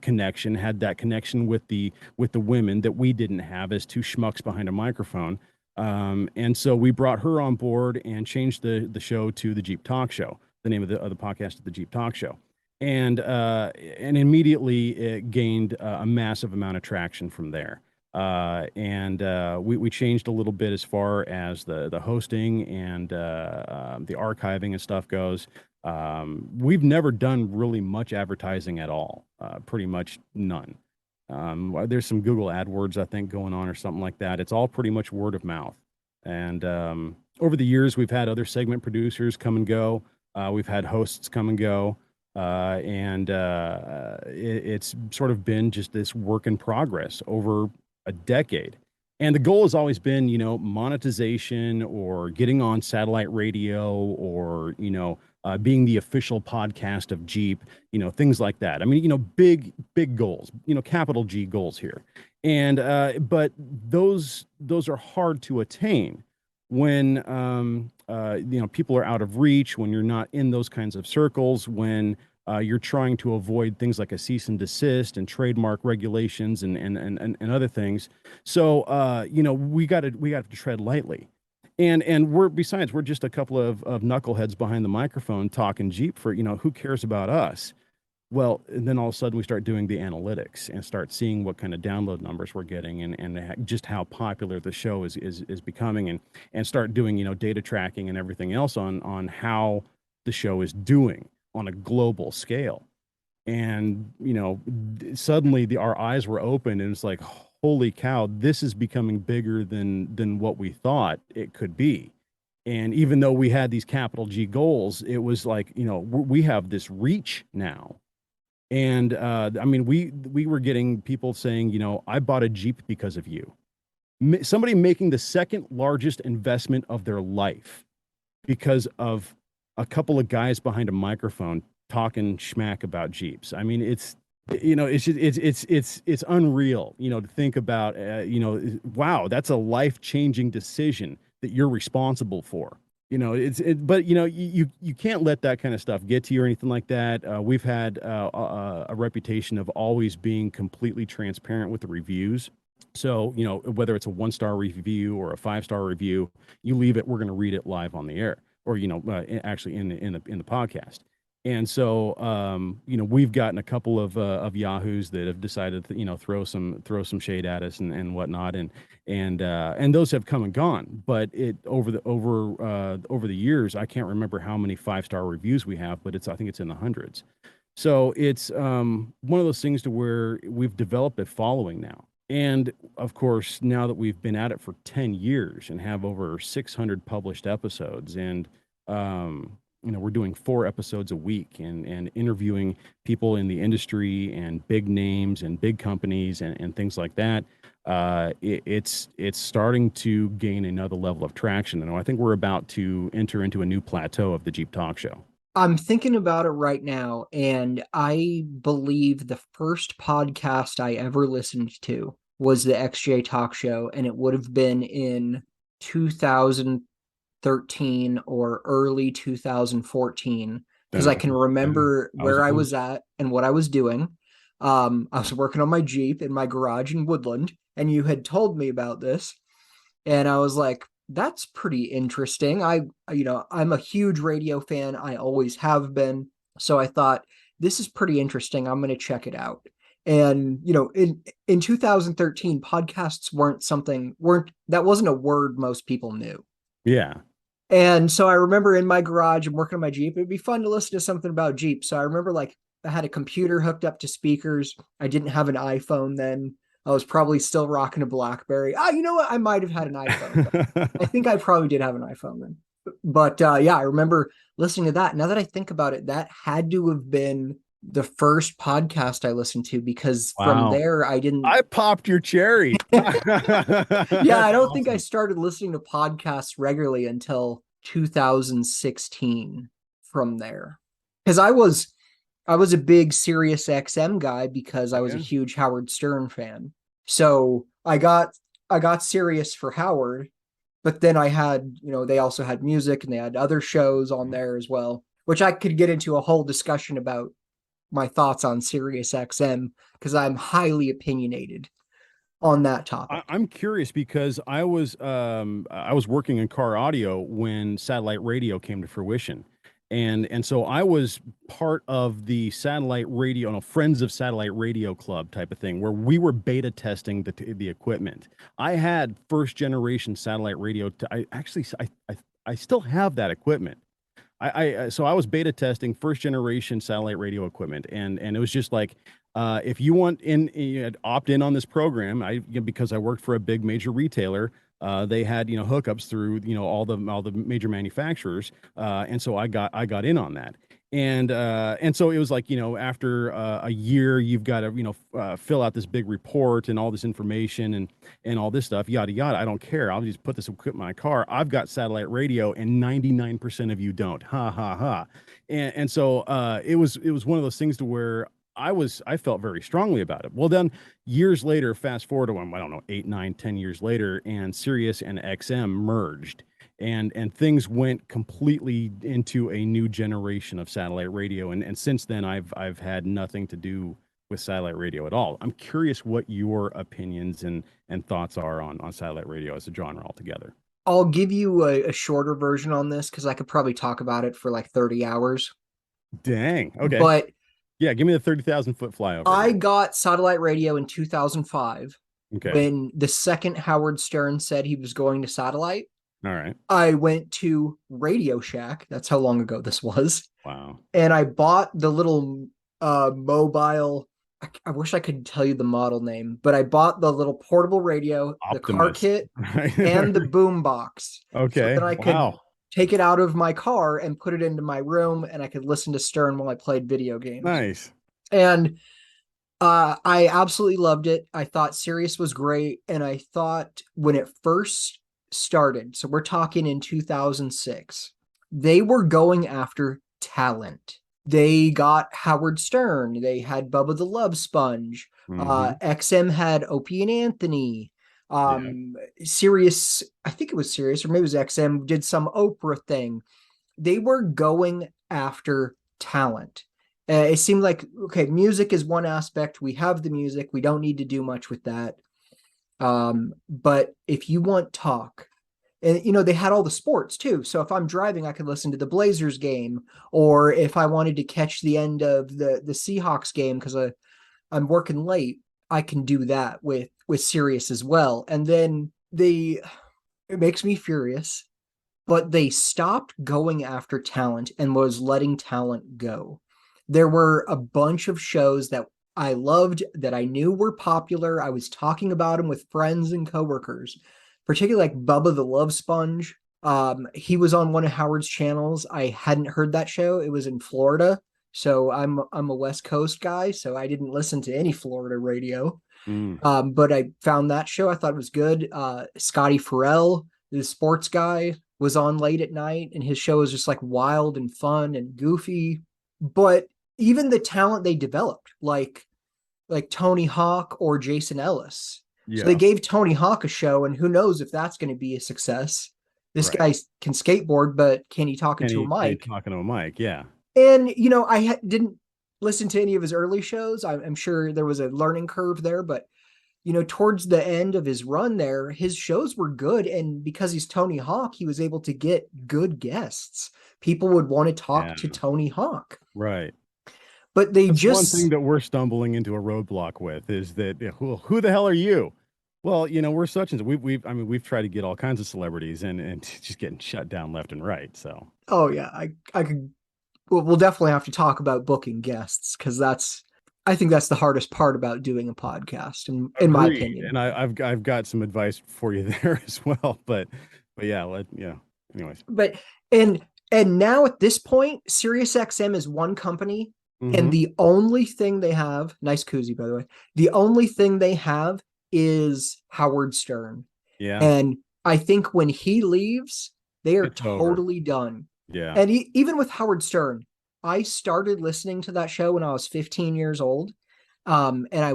connection, had that connection with the women that we didn't have as 2 schmucks behind a microphone. And so we brought her on board and changed the show to the Jeep Talk Show. The name of the podcast is the Jeep Talk Show. And immediately it gained a massive amount of traction from there. We changed a little bit as far as the hosting and the archiving and stuff goes. We've never done really much advertising at all, pretty much none. There's some Google AdWords, I think, going on or something like that. It's all pretty much word of mouth. And over the years, we've had other segment producers come and go. We've had hosts come and go. It's sort of been just this work in progress over a decade. And the goal has always been, monetization or getting on satellite radio or, being the official podcast of Jeep, things like that. I mean, big goals, capital G goals here. And, but those are hard to attain when, people are out of reach, when you're not in those kinds of circles, when you're trying to avoid things like a cease and desist and trademark regulations and other things. So, we got to tread lightly. And we're just a couple of knuckleheads behind the microphone talking Jeep for, who cares about us? Well, and then all of a sudden we start doing the analytics and start seeing what kind of download numbers we're getting and just how popular the show is becoming and start doing, data tracking and everything else on how the show is doing on a global scale. And, suddenly our eyes were open and it's like, holy cow, this is becoming bigger than what we thought it could be. And even though we had these capital G goals, it was like, we have this reach now. And we were getting people saying, I bought a Jeep because of you. Somebody making the second largest investment of their life because of a couple of guys behind a microphone talking schmack about Jeeps. I mean, it's unreal, to think about, wow, that's a life-changing decision that you're responsible for. But you can't let that kind of stuff get to you or anything like that. We've had a reputation of always being completely transparent with the reviews. So, whether it's a 1-star review or a 5-star review, you leave it, we're going to read it live on the air or, actually in the podcast. And so, we've gotten a couple of yahoos that have decided to, throw some shade at us and whatnot. And those have come and gone, but over the years, I can't remember how many 5-star reviews we have, but I think it's in the hundreds. So it's one of those things to where we've developed a following now. And of course, now that we've been at it for 10 years and have over 600 published episodes, and we're doing 4 episodes a week and interviewing people in the industry and big names and big companies and things like that. It's starting to gain another level of traction. And I think we're about to enter into a new plateau of the Jeep Talk Show. I'm thinking about it right now, and I believe the first podcast I ever listened to was the XJ Talk Show, and it would have been in 2013 or early 2014, because I can remember where I was at and what I was doing. I was working on my Jeep in my garage in Woodland, and you had told me about this, and I was like, that's pretty interesting. I'm a huge radio fan. I always have been. So I thought, this is pretty interesting. I'm going to check it out. And, in 2013, podcasts that wasn't a word most people knew. Yeah. And so I remember in my garage, I'm working on my Jeep. It'd be fun to listen to something about Jeep. So I remember I had a computer hooked up to speakers. I didn't have an iPhone then. I was probably still rocking a BlackBerry. You know what? I might have had an iPhone. I think I probably did have an iPhone then. But I remember listening to that. Now that I think about it, that had to have been the first podcast I listened to, because from there I popped your cherry. Yeah, I don't think I started listening to podcasts regularly until 2016 from there. Because I was a big Sirius XM guy because I was a huge Howard Stern fan. So I got Sirius for Howard, but then I had, they also had music and they had other shows on there as well, which I could get into a whole discussion about my thoughts on Sirius XM, because I'm highly opinionated on that topic. I'm curious because I was working in car audio when satellite radio came to fruition. And so I was part of the satellite radio, Friends of Satellite Radio Club type of thing, where we were beta testing the equipment. I had first generation satellite radio. I still have that equipment. So I was beta testing first generation satellite radio equipment, and it was just like, if you want opt in on this program, because I worked for a big major retailer. They had hookups through all the major manufacturers, and so I got in on that, and so it was like after a year you've got to fill out this big report and all this information and all this stuff, yada yada. I don't care. I'll just put this equipment in my car. I've got satellite radio, and 99% of you don't. Ha ha ha. And so it was one of those things to where I felt very strongly about it. Well, then years later, fast forward to 8, 9, 10 years later, and Sirius and XM merged, and things went completely into a new generation of satellite radio. And since then, I've had nothing to do with satellite radio at all. I'm curious what your opinions and thoughts are on satellite radio as a genre altogether. I'll give you a shorter version on this because I could probably talk about it for like 30 hours. Dang. Okay. But yeah, give me the 30,000 foot flyover. I got satellite radio in 2005. Okay. When the second Howard Stern said he was going to satellite. All right. I went to Radio Shack. That's how long ago this was. Wow. And I bought the little mobile. I wish I could tell you the model name, but I bought the little portable radio, the car kit, and the boom box. Okay. So that I could take it out of my car and put it into my room, and I could listen to Stern while I played video games. Nice. And I absolutely loved it. I thought Sirius was great. And I thought when it first started, so we're talking in 2006, they were going after talent. They got Howard Stern. They had Bubba the Love Sponge. XM had Opie and Anthony. Sirius, I think it was Sirius, or maybe it was XM, did some Oprah thing. They were going after talent. It seemed like, okay, music is one aspect. We have the music. We don't need to do much with that. But if you want talk, and they had all the sports too. So if I'm driving, I could listen to the Blazers game, or if I wanted to catch the end of the Seahawks game because I'm working late, I can do that with Sirius as well. And then it makes me furious, but they stopped going after talent and was letting talent go. There were a bunch of shows that I loved that I knew were popular. I was talking about them with friends and coworkers, particularly like Bubba the Love Sponge. He was on one of Howard's channels. I hadn't heard that show. It was in Florida. So I'm a West Coast guy, so I didn't listen to any Florida radio. But I found that show. I thought it was good. Scotty Farrell, the sports guy, was on late at night, and his show was just like wild and fun and goofy. But even the talent they developed, like Tony Hawk or Jason Ellis. Yeah. So they gave Tony Hawk a show, and who knows if that's going to be a success. This guy can skateboard, but can he talk into a mic? Talking to a mic, yeah. And, I didn't listen to any of his early shows. I'm sure there was a learning curve there, but, towards the end of his run there, his shows were good. And because he's Tony Hawk, he was able to get good guests. People would want to talk to Tony Hawk. Right. But That's one thing that we're stumbling into a roadblock with is that who the hell are you? Well, we're such and we've tried to get all kinds of celebrities and just getting shut down left and right. So. Oh yeah, I could. We'll definitely have to talk about booking guests because I think that's the hardest part about doing a podcast, in my opinion. And I've got some advice for you there as well. But yeah, anyways. But and now at this point, SiriusXM is one company. And the only thing they have, nice koozie, by the way, the only thing they have is Howard Stern. Yeah. And I think when he leaves, they are totally done. Yeah. And even with Howard Stern, I started listening to that show when I was 15 years old. And I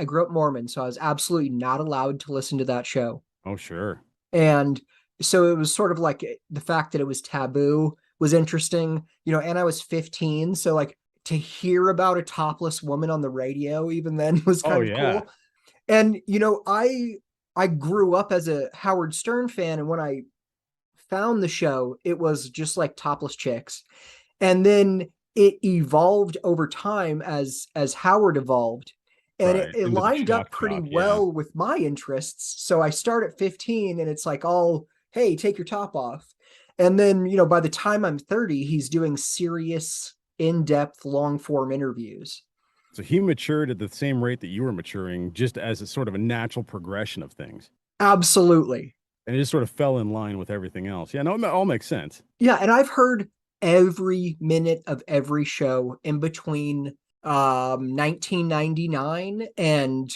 grew up Mormon, so I was absolutely not allowed to listen to that show. Oh, sure. And so it was sort of like the fact that it was taboo was interesting, and I was 15. So like, to hear about a topless woman on the radio even then was kind of cool. And, I grew up as a Howard Stern fan. And when I found the show, it was just like topless chicks. And then it evolved over time as Howard evolved. And it lined up pretty well with my interests. So I start at 15 and it's like, hey, take your top off. And then, by the time I'm 30, he's doing serious in-depth long-form interviews. So he matured at the same rate that you were maturing, just as a sort of a natural progression of things. Absolutely. And it just sort of fell in line with everything else. Yeah, no, it all makes sense. Yeah, and I've heard every minute of every show in between 1999 and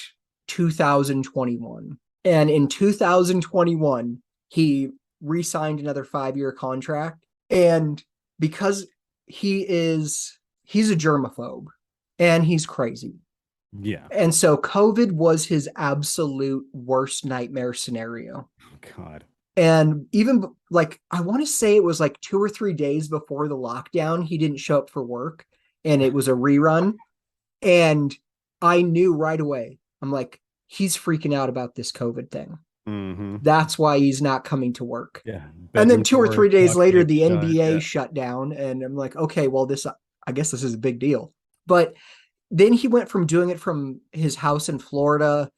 2021. And in 2021, he re-signed another 5-year contract. And because he's a germaphobe and he's crazy. Yeah. And so COVID was his absolute worst nightmare scenario. Oh, God. And even I want to say it was like 2 or 3 days before the lockdown, he didn't show up for work and it was a rerun. And I knew right away, I'm like, he's freaking out about this COVID thing. That's why he's not coming to work. Yeah. And then 2 or 3 days later, the NBA shut down. And I'm like, okay, well, I guess this is a big deal. But then he went from doing it from his house in Florida.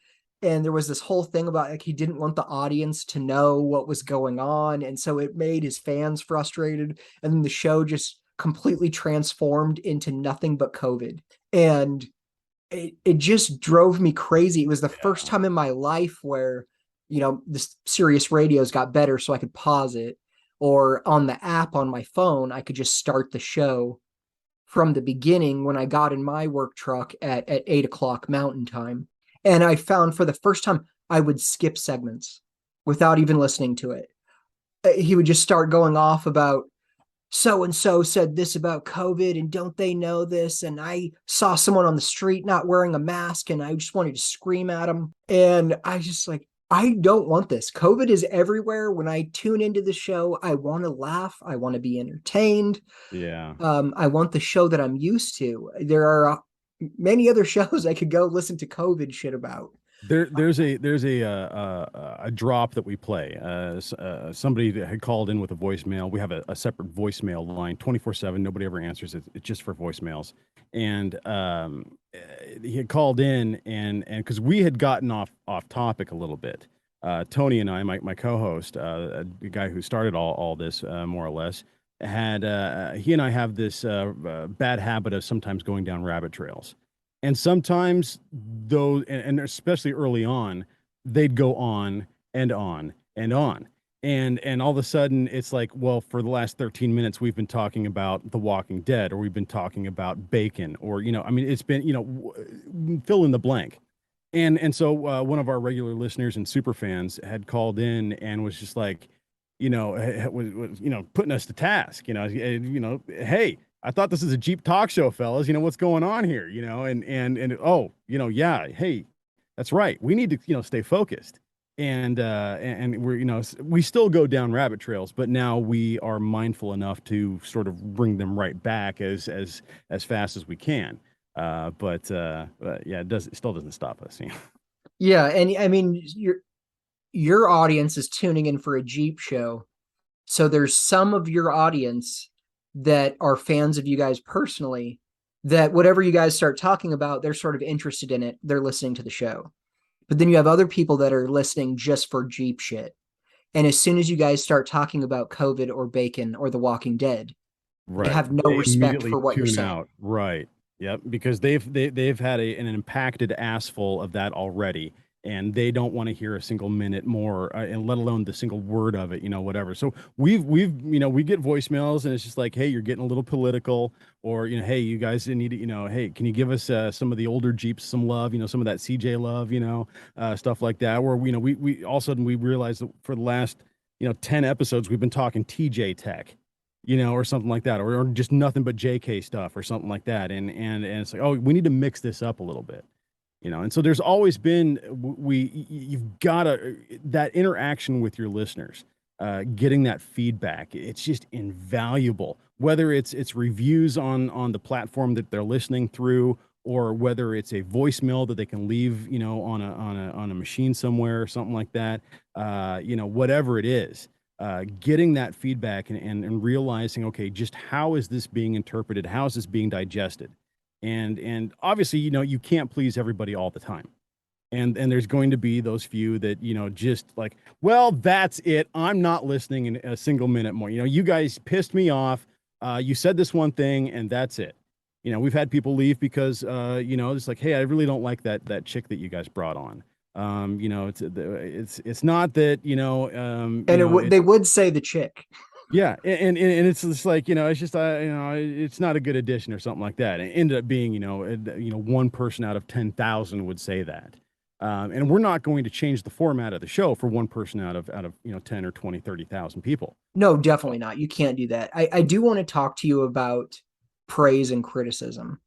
And there was this whole thing about he didn't want the audience to know what was going on. And so it made his fans frustrated. And then the show just completely transformed into nothing but COVID. And it just drove me crazy. It was the first time in my life where the Sirius radios got better so I could pause it, or on the app on my phone, I could just start the show from the beginning when I got in my work truck at 8:00 Mountain Time. And I found for the first time, I would skip segments without even listening to it. He would just start going off about so-and-so said this about COVID and don't they know this? And I saw someone on the street not wearing a mask and I just wanted to scream at him. And I just I don't want this. COVID is everywhere. When I tune into the show, I want to laugh. I want to be entertained. Yeah. I want the show that I'm used to. There are many other shows I could go listen to COVID shit about. There's a drop that we play. Somebody that had called in with a voicemail. We have a separate voicemail line 24/7. Nobody ever answers it. It's just for voicemails. And he had called in and because we had gotten off topic a little bit. Tony and I, my co-host, the guy who started all this more or less, had he and I have this bad habit of sometimes going down rabbit trails. And sometimes those, and especially early on, they'd go on and on and on. And all of a sudden it's like, well, for the last 13 minutes, we've been talking about The Walking Dead, or we've been talking about bacon, or, I mean, it's been, fill in the blank. And so one of our regular listeners and super fans had called in and was just like, was putting us to task, hey, I thought this is a Jeep talk show, fellas. What's going on here? Yeah, hey, that's right. We need to, stay focused. And we're, we still go down rabbit trails, but now we are mindful enough to sort of bring them right back as fast as we can. But yeah, it still doesn't stop us. Yeah, and I mean, your audience is tuning in for a Jeep show, so there's some of your audience that are fans of you guys personally, that whatever you guys start talking about, they're sort of interested in it. They're listening to the show. But then you have other people that are listening just for Jeep shit. And as soon as you guys start talking about COVID or bacon or The Walking Dead, right, they have no respect for what you're saying. Out. Right. Yep. Because they've had an impacted ass full of that already. And they don't want to hear a single minute more, and let alone the single word of it, whatever. So we get voicemails, and it's just like, hey, you're getting a little political, or, hey, you guys need to, hey, can you give us some of the older Jeeps some love, some of that CJ love, stuff like that. Where, we all of a sudden we realized that for the last, 10 episodes, we've been talking TJ Tech, or something like that, or just nothing but JK stuff or something like that. And it's like, oh, we need to mix this up a little bit. And so there's always been, you've got that interaction with your listeners, getting that feedback. It's just invaluable, whether it's reviews on the platform that they're listening through, or whether it's a voicemail that they can leave, on a machine somewhere or something like that. Whatever it is, getting that feedback and realizing, okay, just how is this being interpreted? How is this being digested? And obviously, you can't please everybody all the time. And there's going to be those few that, just like, well, that's it. I'm not listening in a single minute more. You guys pissed me off. You said this one thing and that's it. We've had people leave because, it's like, hey, I really don't like that chick that you guys brought on. It's not that, they would say the chick. Yeah, and it's just like, it's just it's not a good addition or something like that. It ended up being, one person out of 10,000 would say that, and we're not going to change the format of the show for one person out of 10 or 20, 30,000 people. No, definitely not. You can't do that. I do want to talk to you about praise and criticism,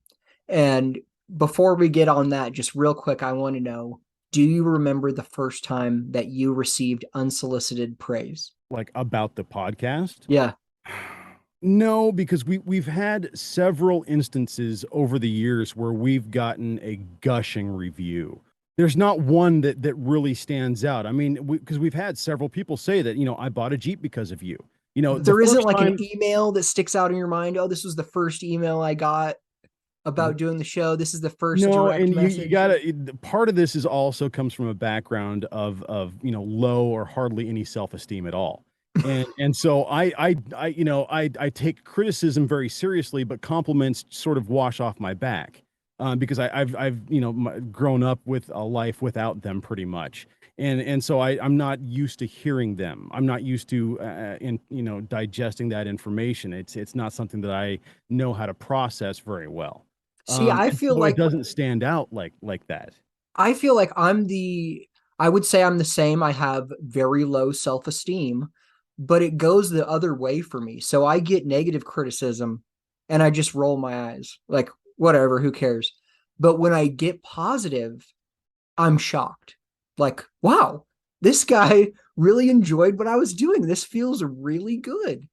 and before we get on that, just real quick, I want to know: do you remember the first time that you received unsolicited praise? Like about the podcast? Yeah. No, because we've had several instances over the years where we've gotten a gushing review. There's not one that really stands out. I mean, because we've had several people say that, I bought a Jeep because of you. There isn't like an email that sticks out in your mind. Oh, this was the first email I got about doing the show. This is the first direct message. You gotta, part of this is also comes from a background of low or hardly any self-esteem at all. And so I take criticism very seriously, but compliments sort of wash off my back, because I've grown up with a life without them pretty much. And so I'm not used to hearing them. I'm not used to, digesting that information. It's not something that I know how to process very well. See, I feel so like it doesn't stand out like that. I feel like I would say I'm the same. I have very low self-esteem, but it goes the other way for me. So I get negative criticism and I just roll my eyes like, whatever, who cares? But when I get positive, I'm shocked. Like, wow, this guy really enjoyed what I was doing. This feels really good.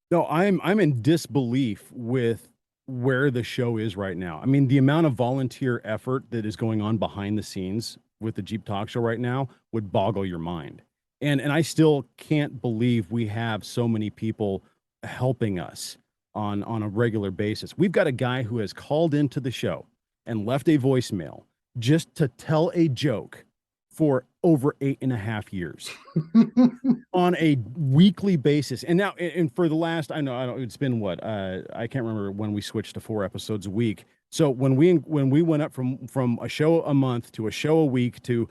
No, I'm in disbelief with where the show is right now. I mean, the amount of volunteer effort that is going on behind the scenes with the Jeep Talk Show right now would boggle your mind. And I still can't believe we have so many people helping us on a regular basis. We've got a guy who has called into the show and left a voicemail just to tell a joke for over 8.5 years on a weekly basis. And now, and for the last, I know it's been what, I can't remember when we switched to 4 episodes a week, So when we went up from a show a month to a show a week to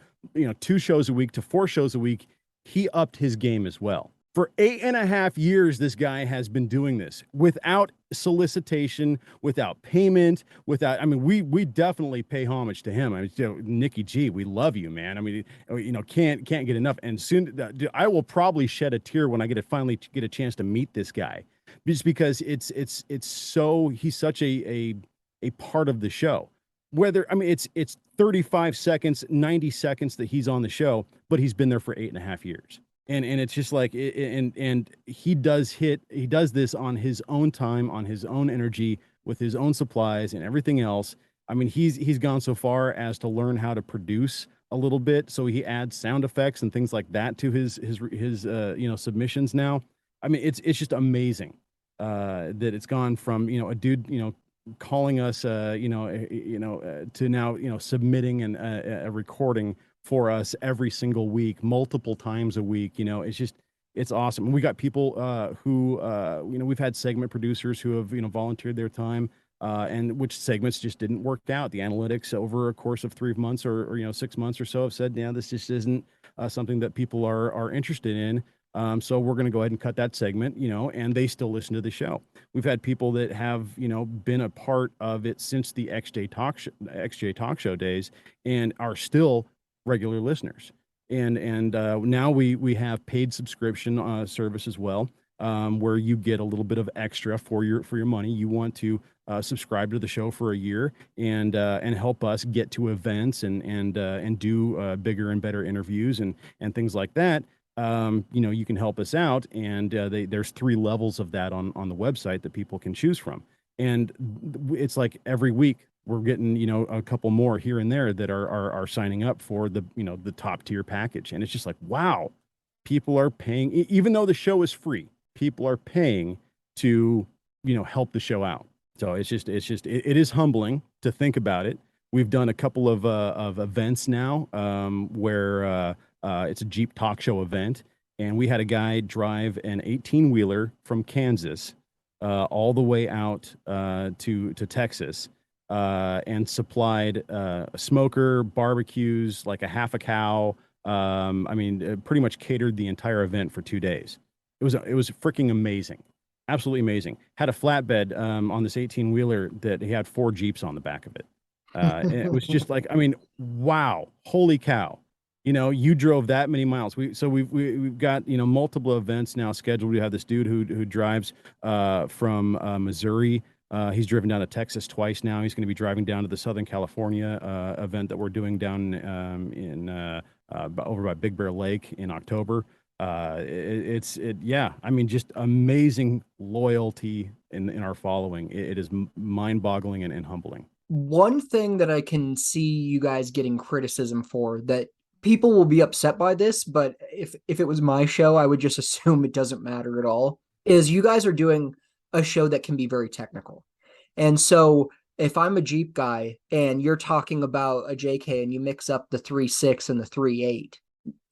2 shows a week to 4 shows a week, he upped his game as well. For 8.5 years, this guy has been doing this without solicitation, without payment, without. I mean, we definitely pay homage to him. I mean, Nikki G, we love you, man. I mean, can't get enough. And soon, I will probably shed a tear when I finally get a chance to meet this guy, just because it's so he's such a part of the show. Whether it's 35 seconds, 90 seconds that he's on the show, but he's been there for 8.5 years. And it's just like, and he does this on his own time, on his own energy, with his own supplies and everything else. I mean, he's gone so far as to learn how to produce a little bit. So he adds sound effects and things like that to his submissions now. I mean, it's just amazing that it's gone from, a dude, calling us, to now, submitting a recording for us every single week, multiple times a week. It's awesome. And we got people who we've had segment producers who have volunteered their time, and which segments just didn't work out. The analytics over a course of 3 months or 6 months or so have said, yeah, this just isn't something that people are interested in. So we're going to go ahead and cut that segment, and they still listen to the show. We've had people that have, been a part of it since the XJ Talk Show days and are still regular listeners. And now we have paid subscription service as well, where you get a little bit of extra for your money. You want to subscribe to the show for a year and help us get to events and do bigger and better interviews and things like that. You can help us out, and there's 3 levels of that on the website that people can choose from. And it's like every week we're getting, a couple more here and there that are signing up for the top tier package. And it's just like, wow, people are paying, even though the show is free, people are paying to, help the show out. So it is humbling to think about it. We've done a couple of events now, where, it's a Jeep talk show event, and we had a guy drive an 18-wheeler from Kansas all the way out to Texas, and supplied a smoker, barbecues, like a half a cow. Pretty much catered the entire event for 2 days. It was freaking amazing, absolutely amazing. Had a flatbed on this 18-wheeler that he had 4 Jeeps on the back of it. And it was just like, wow, holy cow. You drove that many miles. We've got, multiple events now scheduled. We have this dude who drives from Missouri. He's driven down to Texas twice now. He's going to be driving down to the Southern California event that we're doing down over by Big Bear Lake in October. Just amazing loyalty in our following. It is mind-boggling and humbling. One thing that I can see you guys getting criticism for, that people will be upset by this, but if it was my show, I would just assume it doesn't matter at all, is you guys are doing a show that can be very technical. And so if I'm a Jeep guy and you're talking about a JK and you mix up the 3.6 and the 3.8,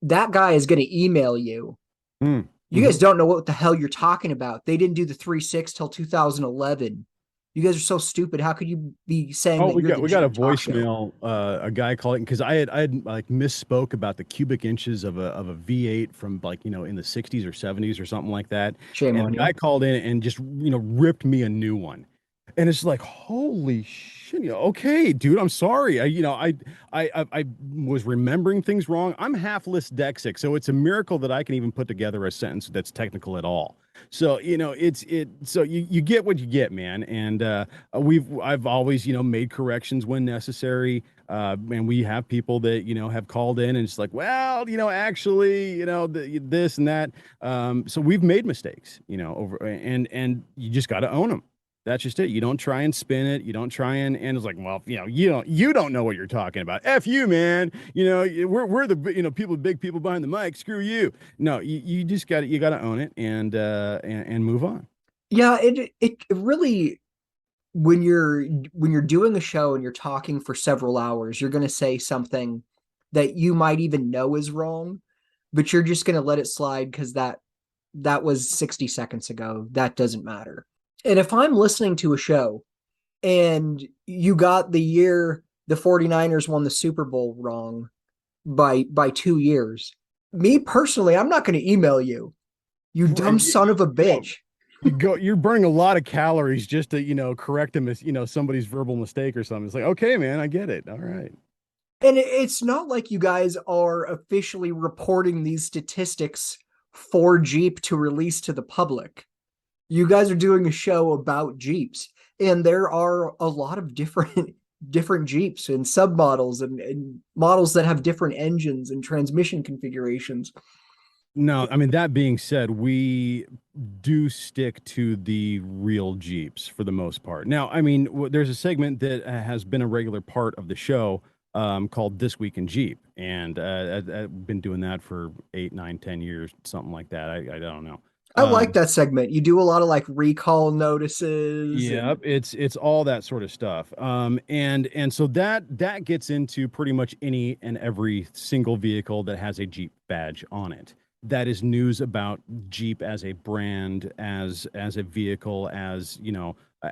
that guy is going to email you. You guys don't know what the hell you're talking about. They didn't do the 3.6 till 2011. You guys are so stupid. How could you be saying that? We got a voicemail, a guy calling, because I had like misspoke about the cubic inches of a V8 from in the 60s or 70s or something like that. Shame on you. The guy called in and just ripped me a new one. And it's like, holy shit. Okay, dude, I'm sorry. I was remembering things wrong. I'm half dyslexic, so it's a miracle that I can even put together a sentence that's technical at all. So, so you get what you get, man. And I've always, made corrections when necessary. And we have people that, have called in and it's like, well, actually, this and that. So we've made mistakes, over, and you just got to own them. That's just it. You don't try and spin it. You don't try and it's like, well, you don't know what you're talking about. F you, man. We're the, people, big people behind the mic. Screw you. No, you just got it. You got to own it and move on. Yeah. It really, when you're doing a show and you're talking for several hours, you're going to say something that you might even know is wrong, but you're just going to let it slide because that was 60 seconds ago. That doesn't matter. And if I'm listening to a show and you got the year the 49ers won the Super Bowl wrong by 2 years. Me personally, I'm not going to email you. You dumb son of a bitch. You're burning a lot of calories just to, correct them as, somebody's verbal mistake or something. It's like, okay, man, I get it. All right. And it's not like you guys are officially reporting these statistics for Jeep to release to the public. You guys are doing a show about Jeeps, and there are a lot of different Jeeps and submodels and models that have different engines and transmission configurations. No, I mean, that being said, we do stick to the real Jeeps for the most part. Now, I mean, there's a segment that has been a regular part of the show called This Week in Jeep. And I've been doing that for 8, 9, 10 years, something like that. I don't know. I like that segment. You do a lot of like recall notices. Yeah, it's all that sort of stuff. And so that gets into pretty much any and every single vehicle that has a Jeep badge on it. That is news about Jeep as a brand, as a vehicle, as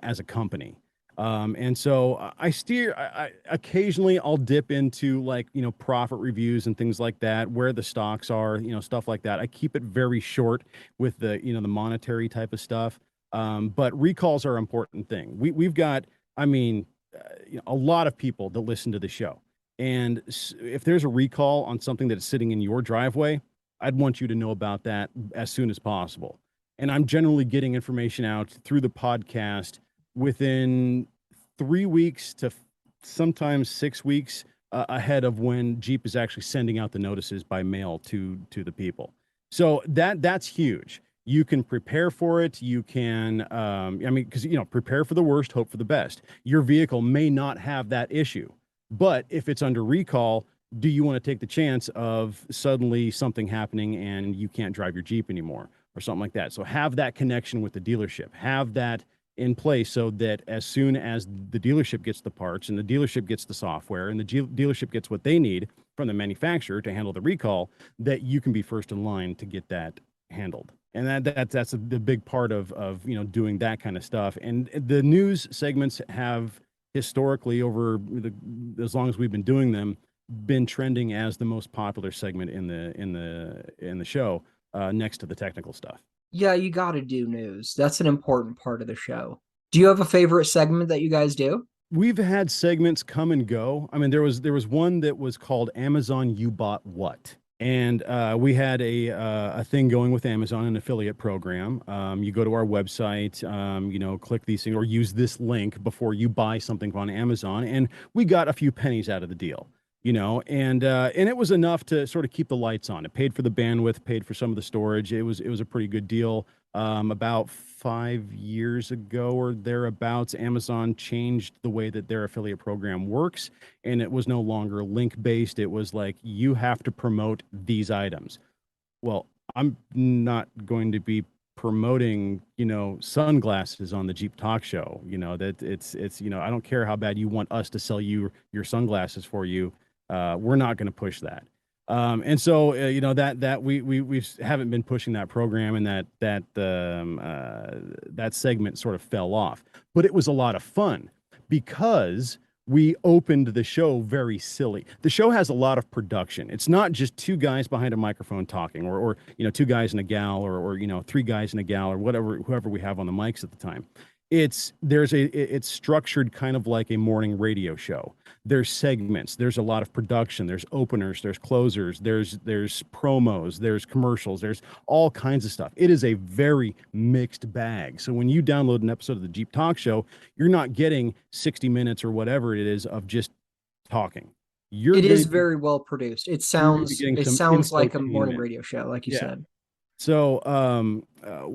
as a company. And so I occasionally I'll dip into like, profit reviews and things like that, where the stocks are, stuff like that. I keep it very short with the, the monetary type of stuff. But recalls are an important thing. We've got, I mean, a lot of people that listen to the show. And if there's a recall on something that's sitting in your driveway, I'd want you to know about that as soon as possible. And I'm generally getting information out through the podcast within 3 weeks to sometimes 6 weeks ahead of when Jeep is actually sending out the notices by mail to the people. So that's huge. You can prepare for it. You can, because, prepare for the worst, hope for the best. Your vehicle may not have that issue, but if it's under recall, do you want to take the chance of suddenly something happening and you can't drive your Jeep anymore or something like that? So have that connection with the dealership. Have that in place so that as soon as the dealership gets the parts and the dealership gets the software and the dealership gets what they need from the manufacturer to handle the recall, that you can be first in line to get that handled. And that's the big part of doing that kind of stuff. And the news segments have historically, over as long as we've been doing them, been trending as the most popular segment in the show, next to the technical stuff. Yeah, you got to do news. That's an important part of the show. Do you have a favorite segment that you guys do? We've had segments come and go. I mean, there was one that was called Amazon You Bought What? And we had a thing going with Amazon, an affiliate program. You go to our website, click these things or use this link before you buy something on Amazon. And we got a few pennies out of the deal. And it was enough to sort of keep the lights on. It paid for the bandwidth, paid for some of the storage. It was a pretty good deal. About 5 years ago or thereabouts, Amazon changed the way that their affiliate program works, and it was no longer link-based. It was like, you have to promote these items. Well, I'm not going to be promoting, sunglasses on the Jeep Talk Show. That it's I don't care how bad you want us to sell you your sunglasses for you. We're not going to push that. And so, that we haven't been pushing that program, and that segment sort of fell off, but it was a lot of fun because we opened the show very silly. The show has a lot of production. It's not just two guys behind a microphone talking or two guys and a gal or 3 guys and a gal or whoever we have on the mics at the time. It's structured kind of like a morning radio show. There's segments, there's a lot of production, there's openers, there's closers, there's promos, there's commercials, there's all kinds of stuff. It is a very mixed bag. So when you download an episode of the Jeep Talk Show, you're not getting 60 minutes or whatever it is of just talking. It is very well produced. It sounds like a morning radio show, like you said. So,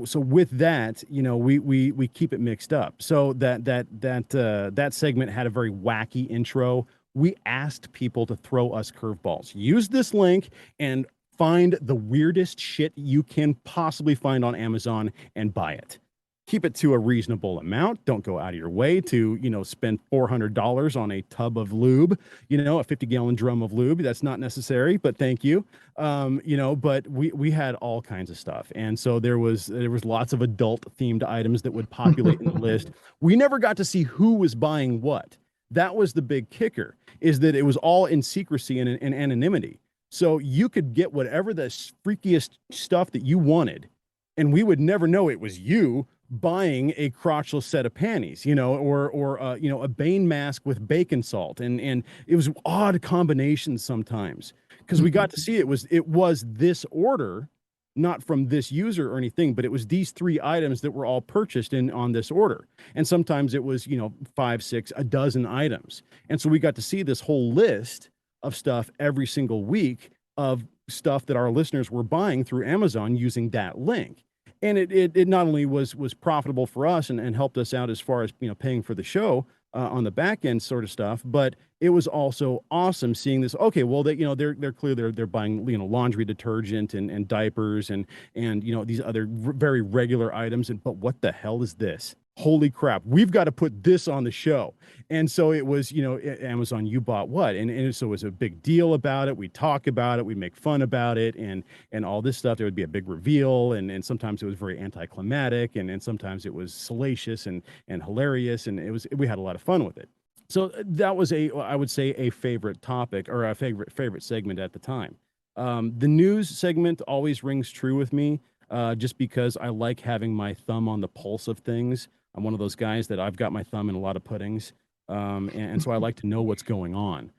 so with that, we keep it mixed up. So that segment had a very wacky intro. We asked people to throw us curveballs. Use this link and find the weirdest shit you can possibly find on Amazon and buy it. keep it to a reasonable amount. Don't go out of your way to, spend $400 on a tub of lube, a 50-gallon drum of lube. That's not necessary, but thank you. But we had all kinds of stuff. And so there was lots of adult themed items that would populate in the list. We never got to see who was buying what. That was the big kicker, is that it was all in secrecy and in anonymity. So you could get whatever the freakiest stuff that you wanted, and we would never know it was you buying a crotchless set of panties, or a Bane mask with bacon salt. And it was odd combinations sometimes, because we got to see it was this order, not from this user or anything, but it was these 3 items that were all purchased on this order. And sometimes it was, 5, 6, a dozen items. And so we got to see this whole list of stuff every single week of stuff that our listeners were buying through Amazon using that link. And it not only was profitable for us and helped us out as far as, paying for the show on the back end sort of stuff, but it was also awesome seeing this. Okay, well, they're clearly they're buying, laundry detergent and diapers and these other very regular items. But what the hell is this? Holy crap, we've got to put this on the show. And so it was, Amazon, you bought what? And so it was a big deal about it. We talk about it, we make fun about it, and all this stuff. There would be a big reveal, and sometimes it was very anticlimactic, and sometimes it was salacious and hilarious, and we had a lot of fun with it. So that was I would say a favorite topic, or a favorite segment at the time. The news segment always rings true with me, just because I like having my thumb on the pulse of things. I'm one of those guys that I've got my thumb in a lot of puddings. And so I like to know what's going on.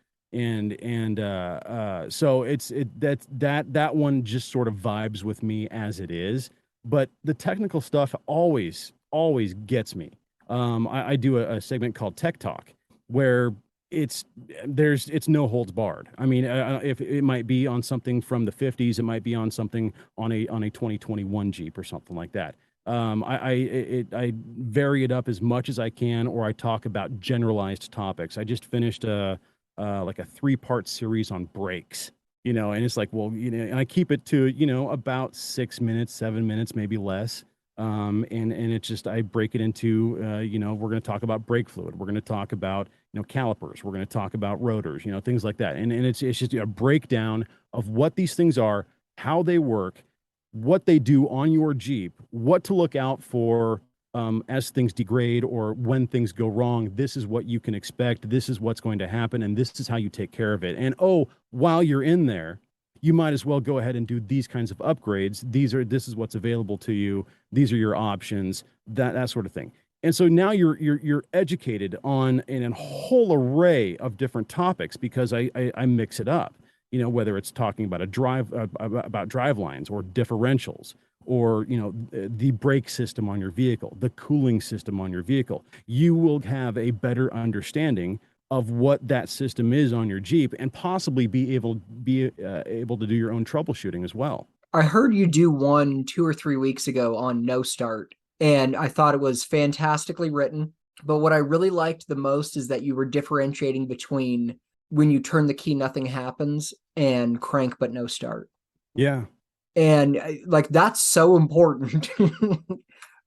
So that one just sort of vibes with me as it is, but the technical stuff always gets me. I do a segment called Tech Talk, where it's no holds barred. I mean, if it might be on something from the 50s, it might be on something on a 2021 Jeep or something like that. I vary it up as much as I can, or I talk about generalized topics. I just finished like a 3-part series on brakes, and it's like, well, and I keep it to, about 6 minutes, 7 minutes, maybe less. And it's just, I break it into, we're going to talk about brake fluid. We're going to talk about, calipers. We're going to talk about rotors, things like that. And it's just a breakdown of what these things are, how they work, what they do on your Jeep, what to look out for as things degrade or when things go wrong. This is what you can expect. This is what's going to happen, and this is how you take care of it. And while you're in there, you might as well go ahead and do these kinds of upgrades. This is what's available to you. These are your options, that sort of thing. And so now you're educated on a whole array of different topics, because I mix it up. Whether it's talking about about drive lines or differentials, or, the brake system on your vehicle, the cooling system on your vehicle, you will have a better understanding of what that system is on your Jeep, and possibly be able to do your own troubleshooting as well. I heard you do one 2 or 3 weeks ago on No Start, and I thought it was fantastically written. But what I really liked the most is that you were differentiating between when you turn the key, nothing happens, and crank but no start. Yeah. And like, that's so important in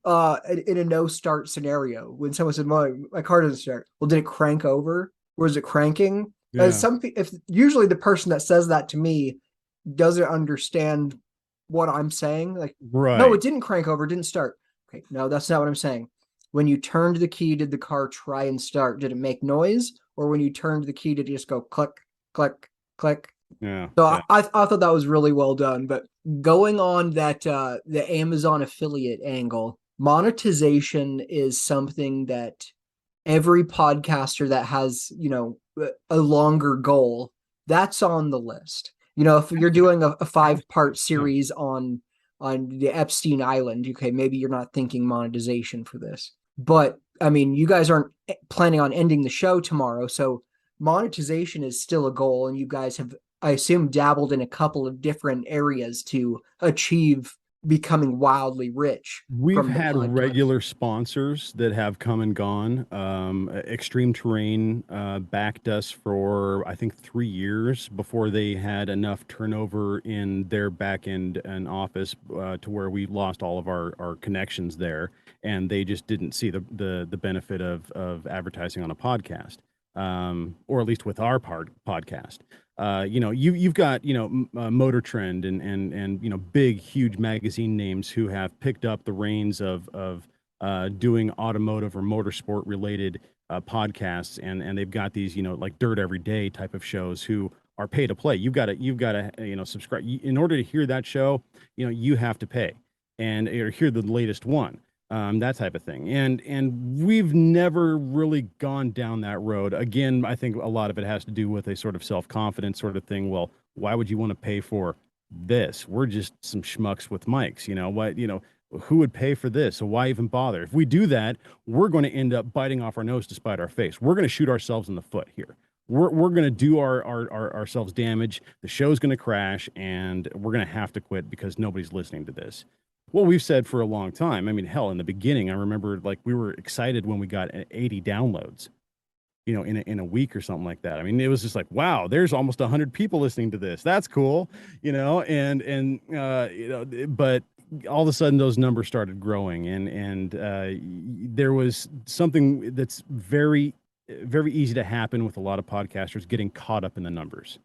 a no start scenario. When someone said, my car doesn't start. Well, did it crank over? Was it cranking? Yeah. If usually the person that says that to me doesn't understand what I'm saying. Like, right. No, it didn't crank over, it didn't start. Okay, no, that's not what I'm saying. When you turned the key, did the car try and start? Did it make noise? Or when you turned the key, did it just go click, click, click? Yeah. So yeah. I thought that was really well done. But going on that the Amazon affiliate angle, monetization is something that every podcaster that has, a longer goal, that's on the list. If you're doing a 5-part series on the Epstein Island, okay, maybe you're not thinking monetization for this. But I mean, you guys aren't planning on ending the show tomorrow, so monetization is still a goal, and you guys have, I assume, dabbled in a couple of different areas to achieve becoming wildly rich. We've had regular sponsors that have come and gone. Extreme Terrain backed us for, I think, 3 years before they had enough turnover in their back end and office to where we lost all of our connections there. And they just didn't see the benefit of advertising on a podcast, or at least with our podcast. You've got, Motor Trend and big, huge magazine names who have picked up the reins of doing automotive or motorsport related podcasts. And they've got these, like Dirt Every Day type of shows who are pay to play. You've got to, subscribe in order to hear that show. You have to pay or hear the latest one. That type of thing. And we've never really gone down that road. Again, I think a lot of it has to do with a sort of self-confidence sort of thing. Well, why would you want to pay for this? We're just some schmucks with mics, who would pay for this? So why even bother? If we do that, we're going to end up biting off our nose to spite our face. We're going to shoot ourselves in the foot here. We're going to do ourselves damage. The show's going to crash, and we're going to have to quit because nobody's listening to this. Well, we've said for a long time. I mean, hell, in the beginning, I remember we were excited when we got 80 downloads, in a week or something like that. I mean, it was just like, wow, there's almost 100 people listening to this. That's cool, but all of a sudden those numbers started growing, and there was something that's very, very easy to happen with a lot of podcasters getting caught up in the numbers,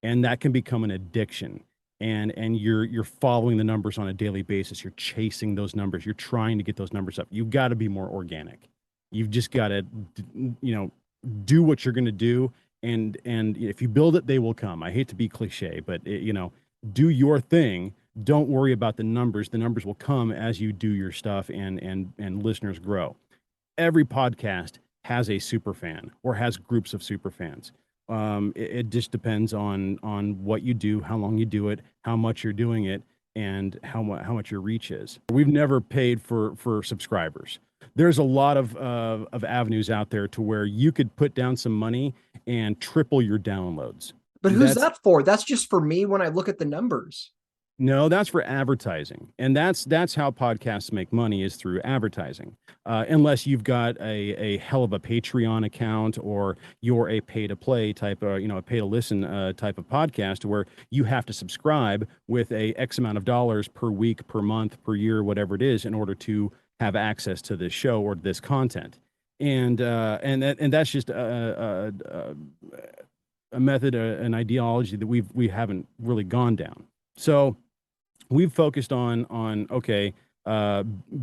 and that can become an addiction. And you're following the numbers on a daily basis. You're chasing those numbers. You're trying to get those numbers up. You've got to be more organic. You've just got to, do what you're going to do. And if you build it, they will come. I hate to be cliche, but do your thing. Don't worry about the numbers. The numbers will come as you do your stuff, and listeners grow. Every podcast has a super fan or has groups of super fans. It just depends on what you do, how long you do it, how much you're doing it, and how much your reach is. We've never paid for subscribers. There's a lot of avenues out there to where you could put down some money and triple your downloads. But who's that for? That's just for me when I look at the numbers. No, that's for advertising. And that's how podcasts make money, is through advertising. Unless you've got a hell of a Patreon account, or you're a pay-to-play type of, a pay-to-listen type of podcast where you have to subscribe with a X amount of dollars per week, per month, per year, whatever it is, in order to have access to this show or this content. And that's just a method, an ideology that we haven't really gone down. So we've focused on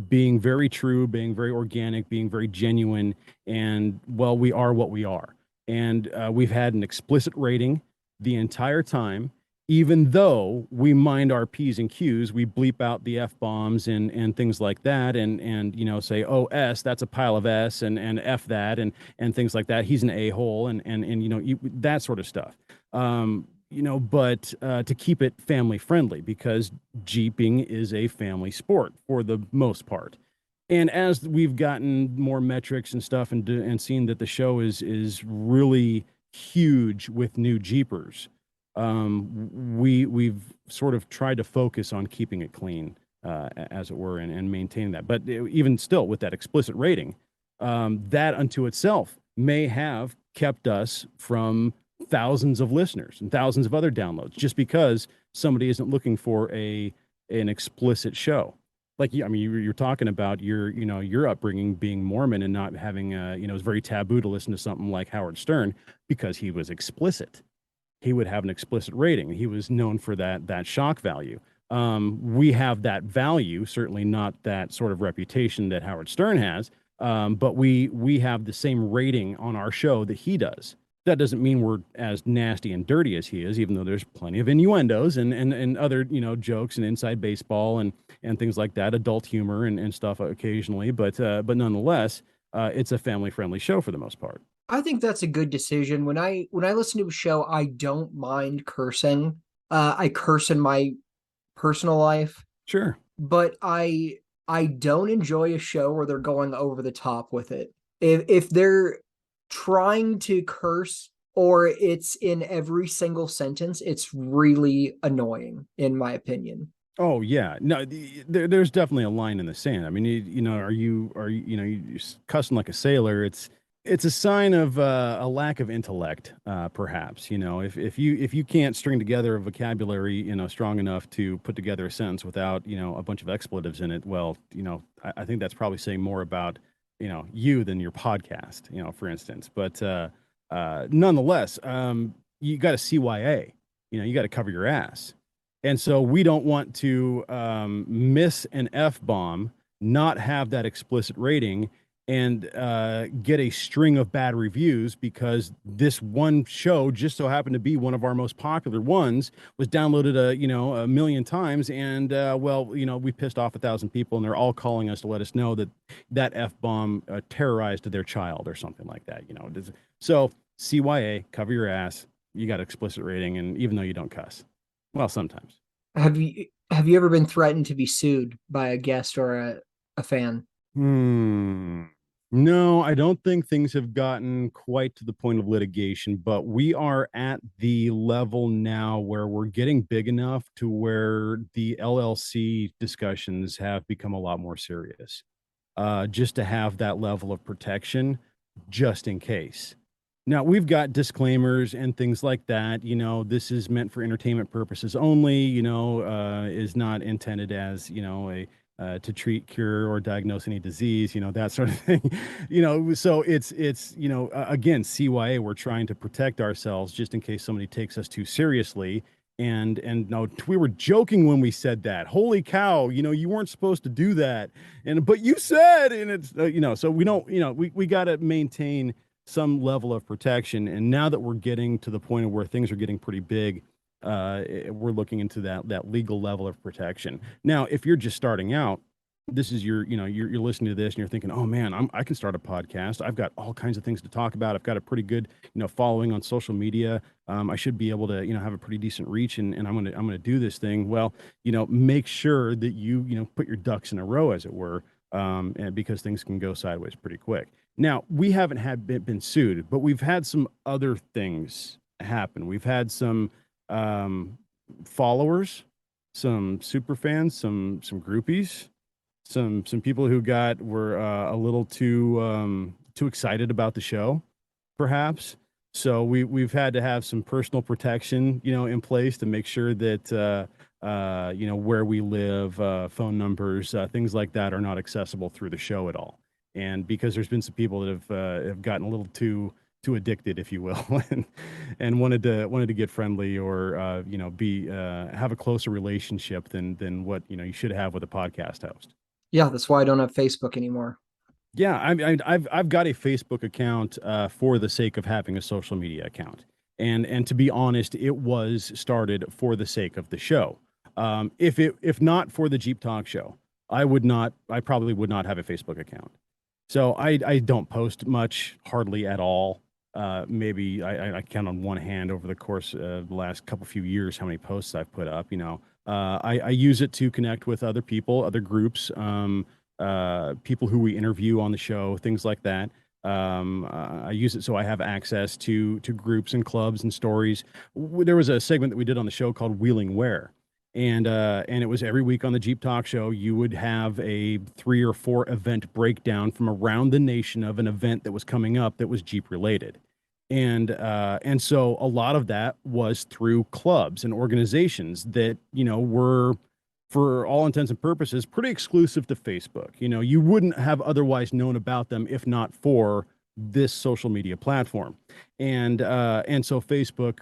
being very true, being very organic, being very genuine, and we are what we are. And we've had an explicit rating the entire time, even though we mind our P's and Q's. We bleep out the F-bombs and things like that, and say, oh, S, that's a pile of S, and F that, and things like that. He's an a-hole, and that sort of stuff. But to keep it family friendly, because Jeeping is a family sport for the most part. And as we've gotten more metrics and stuff, and seen that the show is really huge with new Jeepers, we've sort of tried to focus on keeping it clean, as it were, and maintaining that. But even still, with that explicit rating, that unto itself may have kept us from thousands of listeners and thousands of other downloads, just because somebody isn't looking for an explicit show. Like, you're talking about your upbringing being Mormon and not having it was very taboo to listen to something like Howard Stern because he was explicit. He would have an explicit rating. He was known for that shock value. We have that value, certainly not that sort of reputation that Howard Stern has, but we have the same rating on our show that he does. That doesn't mean we're as nasty and dirty as he is, even though there's plenty of innuendos and other, jokes and inside baseball and things like that, adult humor and stuff occasionally. But nonetheless, it's a family-friendly show for the most part. I think that's a good decision. When I listen to a show, I don't mind cursing. I curse in my personal life. Sure. But I don't enjoy a show where they're going over the top with it. If they're trying to curse, or it's in every single sentence, it's really annoying, in my opinion. Oh yeah, no, there's definitely a line in the sand. I mean, you cussing like a sailor? It's a sign of a lack of intellect, perhaps. If you can't string together a vocabulary, strong enough to put together a sentence without a bunch of expletives in it, well, I think that's probably saying more about you than your podcast, for instance. But nonetheless, you got a CYA. You got to cover your ass. And so we don't want to miss an F-bomb, not have that explicit rating, and get a string of bad reviews because this one show just so happened to be one of our most popular ones, was downloaded a million times, and we pissed off 1,000 people, and they're all calling us to let us know that F-bomb terrorized their child or something like that. So CYA, cover your ass. You got explicit rating, and even though you don't cuss. Well, sometimes. Have you ever been threatened to be sued by a guest or a fan? No, I don't think things have gotten quite to the point of litigation, but we are at the level now where we're getting big enough to where the LLC discussions have become a lot more serious. Just to have that level of protection, just in case. Now, we've got disclaimers and things like that. This is meant for entertainment purposes only, is not intended as, to treat, cure, or diagnose any disease, that sort of thing. So it's again, CYA, we're trying to protect ourselves just in case somebody takes us too seriously. And no, we were joking when we said that. Holy cow, you weren't supposed to do that. But you said, and it's, so we don't, we got to maintain some level of protection. And now that we're getting to the point of where things are getting pretty big, we're looking into that legal level of protection. Now, if you're just starting out, this is you're listening to this and you're thinking, oh man, I can start a podcast. I've got all kinds of things to talk about. I've got a pretty good, following on social media. I should be able to, have a pretty decent reach, and I'm gonna do this thing. Well, make sure that you put your ducks in a row, as it were, and because things can go sideways pretty quick. Now, we haven't been sued, but we've had some other things happen. We've had some followers, some super fans, some groupies, some people who were a little too excited about the show, perhaps. So we've had to have some personal protection, in place to make sure that where we live, phone numbers, things like that are not accessible through the show at all. And because there's been some people that have gotten a little too addicted, if you will, and wanted to get friendly or have a closer relationship than what you should have with a podcast host. Yeah, that's why I don't have Facebook anymore. Yeah, I've got a Facebook account for the sake of having a social media account, and to be honest, it was started for the sake of the show. If not for the Jeep Talk Show, I probably would not have a Facebook account. So I don't post much, hardly at all. Maybe I count on one hand over the course of the last few years how many posts I've put up. I use it to connect with other people, other groups, people who we interview on the show, things like that. I use it so I have access to groups and clubs and stories. There was a segment that we did on the show called Wheeling Where. And it was every week on the Jeep Talk Show, you would have a 3 or 4 event breakdown from around the nation of an event that was coming up that was Jeep related. And so a lot of that was through clubs and organizations that, were, for all intents and purposes, pretty exclusive to Facebook. You wouldn't have otherwise known about them if not for this social media platform. And so Facebook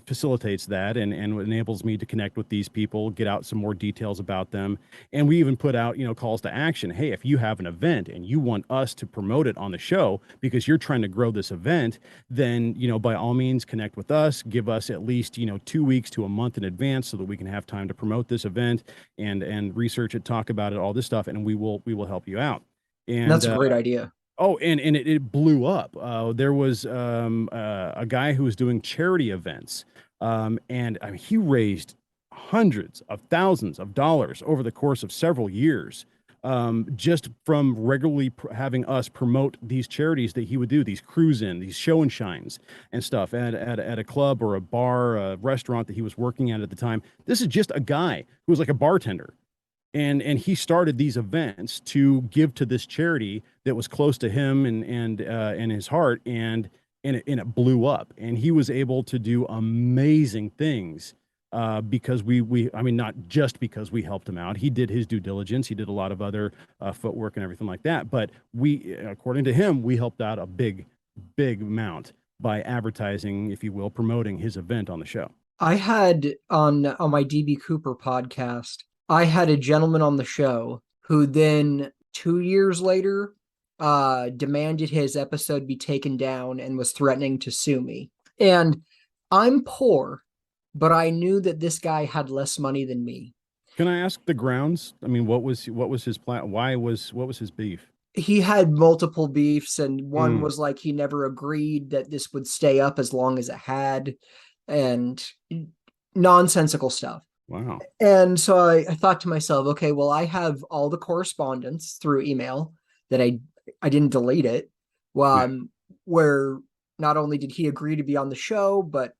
facilitates that and enables me to connect with these people, get out some more details about them. And we even put out, calls to action. Hey, if you have an event and you want us to promote it on the show because you're trying to grow this event, then, by all means, connect with us, give us at least, 2 weeks to a month in advance so that we can have time to promote this event and research it, talk about it, all this stuff. And we will help you out. And that's a great idea. Oh, and it blew up. There was a guy who was doing charity events, and he raised hundreds of thousands of dollars over the course of several years just from regularly having us promote these charities that he would do, these these show and shines and stuff at a club or a bar, a restaurant that he was working at the time. This is just a guy who was like a bartender. And he started these events to give to this charity that was close to him and his heart, and it blew up. And he was able to do amazing things because I mean, not just because we helped him out. He did his due diligence. He did a lot of other footwork and everything like that. But according to him, we helped out a big amount by advertising, if you will, promoting his event on the show. I had on my DB Cooper podcast, I had a gentleman on the show who then 2 years later demanded his episode be taken down and was threatening to sue me. And I'm poor, but I knew that this guy had less money than me. Can I ask the grounds? I mean, what was his plan? What was his beef? He had multiple beefs, and one was like he never agreed that this would stay up as long as it had, and nonsensical stuff. Wow. And so I thought to myself, okay, well, I have all the correspondence through email that I didn't delete it. Where not only did he agree to be on the show, but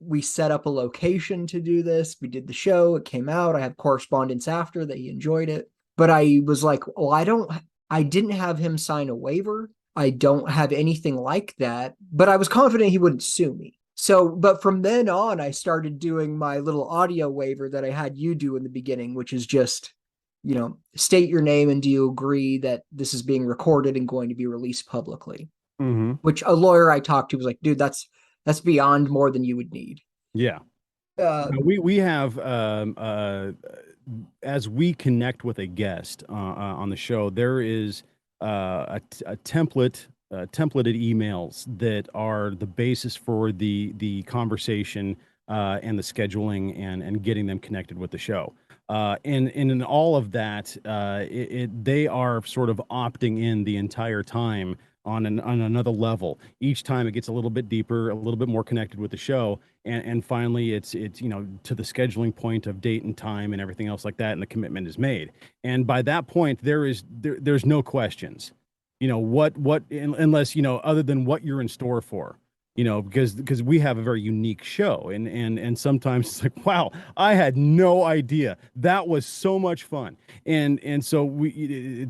we set up a location to do this. We did the show. It came out. I have correspondence after that he enjoyed it. But I was like, well, I didn't have him sign a waiver. I don't have anything like that. But I was confident he wouldn't sue me. So, but from then on, I started doing my little audio waiver that I had you do in the beginning, which is just, state your name and do you agree that this is being recorded and going to be released publicly? Mm-hmm. Which a lawyer I talked to was like, dude, that's beyond more than you would need. Yeah. We have, as we connect with a guest on the show, there is a templated emails that are the basis for the conversation and the scheduling and getting them connected with the show. And in all of that, they are sort of opting in the entire time on another level. Each time it gets a little bit deeper, a little bit more connected with the show. And finally it's to the scheduling point of date and time and everything else like that. And the commitment is made. And by that point, there's no questions, unless, other than what you're in store for, because we have a very unique show and sometimes it's like, wow, I had no idea. That was so much fun. And so we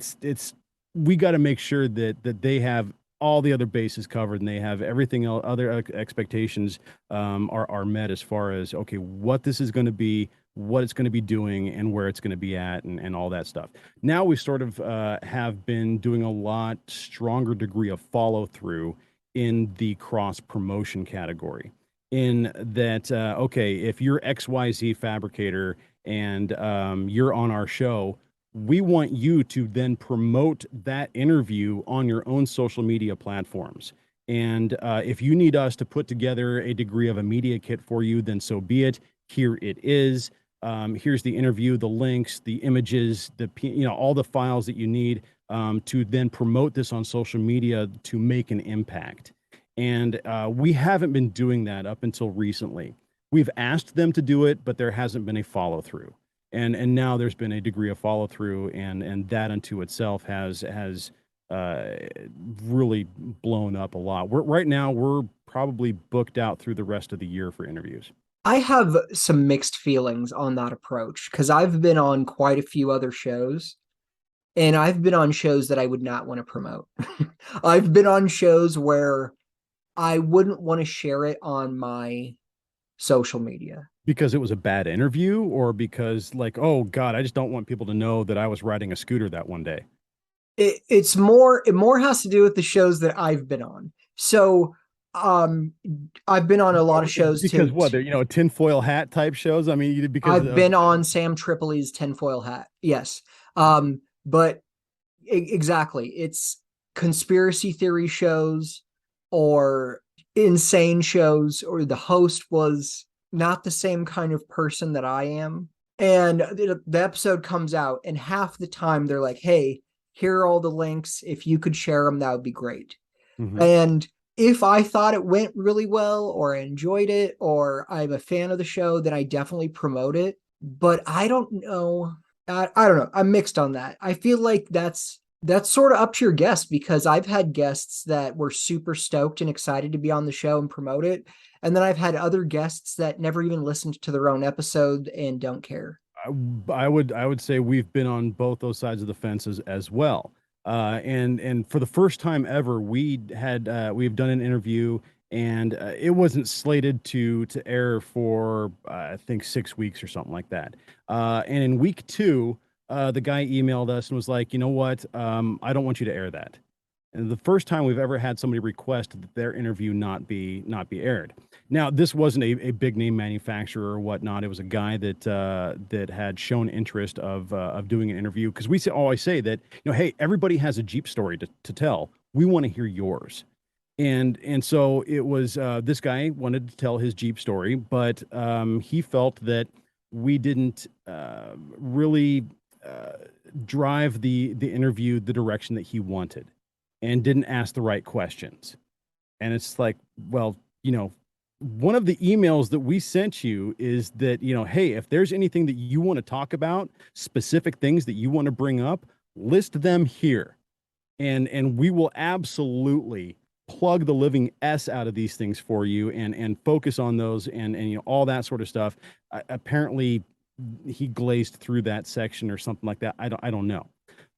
got to make sure that they have all the other bases covered and they have everything else, other expectations are met as far as, okay, what this is going to be, what it's going to be doing and where it's going to be at and all that stuff. Now we sort of have been doing a lot stronger degree of follow through in the cross promotion category, in that, okay, if you're XYZ fabricator and you're on our show, we want you to then promote that interview on your own social media platforms. And if you need us to put together a degree of a media kit for you, then so be it. Here it is. Here's the interview, the links, the images, all the files that you need to then promote this on social media to make an impact. And we haven't been doing that up until recently. We've asked them to do it, but there hasn't been a follow through. And now there's been a degree of follow through, and that unto itself has really blown up a lot. Right now we're probably booked out through the rest of the year for interviews. I have some mixed feelings on that approach because I've been on quite a few other shows, and I've been on shows that I would not want to promote. I've been on shows where I wouldn't want to share it on my social media. Because it was a bad interview, or because like, oh God, I just don't want people to know that I was riding a scooter that one day? It more has to do with the shows that I've been on. So I've been on a lot of shows because too. What, they're tinfoil hat type shows? I mean, because I've been on Sam Tripoli's tinfoil hat. Yes. But exactly. It's conspiracy theory shows or insane shows, or the host was not the same kind of person that I am. And the episode comes out and half the time they're like, hey, here are all the links. If you could share them, that would be great. Mm-hmm. And if I thought it went really well, or I enjoyed it, or I'm a fan of the show, then I definitely promote it. But I don't know I don't know. I'm mixed on that. I feel like that's sort of up to your guest, because I've had guests that were super stoked and excited to be on the show and promote it. And then I've had other guests that never even listened to their own episode and don't care. I would say we've been on both those sides of the fences as well. And for the first time ever, we've done an interview, and it wasn't slated to air for I think 6 weeks or something like that. And in week 2, the guy emailed us and was like, you know what, I don't want you to air that. And the first time we've ever had somebody request that their interview not be aired. Now, this wasn't a big name manufacturer or whatnot. It was a guy that had shown interest of doing an interview, because we always say that, hey, everybody has a Jeep story to tell. We want to hear yours. And so it was this guy wanted to tell his Jeep story, but he felt that we didn't really drive the interview the direction that he wanted, and didn't ask the right questions. And it's like, well, one of the emails that we sent you is that, hey, if there's anything that you want to talk about, specific things that you want to bring up, list them here. And we will absolutely plug the living S out of these things for you and focus on those and all that sort of stuff. Apparently he glazed through that section or something like that. I don't know.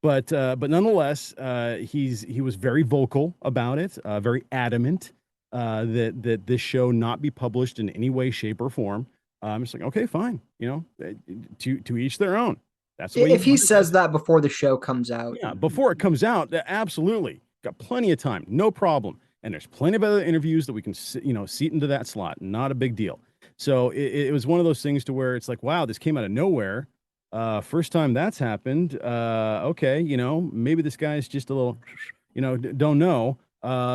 But nonetheless, he was very vocal about it, very adamant that this show not be published in any way, shape, or form. It's like, okay, fine, to each their own. That's the way if he says that before the show comes out. Yeah, before it comes out, absolutely, got plenty of time, no problem. And there's plenty of other interviews that we can seat into that slot, not a big deal. So it was one of those things to where it's like, wow, this came out of nowhere. First time that's happened. Okay, maybe this guy's just a little, don't know.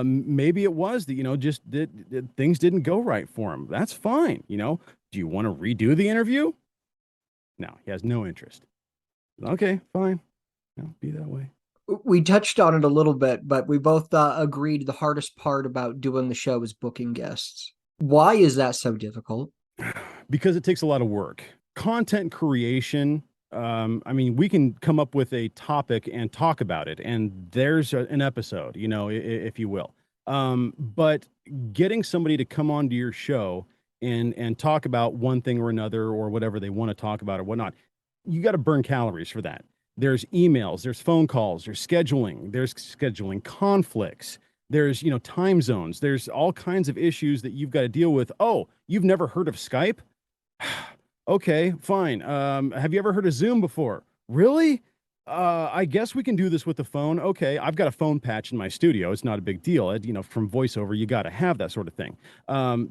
Maybe it was that, just that things didn't go right for him. That's fine. Do you want to redo the interview? No, he has no interest. Okay, fine. Be that way. We touched on it a little bit, but we both agreed the hardest part about doing the show is booking guests. Why is that so difficult? Because it takes a lot of work. Content creation. We can come up with a topic and talk about it, and there's an episode, if you will. But getting somebody to come onto your show and talk about one thing or another or whatever they want to talk about or whatnot, you got to burn calories for that. There's emails, there's phone calls, there's scheduling conflicts, there's, time zones, there's all kinds of issues that you've got to deal with. Oh, you've never heard of Skype? Okay, fine. Have you ever heard of Zoom before? Really? I guess we can do this with the phone. Okay, I've got a phone patch in my studio. It's not a big deal. From voiceover, you got to have that sort of thing.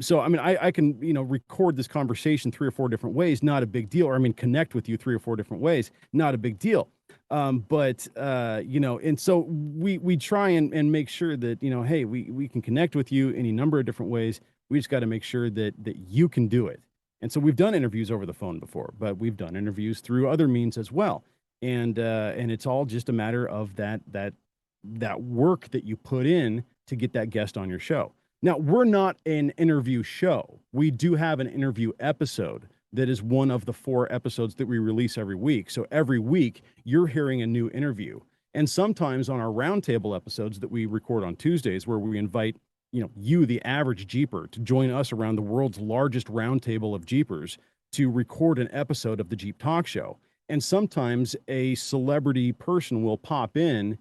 So, I can, record this conversation 3 or 4 different ways. Not a big deal. Or, connect with you 3 or 4 different ways. Not a big deal. And so we try and make sure that, hey, we can connect with you any number of different ways. We just got to make sure that you can do it. And so we've done interviews over the phone before, but we've done interviews through other means as well. And it's all just a matter of that work that you put in to get that guest on your show. Now, we're not an interview show. We do have an interview episode that is one of the 4 episodes that we release every week. So every week you're hearing a new interview. And sometimes on our roundtable episodes that we record on Tuesdays, where we invite you, the average Jeeper, to join us around the world's largest roundtable of Jeepers to record an episode of the Jeep Talk Show. And sometimes a celebrity person will pop in,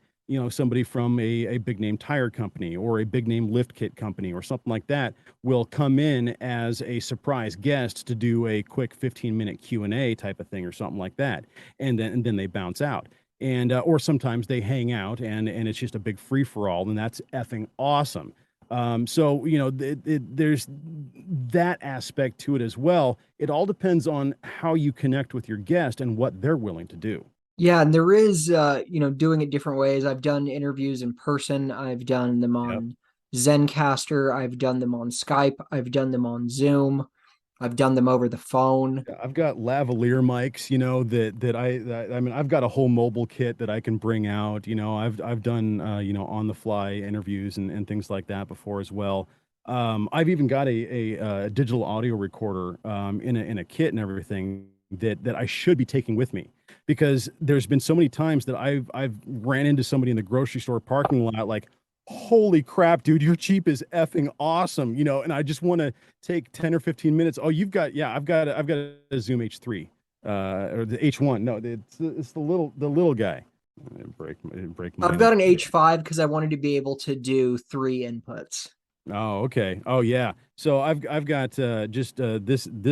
somebody from a big name tire company or a big name lift kit company or something like that will come in as a surprise guest to do a quick 15-minute Q&A type of thing or something like that. And then they bounce out. And or sometimes they hang out and it's just a big free-for-all, and that's effing awesome. So, there's that aspect to it as well. It all depends on how you connect with your guest and what they're willing to do. Yeah, and there is, doing it different ways. I've done interviews in person. I've done them on Zencaster. I've done them on Skype. I've done them on Zoom. I've done them over the phone. I've got lavalier mics, I've got a whole mobile kit that I can bring out. I've done on the fly interviews and things like that before as well. I've even got a digital audio recorder in a kit and everything that I should be taking with me, because there's been so many times that I've ran into somebody in the grocery store parking lot like, holy crap, dude, your Jeep is effing awesome, and I just want to take 10 or 15 minutes. Oh, I've got a Zoom H3, or the H1. No, it's the little guy. I've got an H5 because I wanted to be able to do 3 inputs. Oh, okay. Oh, yeah. So I've got this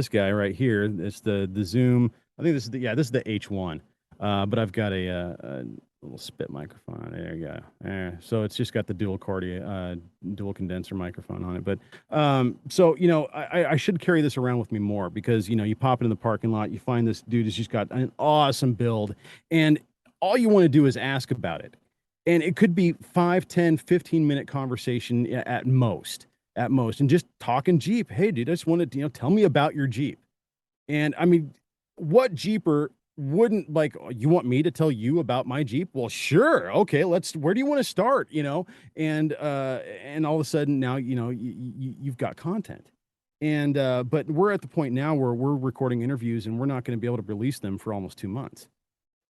guy right here. It's the Zoom. I think this is the H1. But I've got a little spit microphone. There you go. So it's just got the dual condenser microphone on it. But so I should carry this around with me more, because you pop into the parking lot, you find this dude has just got an awesome build, and all you want to do is ask about it. And it could be 5, 10, 15-minute conversation at most, and just talking Jeep. Hey, dude, I just wanted to, tell me about your Jeep. And I mean, what Jeeper wouldn't like, you want me to tell you about my Jeep? Well, sure. Okay, where do you want to start? And all of a sudden now, you've got content. And, but we're at the point now where we're recording interviews and we're not going to be able to release them for almost 2 months.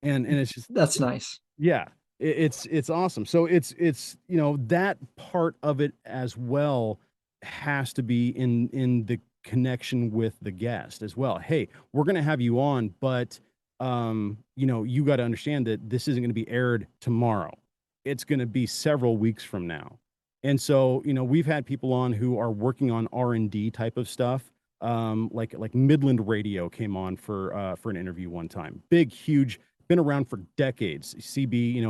And it's just, that's nice. Yeah. It's awesome. So it's that part of it as well has to be in the connection with the guest as well. Hey, we're going to have you on, but you got to understand that this isn't going to be aired tomorrow. It's going to be several weeks from now. And so, we've had people on who are working on R&D type of stuff. Like Midland Radio came on for an interview one time. Big, huge, been around for decades, CB,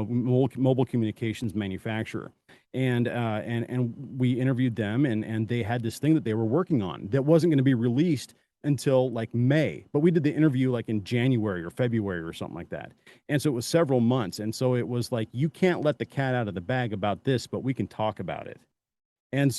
mobile communications manufacturer. And we interviewed them, and they had this thing that they were working on that wasn't going to be released until like May, but we did the interview like in January or February or something like that. And so it was several months. And so it was like, you can't let the cat out of the bag about this, but we can talk about it. And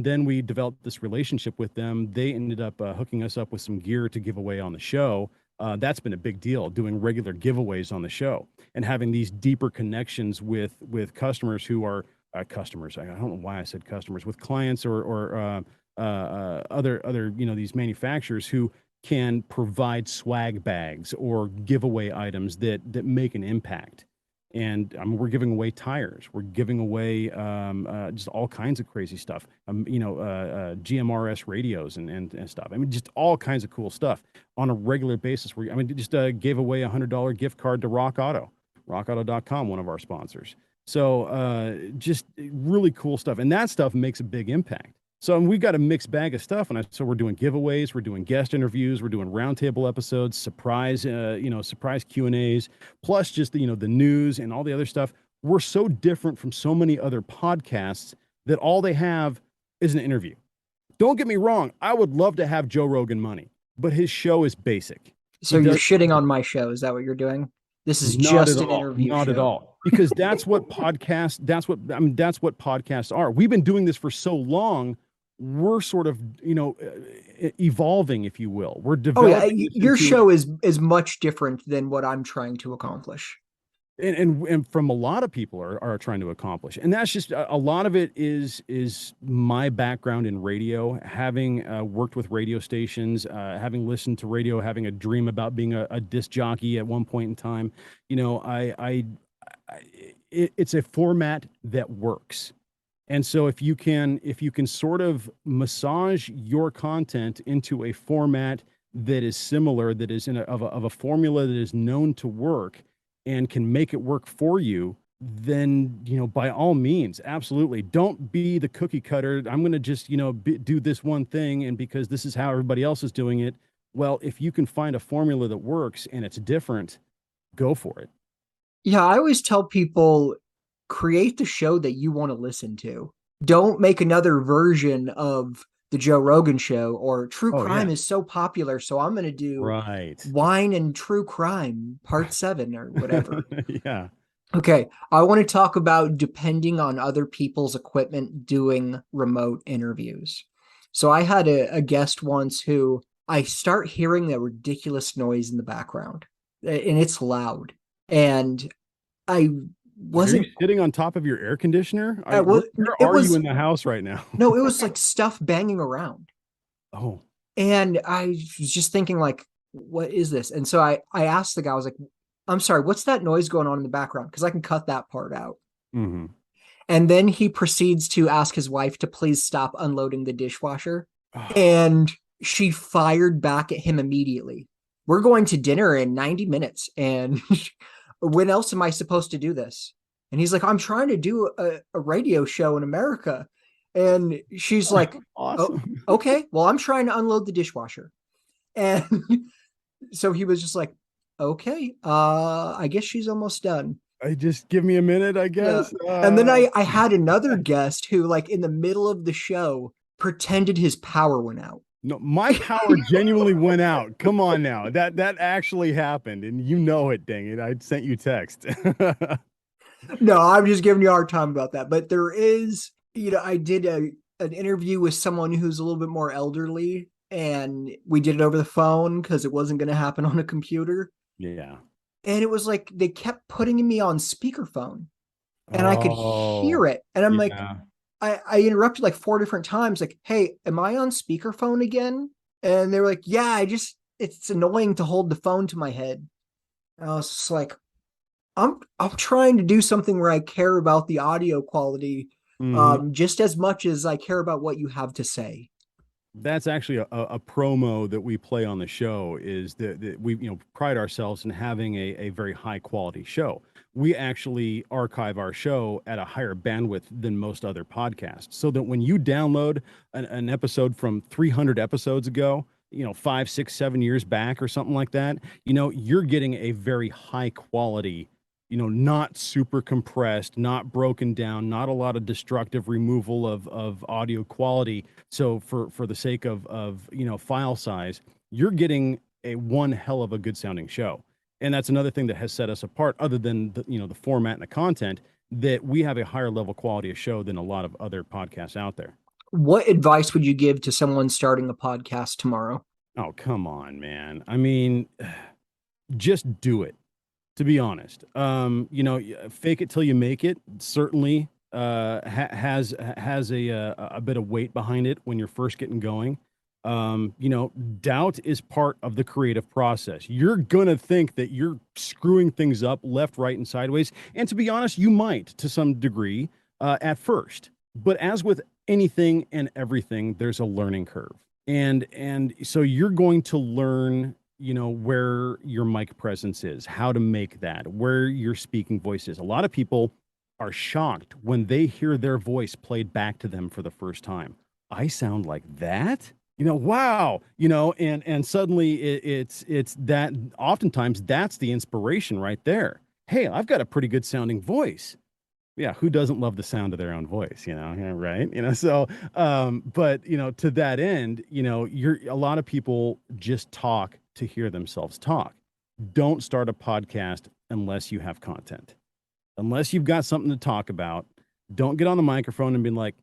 then we developed this relationship with them. They ended up hooking us up with some gear to give away on the show. That's been a big deal, doing regular giveaways on the show and having these deeper connections with customers who are customers. I don't know why I said customers, with clients or other these manufacturers who can provide swag bags or giveaway items that make an impact. And we're giving away tires. We're giving away just all kinds of crazy stuff. GMRS radios and stuff. I mean, just all kinds of cool stuff on a regular basis. Just gave away a $100 gift card to Rock Auto, rockauto.com, one of our sponsors. So just really cool stuff. And that stuff makes a big impact. So we've got a mixed bag of stuff. So we're doing giveaways, we're doing guest interviews, we're doing roundtable episodes, surprise Q&As, plus just the news and all the other stuff. We're so different from so many other podcasts that all they have is an interview. Don't get me wrong. I would love to have Joe Rogan money, but his show is basic. So you're shitting on my show. Is that what you're doing? This is just an interview show. Not at all. Because that's what podcasts are. We've been doing this for so long. We're sort of, evolving, if you will. We're developing. Oh, yeah. Your show is much different than what I'm trying to accomplish. And from a lot of people are trying to accomplish. And that's just, a lot of it is my background in radio, having worked with radio stations, having listened to radio, having a dream about being a disc jockey at one point in time. It's a format that works. And so if you can sort of massage your content into a format that is similar, that is of a formula that is known to work and can make it work for you, then, by all means, absolutely. Don't be the cookie cutter. I'm going to just, do this one thing, and because this is how everybody else is doing it. Well, if you can find a formula that works and it's different, go for it. Yeah, I always tell people, create the show that you want to listen to. Don't make another version of the Joe Rogan show, or true crime is so popular, so I'm going to do wine and true crime part 7 or whatever. Yeah. Okay. I want to talk about depending on other people's equipment doing remote interviews. So I had a guest once who I start hearing the ridiculous noise in the background, and it's loud. And I wasn't. Are you sitting on top of your air conditioner? Where are you in the house right now? No, it was like stuff banging around. Oh. And I was just thinking, like, what is this? And so I asked the guy, I was like, I'm sorry, what's that noise going on in the background? Because I can cut that part out. Mm-hmm. And then he proceeds to ask his wife to please stop unloading the dishwasher. And she fired back at him immediately. We're going to dinner in 90 minutes. And when else am I supposed to do this? And he's like, I'm trying to do a radio show in America. And she's like, awesome. Oh, okay, well, I'm trying to unload the dishwasher. And so he was just like, okay, I guess she's almost done. I just give me a minute, I guess. And then I had another guest who, like, in the middle of the show, pretended his power went out. No, my power genuinely went out. Come on now. That actually happened. And you know it, dang it. I sent you text. No, I'm just giving you a hard time about that. But there is, I did an interview with someone who's a little bit more elderly, and we did it over the phone because it wasn't going to happen on a computer. Yeah. And it was like they kept putting me on speakerphone, and I could hear it. And I'm like, I interrupted like 4 different times, like, hey, am I on speakerphone again? And they were like, yeah, it's annoying to hold the phone to my head. And I was just like, I'm trying to do something where I care about the audio quality just as much as I care about what you have to say. That's actually a promo that we play on the show, is that we pride ourselves in having a very high quality show. We actually archive our show at a higher bandwidth than most other podcasts, so that when you download an episode from 300 episodes ago, 5, 6, 7 years back or something like that, you're getting a very high quality, not super compressed, not broken down, not a lot of destructive removal of audio quality. So for the sake of file size, you're getting one hell of a good sounding show. And that's another thing that has set us apart, other than the format and the content, that we have a higher level quality of show than a lot of other podcasts out there. What advice would you give to someone starting a podcast tomorrow? Oh, come on, man. I mean, just do it. To be honest, fake it till you make it certainly has a bit of weight behind it when you're first getting going. Doubt is part of the creative process. You're gonna think that you're screwing things up left, right, and sideways, and to be honest, you might to some degree at first. But as with anything and everything, there's a learning curve, and so you're going to learn where your mic presence is, how to make that, where your speaking voice is. A lot of people are shocked when they hear their voice played back to them for the first time. I sound like that? Wow. And suddenly it's that. Oftentimes that's the inspiration right there. Hey, I've got a pretty good sounding voice. Yeah, who doesn't love the sound of their own voice, right? So, but, to that end, a lot of people just talk to hear themselves talk. Don't start a podcast unless you have content. Unless you've got something to talk about, don't get on the microphone and be like,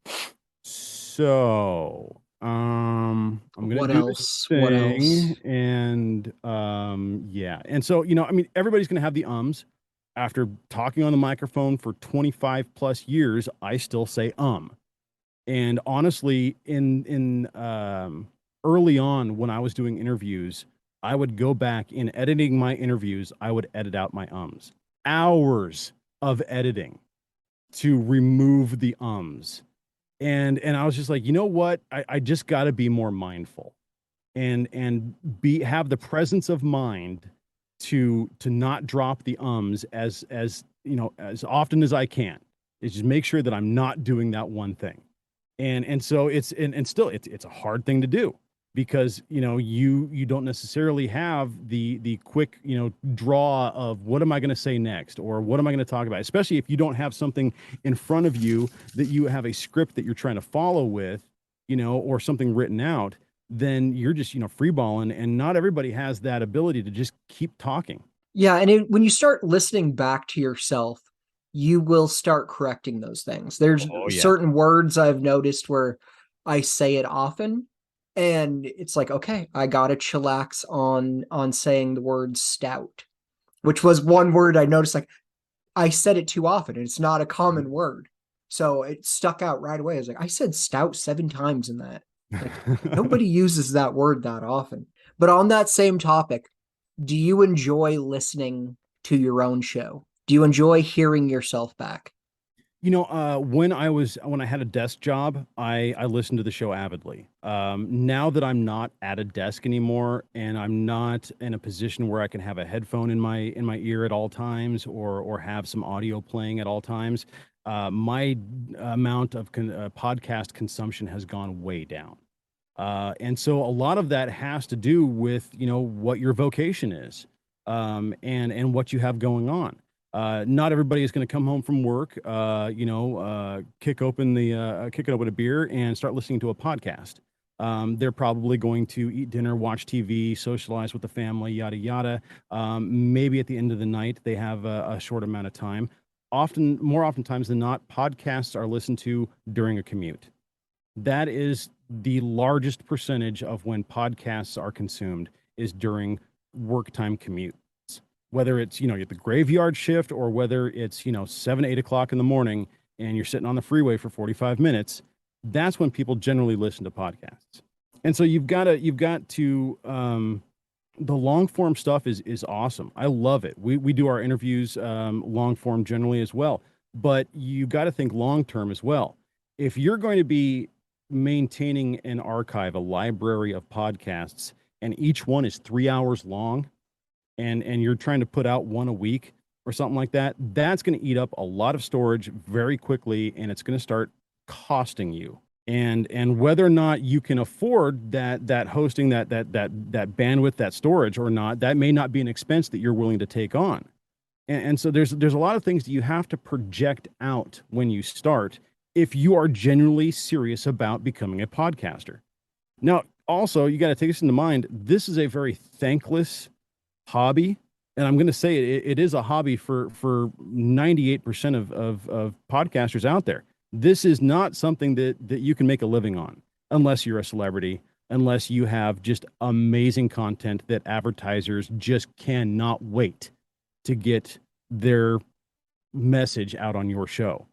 so, I'm going to do this thing. What else? And, yeah. And so, everybody's going to have the ums. After talking on the microphone for 25 plus years, I still say And honestly, in early on when I was doing interviews, I would go back in editing my interviews. I would edit out my ums. Hours of editing to remove the ums. And I was just like, you know what? I just got to be more mindful and have the presence of mind to not drop the ums as often as I can. Is just make sure that I'm not doing that one thing. And so it's a hard thing to do, because you don't necessarily have the quick draw of what am I going to say next, or what am I going to talk about, especially if you don't have something in front of you that you have a script that you're trying to follow with, or something written out. Then you're just, freeballing, and not everybody has that ability to just keep talking. Yeah. And when you start listening back to yourself, you will start correcting those things. There's certain words I've noticed where I say it often, and it's like, okay, I got to chillax on saying the word stout, which was one word I noticed, like I said it too often, and it's not a common word. So it stuck out right away. I was like, I said stout 7 times in that. Like, nobody uses that word that often. But on that same topic, do you enjoy listening to your own show? Do you enjoy hearing yourself back? When I had a desk job, I listened to the show avidly. Now that I'm not at a desk anymore, and I'm not in a position where I can have a headphone in my ear at all times, or have some audio playing at all times, my amount of podcast consumption has gone way down. And so a lot of that has to do with what your vocation is, and what you have going on. Not everybody is going to come home from work, kick open a beer and start listening to a podcast. They're probably going to eat dinner, watch TV, socialize with the family, yada, yada. Maybe at the end of the night, they have a short amount of time. More oftentimes than not, podcasts are listened to during a commute. That is the largest percentage of when podcasts are consumed, is during work time commute. Whether it's, at the graveyard shift, or whether it's, 7, 8 o'clock in the morning and you're sitting on the freeway for 45 minutes, that's when people generally listen to podcasts. And so you've got to, the long form stuff is awesome. I love it. We do our interviews, long form generally as well, but you got to think long term as well. If you're going to be maintaining an archive, a library of podcasts, and each one is 3 hours long, and you're trying to put out one a week or something like that, that's going to eat up a lot of storage very quickly, and it's going to start costing you. And whether or not you can afford that hosting, that bandwidth, that storage or not, that may not be an expense that you're willing to take on. And so there's a lot of things that you have to project out when you start, if you are genuinely serious about becoming a podcaster. Now, also, you got to take this into mind. This is a very thankless hobby, and I'm going to say it is a hobby for 98% of podcasters out there. This is not something that you can make a living on unless you're a celebrity, unless you have just amazing content that advertisers just cannot wait to get their message out on your show.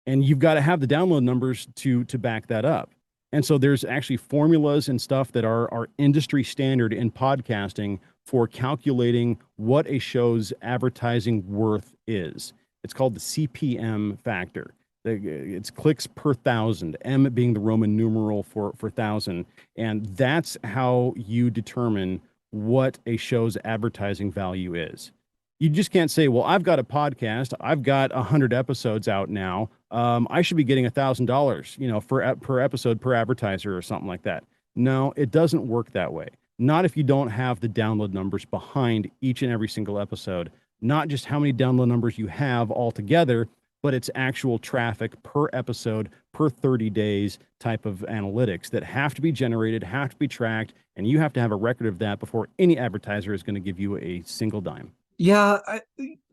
And you've got to have the download numbers to back that up. And so there's actually formulas and stuff that are industry standard in podcasting for calculating what a show's advertising worth is. It's called the CPM factor. It's clicks per thousand, M being the Roman numeral for thousand. And that's how you determine what a show's advertising value is. You just can't say, well, I've got a podcast, I've got 100 episodes out now, I should be getting $1,000, per episode per advertiser or something like that. No, it doesn't work that way. Not if you don't have the download numbers behind each and every single episode. Not just how many download numbers you have altogether, but it's actual traffic per episode per 30 days type of analytics that have to be generated, have to be tracked, and you have to have a record of that before any advertiser is going to give you a single dime. Yeah,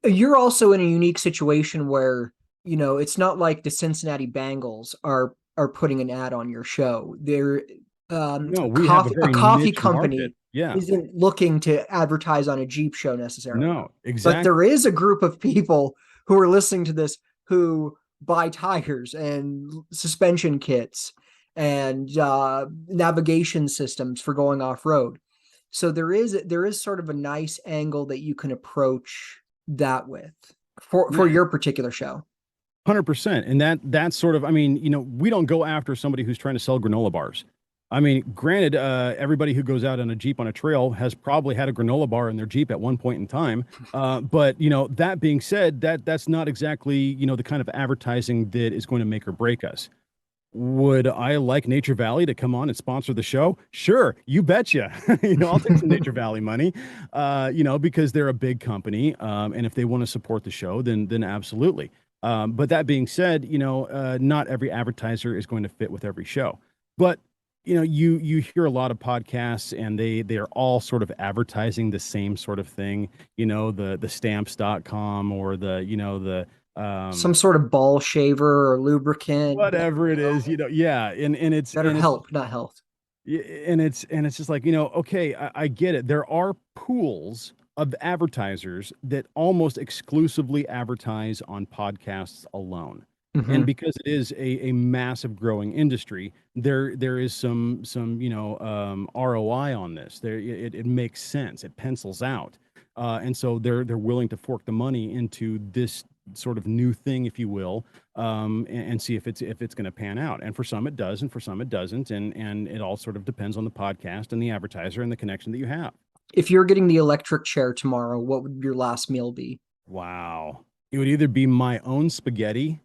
you're also in a unique situation where, it's not like the Cincinnati Bengals are putting an ad on your show. They're a coffee company isn't looking to advertise on a Jeep show necessarily. No, exactly. But there is a group of people who are listening to this who buy tires and suspension kits and navigation systems for going off-road. So there is sort of a nice angle that you can approach that with for your particular show. 100%. And that's sort of, we don't go after somebody who's trying to sell granola bars. Granted, everybody who goes out on a Jeep on a trail has probably had a granola bar in their Jeep at one point in time. But that being said, that's not exactly, the kind of advertising that is going to make or break us. Would I like Nature Valley to come on and sponsor the show? Sure, you betcha. I'll take some Nature Valley money, because they're a big company. And if they want to support the show, then absolutely. But that being said, not every advertiser is going to fit with every show. But you hear a lot of podcasts and they are all sort of advertising the same sort of thing, the stamps.com or the some sort of ball shaver or lubricant, whatever it is, yeah. And it's better help, not health. And it's just like, okay, I get it. There are pools of advertisers that almost exclusively advertise on podcasts alone. Mm-hmm. And because it is a massive growing industry, there is some ROI on this. It makes sense. It pencils out. And so they're willing to fork the money into this sort of new thing, if you will, and see if it's going to pan out. And for some it does, and for some it doesn't. And it all sort of depends on the podcast and the advertiser and the connection that you have. If you're getting the electric chair tomorrow, what would your last meal be? Wow. It would either be my own spaghetti,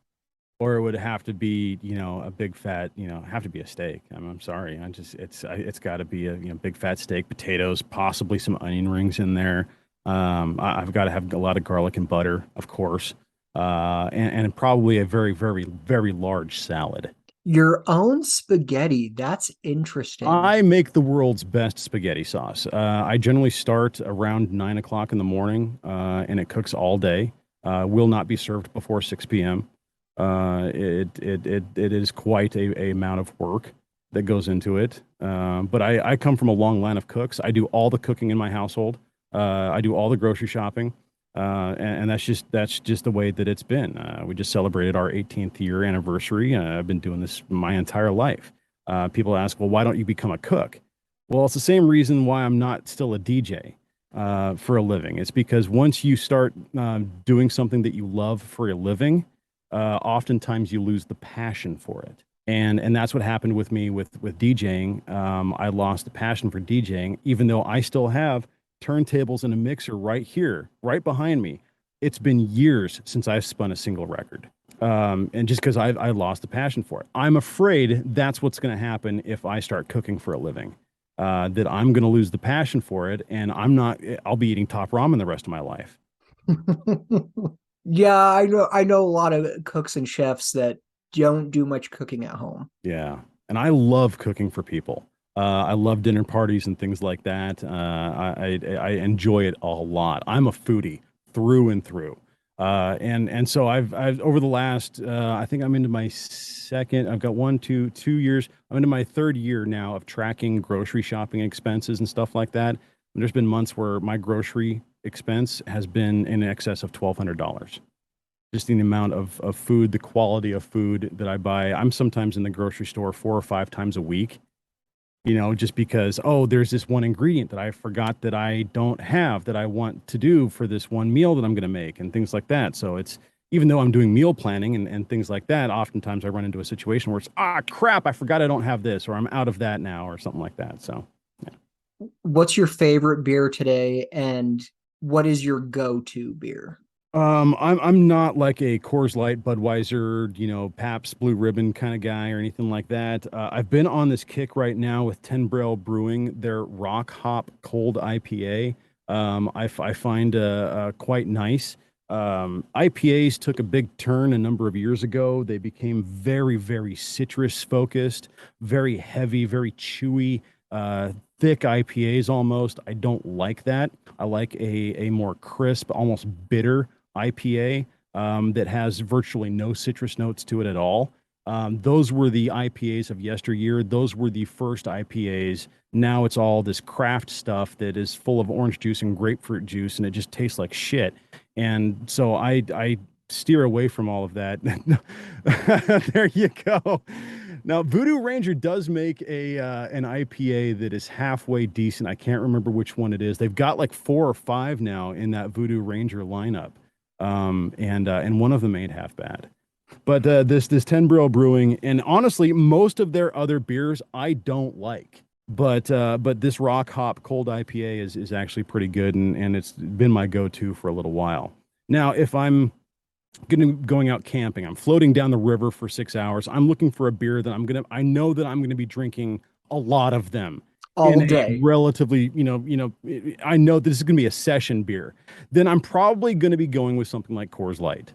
or it would have to be, a big fat, have to be a steak. I'm sorry. It's got to be a, big fat steak, potatoes, possibly some onion rings in there. I've got to have a lot of garlic and butter, of course. And probably a very, very, very large salad. Your own spaghetti. That's interesting. I make the world's best spaghetti sauce. I generally start around 9 o'clock in the morning, and it cooks all day. Will not be served before 6 p.m. It is quite a amount of work that goes into it. But I come from a long line of cooks. I do all the cooking in my household. I do all the grocery shopping. And that's just the way that it's been. We just celebrated our 18th year anniversary. I've been doing this my entire life. People ask, well, why don't you become a cook? Well, it's the same reason why I'm not still a DJ for a living. It's because once you start doing something that you love for a living, oftentimes you lose the passion for it. And that's what happened with me with DJing. I lost the passion for DJing, even though I still have turntables and a mixer right here, right behind me. It's been years since I've spun a single record. And just because I lost the passion for it. I'm afraid that's what's going to happen if I start cooking for a living. That I'm going to lose the passion for it, and I'll be eating top ramen the rest of my life. Yeah, I know a lot of cooks and chefs that don't do much cooking at home. Yeah. And I love cooking for people. I love dinner parties and things like that. I enjoy it a lot. I'm a foodie through and through. And so I've over the last, I think I'm into my second, I've got 2 years. I'm into my third year now of tracking grocery shopping expenses and stuff like that. And there's been months where my grocery expense has been in excess of $1,200. Just the amount of food, the quality of food that I buy. I'm sometimes in the grocery store 4 or 5 times a week. Just because, there's this one ingredient that I forgot that I don't have that I want to do for this one meal that I'm going to make and things like that. So it's, even though I'm doing meal planning and things like that, oftentimes I run into a situation where it's, crap, I forgot I don't have this, or I'm out of that now, or something like that. So, yeah. What's your favorite beer today, and what is your go-to beer? I'm not like a Coors Light, Budweiser, Pabst Blue Ribbon kind of guy or anything like that. I've been on this kick right now with 10 Barrel Brewing, their Rock Hop Cold IPA. I find quite nice. IPAs took a big turn a number of years ago. They became very, very citrus focused, very heavy, very chewy, thick IPAs almost. I don't like that. I like a more crisp, almost bitter IPA that has virtually no citrus notes to it at all. Those were the IPAs of yesteryear. Those were the first IPAs. Now it's all this craft stuff that is full of orange juice and grapefruit juice, and it just tastes like shit. And so I steer away from all of that. There you go. Now, Voodoo Ranger does make an IPA that is halfway decent. I can't remember which one it is. They've got like 4 or 5 now in that Voodoo Ranger lineup. And one of them ain't half bad. But this 10 Barrel Brewing, and honestly, most of their other beers I don't like. But this Rock Hop Cold IPA is actually pretty good, and it's been my go-to for a little while. Now, if I'm going out camping, I'm floating down the river for 6 hours, I'm looking for a beer that I know that I'm gonna be drinking a lot of them all day. Relatively, I know this is gonna be a session beer. Then I'm probably gonna be going with something like Coors Light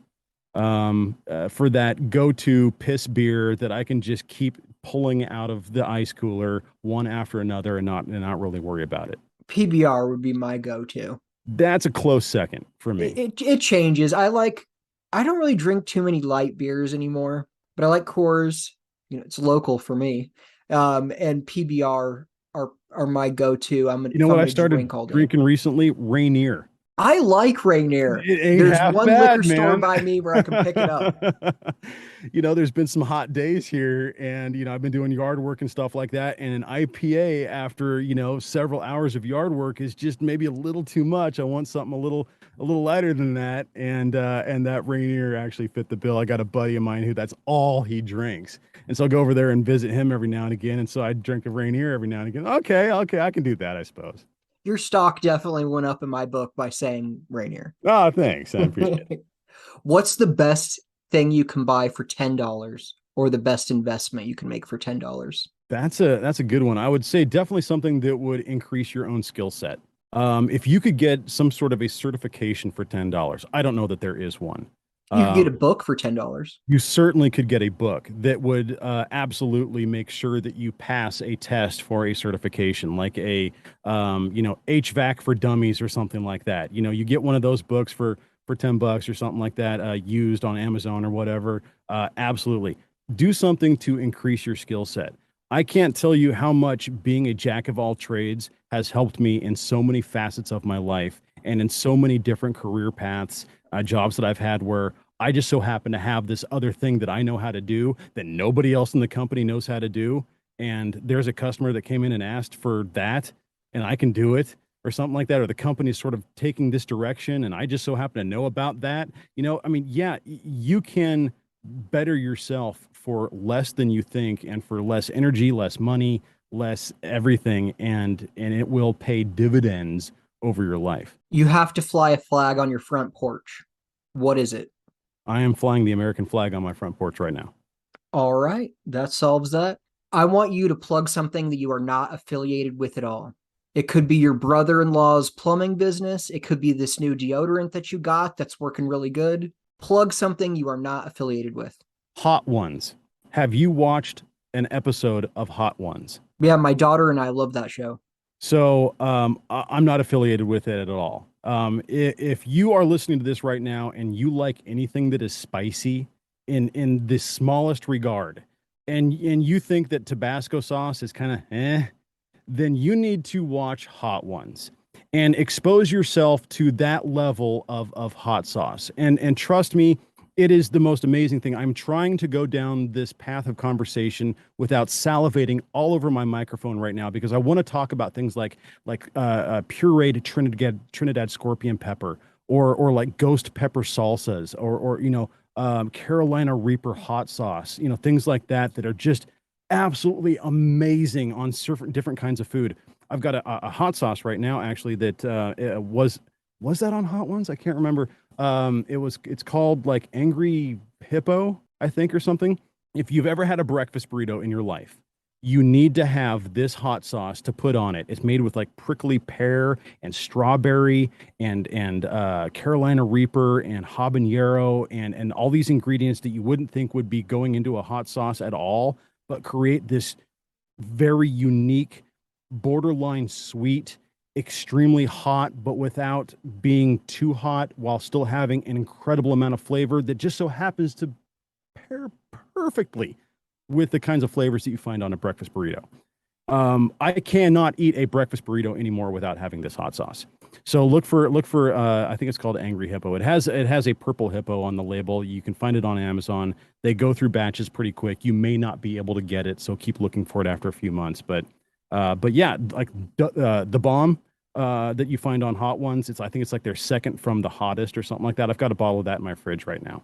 for that go-to piss beer that I can just keep pulling out of the ice cooler one after another and not really worry about it. PBR would be my go-to. That's a close second for me. It changes. I don't really drink too many light beers anymore, but I like Coors. It's local for me. And PBR are my go-to. What I started drinking recently? Rainier. I like Rainier. It ain't There's half one bad, liquor store man. by me where I can pick it up. There's been some hot days here, and I've been doing yard work and stuff like that, and an IPA after several hours of yard work is just maybe a little too much. I want something a little lighter than that, and that Rainier actually fit the bill. I got a buddy of mine who that's all he drinks, and so I'll go over there and visit him every now and again, and so I drink a Rainier every now and again. Okay, I can do that, I suppose. Your stock definitely went up in my book by saying Rainier. Oh, thanks. I appreciate it. What's the best thing you can buy for $10 or the best investment you can make for $10? That's a good one. I would say definitely something that would increase your own skill set. If you could get some sort of a certification for $10, I don't know that there is one. You could get a book for $10. You certainly could get a book that would absolutely make sure that you pass a test for a certification, like a HVAC for dummies or something like that. You get one of those books for $10 or something like that, used on Amazon or whatever. Absolutely, do something to increase your skill set. I can't tell you how much being a jack of all trades has helped me in so many facets of my life and in so many different career paths. Jobs that I've had where I just so happen to have this other thing that I know how to do that nobody else in the company knows how to do. And there's a customer that came in and asked for that, and I can do it or something like that. Or the company's sort of taking this direction, and I just so happen to know about that. You can better yourself for less than you think and for less energy, less money, less everything. And it will pay dividends over your life. You have to fly a flag on your front porch. What is it? I am flying the American flag on my front porch right now. All right, that solves that. I want you to plug something that you are not affiliated with at all. It could be your brother-in-law's plumbing business. It could be this new deodorant that you got that's working really good. Plug something you are not affiliated with. Hot Ones. Have you watched an episode of Hot Ones? Yeah, my daughter and I love that show. So I'm not affiliated with it at all. If you are listening to this right now and you like anything that is spicy in the smallest regard, and you think that Tabasco sauce is kind of then you need to watch Hot Ones and expose yourself to that level of hot sauce. And trust me, it is the most amazing thing. I'm trying to go down this path of conversation without salivating all over my microphone right now, because I want to talk about things like pureed Trinidad scorpion pepper, or like ghost pepper salsas, or Carolina Reaper hot sauce, things like that are just absolutely amazing on different kinds of food. I've got a hot sauce right now, actually, that was that on Hot Ones? I can't remember. It's called like Angry Hippo, I think, or something. If you've ever had a breakfast burrito in your life, you need to have this hot sauce to put on it. It's made with like prickly pear and strawberry and Carolina Reaper and habanero and all these ingredients that you wouldn't think would be going into a hot sauce at all, but create this very unique, borderline sweet, extremely hot, but without being too hot, while still having an incredible amount of flavor that just so happens to pair perfectly with the kinds of flavors that you find on a breakfast burrito. I cannot eat a breakfast burrito anymore without having this hot sauce. So look for I think it's called Angry Hippo. It has a purple hippo on the label. You can find it on Amazon. They go through batches pretty quick. You may not be able to get it, so keep looking for it after a few months. But yeah, like the bomb that you find on Hot Ones, I think it's like their second from the hottest or something like that. I've got a bottle of that in my fridge right now.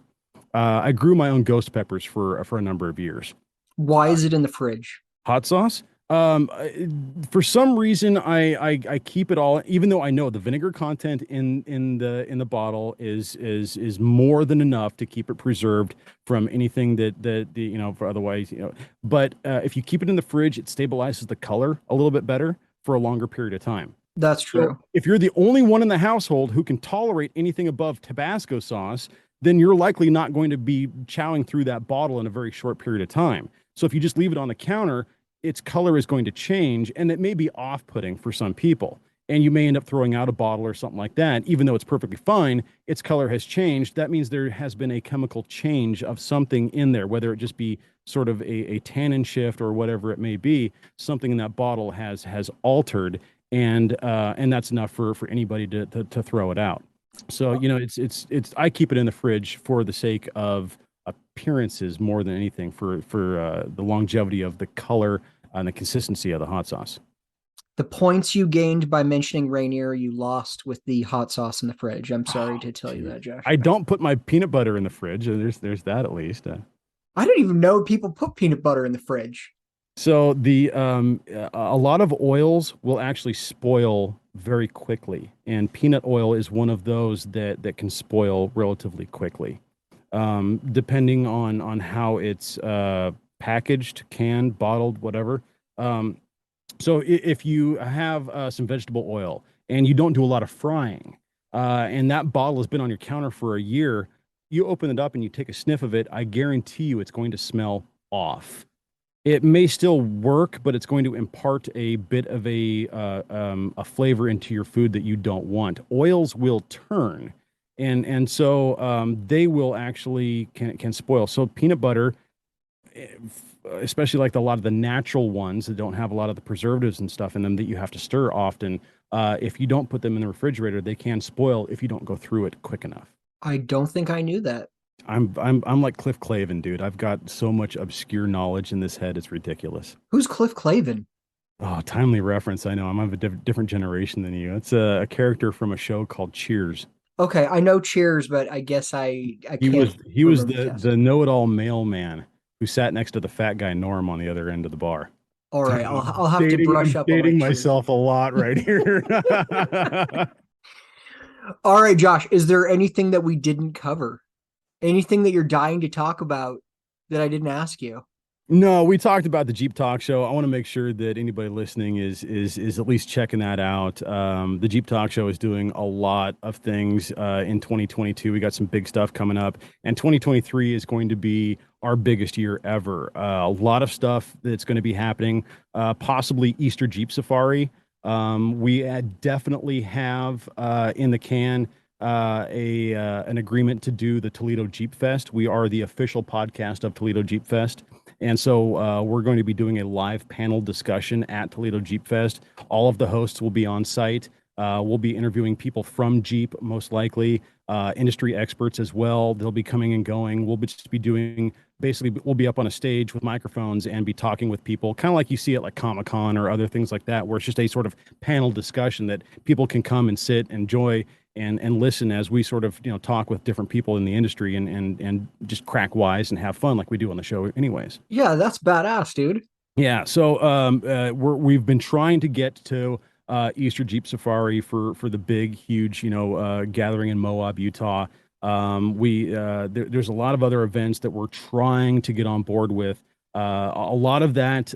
I grew my own ghost peppers for a number of years. Why is it in the fridge? Hot sauce? For some reason, I keep it all, even though I know the vinegar content in the bottle is more than enough to keep it preserved from anything that for otherwise, But if you keep it in the fridge, it stabilizes the color a little bit better for a longer period of time. That's true. So if you're the only one in the household who can tolerate anything above Tabasco sauce, then you're likely not going to be chowing through that bottle in a very short period of time. So if you just leave it on the counter, its color is going to change, and it may be off-putting for some people. And you may end up throwing out a bottle or something like that, even though it's perfectly fine. Its color has changed. That means there has been a chemical change of something in there, whether it just be sort of a tannin shift or whatever it may be. Something in that bottle has altered, and that's enough for anybody to throw it out. So it's I keep it in the fridge for the sake of appearances more than anything, for the longevity of the color and the consistency of the hot sauce. The points you gained by mentioning Rainier, you lost with the hot sauce in the fridge. I'm sorry to tell you that, Josh. I don't put my peanut butter in the fridge. There's that at least. I didn't even know people put peanut butter in the fridge. So a lot of oils will actually spoil very quickly, and peanut oil is one of those that can spoil relatively quickly, depending on how it's packaged, canned, bottled, whatever. So if you have some vegetable oil and you don't do a lot of frying, and that bottle has been on your counter for a year, you open it up and you take a sniff of it, I guarantee you it's going to smell off. It may still work, but it's going to impart a bit of a flavor into your food that you don't want. Oils will turn, and so they will actually can spoil. So peanut butter, especially like a lot of the natural ones that don't have a lot of the preservatives and stuff in them that you have to stir often, if you don't put them in the refrigerator, they can spoil if you don't go through it quick enough. I don't think I knew that. I'm like Cliff Clavin, dude. I've got so much obscure knowledge in this head, it's ridiculous. Who's Cliff Clavin? Oh, timely reference. I know. I'm of a different generation than you. It's a character from a show called Cheers. Okay, I know Cheers, but I guess I can't. He was the know-it-all mailman who sat next to the fat guy Norm on the other end of the bar. All right, I'll have to brush up. I'm dating myself a lot right here. All right, Josh, is there anything that we didn't cover? Anything that you're dying to talk about that I didn't ask you? No, we talked about the Jeep Talk Show. I want to make sure that anybody listening is at least checking that out. The Jeep Talk Show is doing a lot of things in 2022. We got some big stuff coming up, and 2023 is going to be our biggest year ever. A lot of stuff that's going to be happening, possibly Easter Jeep Safari. We definitely have in the can an agreement to do the Toledo Jeep Fest. We are the official podcast of Toledo Jeep Fest. And so we're going to be doing a live panel discussion at Toledo Jeep Fest. All of the hosts will be on site. We'll be interviewing people from Jeep, most likely, industry experts as well. They'll be coming and going. We'll just be doing, basically, we'll be up on a stage with microphones and be talking with people, kind of like you see at like Comic-Con or other things like that, where it's just a sort of panel discussion that people can come and sit, enjoy, and listen as we sort of, talk with different people in the industry and just crack wise and have fun like we do on the show anyways. Yeah, that's badass, dude. Yeah. So we've been trying to get to Easter Jeep Safari for the big, huge, gathering in Moab, Utah. There's a lot of other events that we're trying to get on board with. A lot of that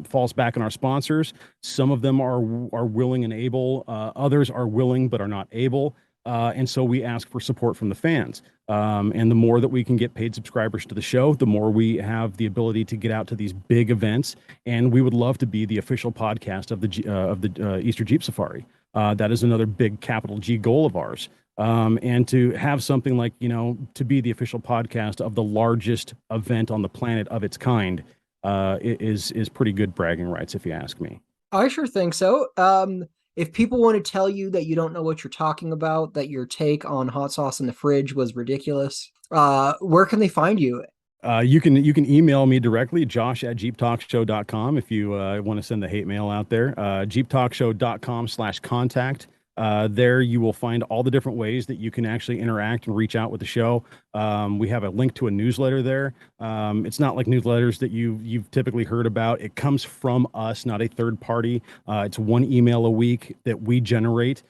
falls back on our sponsors. Some of them are willing and able. Others are willing but are not able. And so we ask for support from the fans. And the more that we can get paid subscribers to the show, the more we have the ability to get out to these big events. And we would love to be the official podcast of the Easter Jeep Safari. That is another big capital G goal of ours. And to have something like, to be the official podcast of the largest event on the planet of its kind is pretty good bragging rights, if you ask me. I sure think so. If people want to tell you that you don't know what you're talking about, that your take on hot sauce in the fridge was ridiculous, where can they find you? You can email me directly, josh@jeeptalkshow.com, if you want to send the hate mail out there. jeeptalkshow.com/contact. There you will find all the different ways that you can actually interact and reach out with the show. We have a link to a newsletter there. It's not like newsletters that you've typically heard about. It comes from us, not a third party. It's one email a week that we generate.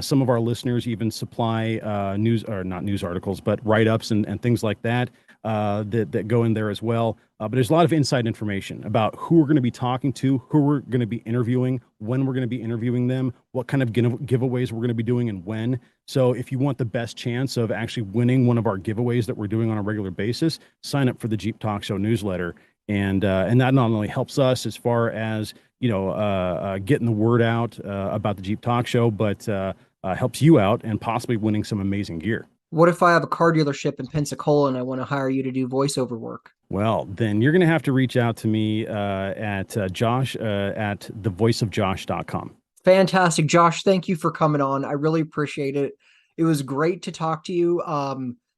Some of our listeners even supply not news articles, but write-ups and things like that. That go in there as well. But there's a lot of inside information about who we're going to be talking to, who we're going to be interviewing, when we're going to be interviewing them, what kind of giveaways we're going to be doing and when. So if you want the best chance of actually winning one of our giveaways that we're doing on a regular basis, sign up for the Jeep Talk Show newsletter. And that not only helps us as far as, getting the word out about the Jeep Talk Show, but helps you out and possibly winning some amazing gear. What if I have a car dealership in Pensacola and I want to hire you to do voiceover work? Well, then you're going to have to reach out to me at Josh at thevoiceofjosh.com. Fantastic. Josh, thank you for coming on. I really appreciate it. It was great to talk to you.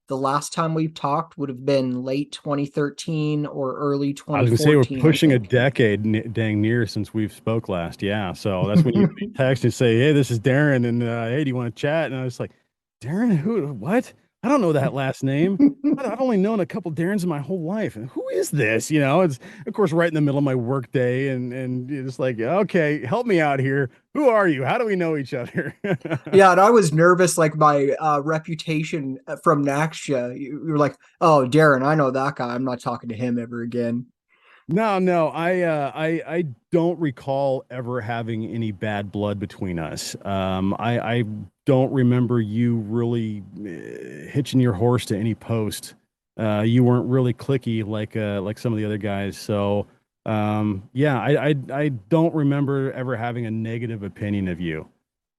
The last time we talked would have been late 2013 or early I was gonna say we're 2014. pushing a decade, dang near since we've spoke last. Yeah, so that's when you text and say, "Hey, this is Darren," and hey, do you want to chat? And I was like, "Darren, who? What? I don't know that last name. I've only known a couple Darrens in my whole life. And who is this? You know, it's of course right in the middle of my work day, and it's like, okay, help me out here. Who are you? How do we know each other?" Yeah, and I was nervous, like my reputation from Naxia. You were like, "Oh, Darren, I know that guy. I'm not talking to him ever again." No, I don't recall ever having any bad blood between us. I don't remember you really hitching your horse to any post. You weren't really clicky like some of the other guys. So, yeah, I don't remember ever having a negative opinion of you.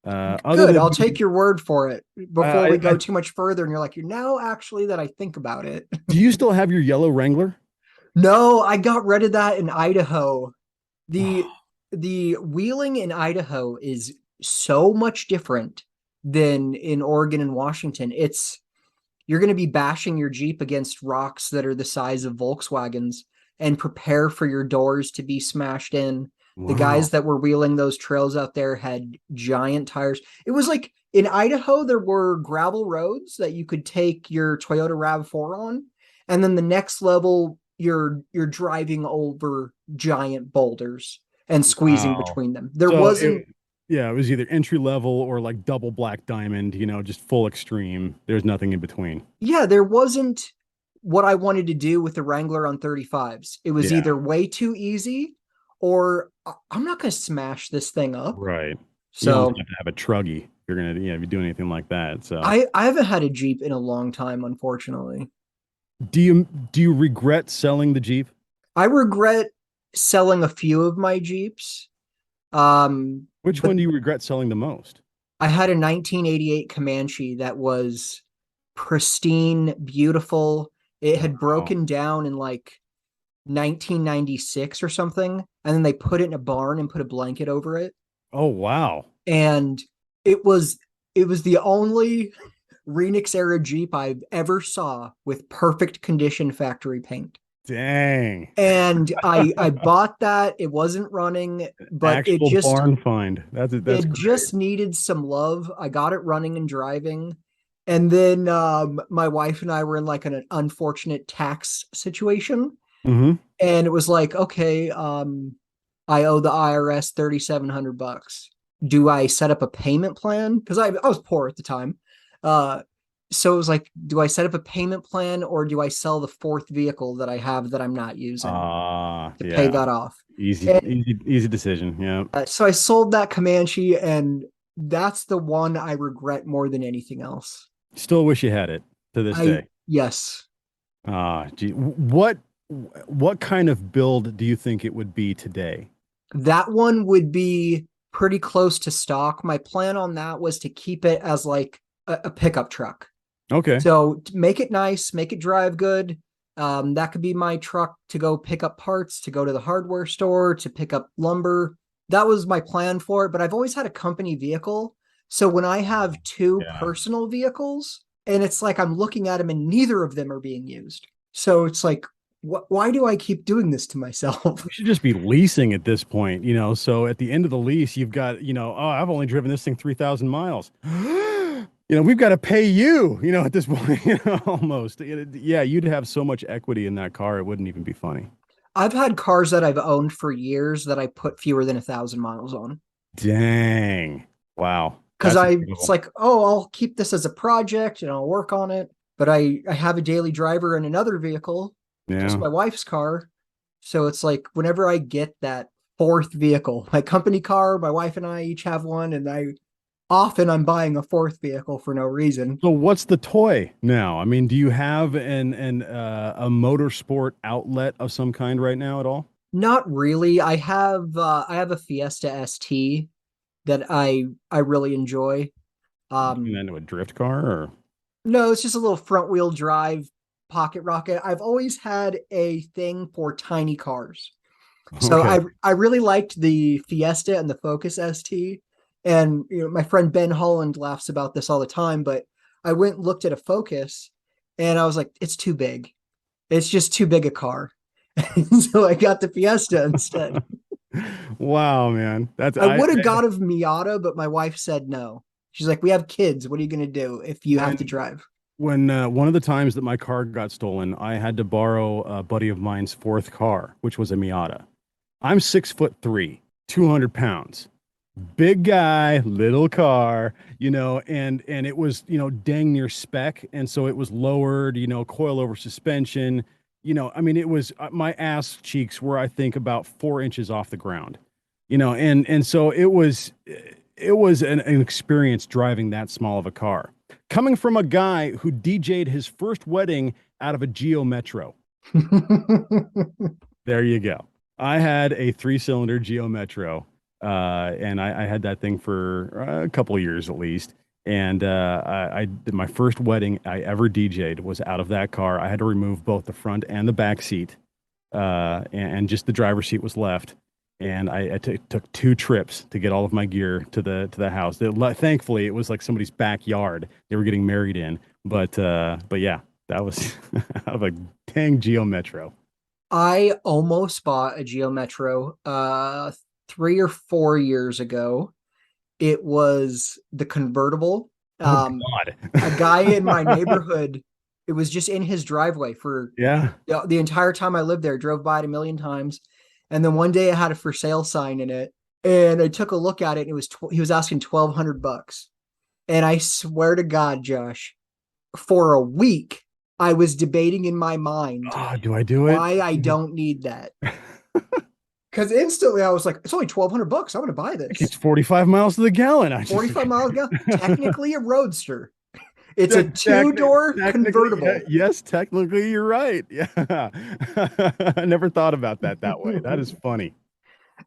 Good. I'll take your word for it before we go too much further. And you're like, you know, actually, that I think about it. Do you still have your yellow Wrangler? No, I got rid of that in Idaho. The wheeling in Idaho is so much different than in Oregon and Washington. You're going to be bashing your Jeep against rocks that are the size of Volkswagens and prepare for your doors to be smashed in. Wow. The guys that were wheeling those trails out there had giant tires. It was like in Idaho, there were gravel roads that you could take your Toyota RAV4 on. And then the next level, you're driving over giant boulders and squeezing between them. It was either entry level or like double black diamond, you know, just full extreme. There's nothing in between. Yeah, there wasn't what I wanted to do with the Wrangler on 35s. It was either way too easy or I'm not going to smash this thing up. Right. So you don't have to have a truggy if you're going to be doing anything like that. So I haven't had a Jeep in a long time, unfortunately. Do you regret selling the Jeep? I regret selling a few of my Jeeps. Which one do you regret selling the most? I had a 1988 Comanche that was pristine, beautiful. It had broken down in like 1996 or something, and then they put it in a barn and put a blanket over it. Oh, wow. And it was the only Renix era Jeep I've ever saw with perfect condition factory paint. Dang. And I bought that. It wasn't running, but actual it just barn find. That's great. Just needed some love. I got it running and driving. And then my wife and I were in like an unfortunate tax situation. Mm-hmm. And it was like, okay, I owe the IRS $3,700. Do I set up a payment plan? Because I was poor at the time. So it was like, do I set up a payment plan or do I sell the fourth vehicle that I have that I'm not using to pay that off? Easy decision. Yeah. So I sold that Comanche, and that's the one I regret more than anything else. Still wish you had it to this day. Yes. Gee, what kind of build do you think it would be today? That one would be pretty close to stock. My plan on that was to keep it as like a pickup truck. Okay. So to make it nice, make it drive good. That could be my truck to go pick up parts, to go to the hardware store, to pick up lumber. That was my plan for it. But I've always had a company vehicle. So when I have two personal vehicles, and it's like I'm looking at them and neither of them are being used. So it's like, why do I keep doing this to myself? You should just be leasing at this point, you know. So at the end of the lease, you've got, I've only driven this thing 3,000 miles. We've got to pay you, at this point, almost. Yeah, you'd have so much equity in that car, it wouldn't even be funny. I've had cars that I've owned for years that I put fewer than 1,000 miles on. Dang. Wow. Because it's like, I'll keep this as a project and I'll work on it. But I have a daily driver in another vehicle, just my wife's car. So it's like whenever I get that fourth vehicle, my company car, my wife and I each have one, and I'm buying a fourth vehicle for no reason. So what's the toy now? I mean, do you have a motorsport outlet of some kind right now at all? Not really. I have a Fiesta ST that I really enjoy. Into a drift car or? No, it's just a little front wheel drive pocket rocket. I've always had a thing for tiny cars. So I really liked the Fiesta and the Focus ST. And my friend Ben Holland laughs about this all the time, but I went and looked at a Focus and I was like, it's too big. It's just too big a car. So I got the Fiesta instead. Wow, man. I would have got a Miata, but my wife said no. She's like, we have kids. What are you going to do if you have to drive? When one of the times that my car got stolen, I had to borrow a buddy of mine's fourth car, which was a Miata. I'm 6'3", 200 pounds. Big guy, little car, and it was, dang near spec. And so it was lowered, coilover suspension, it was, my ass cheeks were, I think, about 4 inches off the ground, and so it was an experience driving that small of a car. Coming from a guy who DJ'd his first wedding out of a Geo Metro. There you go. I had a 3-cylinder Geo Metro. And I had that thing for a couple of years at least. And I did my first wedding I ever DJ'd was out of that car. I had to remove both the front and the back seat, and just the driver's seat was left. And I took 2 trips to get all of my gear to the house. Thankfully, it was like somebody's backyard they were getting married in. But yeah, that was out of a dang Geo Metro. I almost bought a Geo Metro 3 or 4 years ago. It was the convertible. Oh, God. A guy in my neighborhood, it was just in his driveway for the entire time I lived there. Drove by it a million times. And then one day I had a for sale sign in it, and I took a look at it, and it was he was asking $1,200. And I swear to God, Josh, for a week I was debating in my mind, do I do it? Why I don't need that. Because instantly I was like, it's only $1,200. I'm going to buy this. It's 45 miles to the gallon. 45 miles a gallon. Technically a roadster. It's a 2-door convertible. Yes, technically you're right. Yeah. I never thought about that way. That is funny.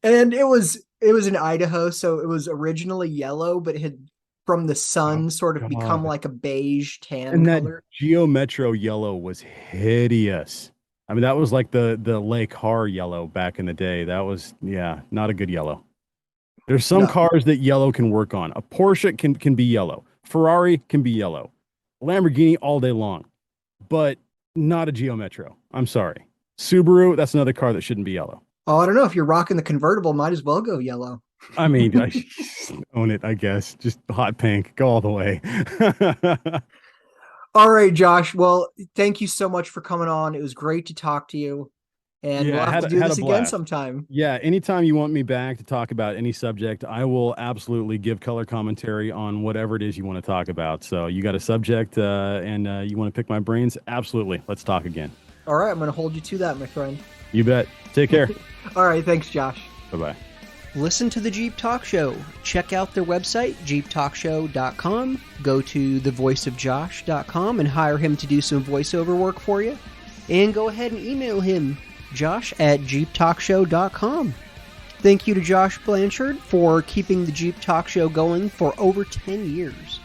And it was in Idaho, so it was originally yellow, but it had from the sun sort of become like a beige tan and color. That Geo Metro yellow was hideous. I mean, that was like the Lake Har yellow back in the day. That was, not a good yellow. There's some cars that yellow can work on. A Porsche can be yellow. Ferrari can be yellow. Lamborghini all day long. But not a Geo Metro. I'm sorry. Subaru, that's another car that shouldn't be yellow. Oh, I don't know. If you're rocking the convertible, might as well go yellow. I mean, I own it, I guess. Just hot pink. Go all the way. All right, Josh. Well, thank you so much for coming on. It was great to talk to you. And we'll have to do this again sometime. Yeah, anytime you want me back to talk about any subject, I will absolutely give color commentary on whatever it is you want to talk about. So you got a subject and you want to pick my brains? Absolutely. Let's talk again. All right, I'm going to hold you to that, my friend. You bet. Take care. All right, thanks, Josh. Bye-bye. Listen to the Jeep Talk Show. Check out their website, jeeptalkshow.com. Go to thevoiceofjosh.com and hire him to do some voiceover work for you. And go ahead and email him, josh@jeeptalkshow.com. Thank you to Josh Blanchard for keeping the Jeep Talk Show going for over 10 years.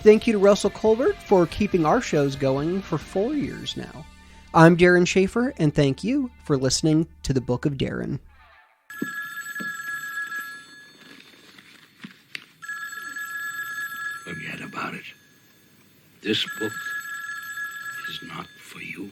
Thank you to Russell Colbert for keeping our shows going for 4 years now. I'm Darren Schaefer, and thank you for listening to the Book of Darren. Forget about it. This book is not for you.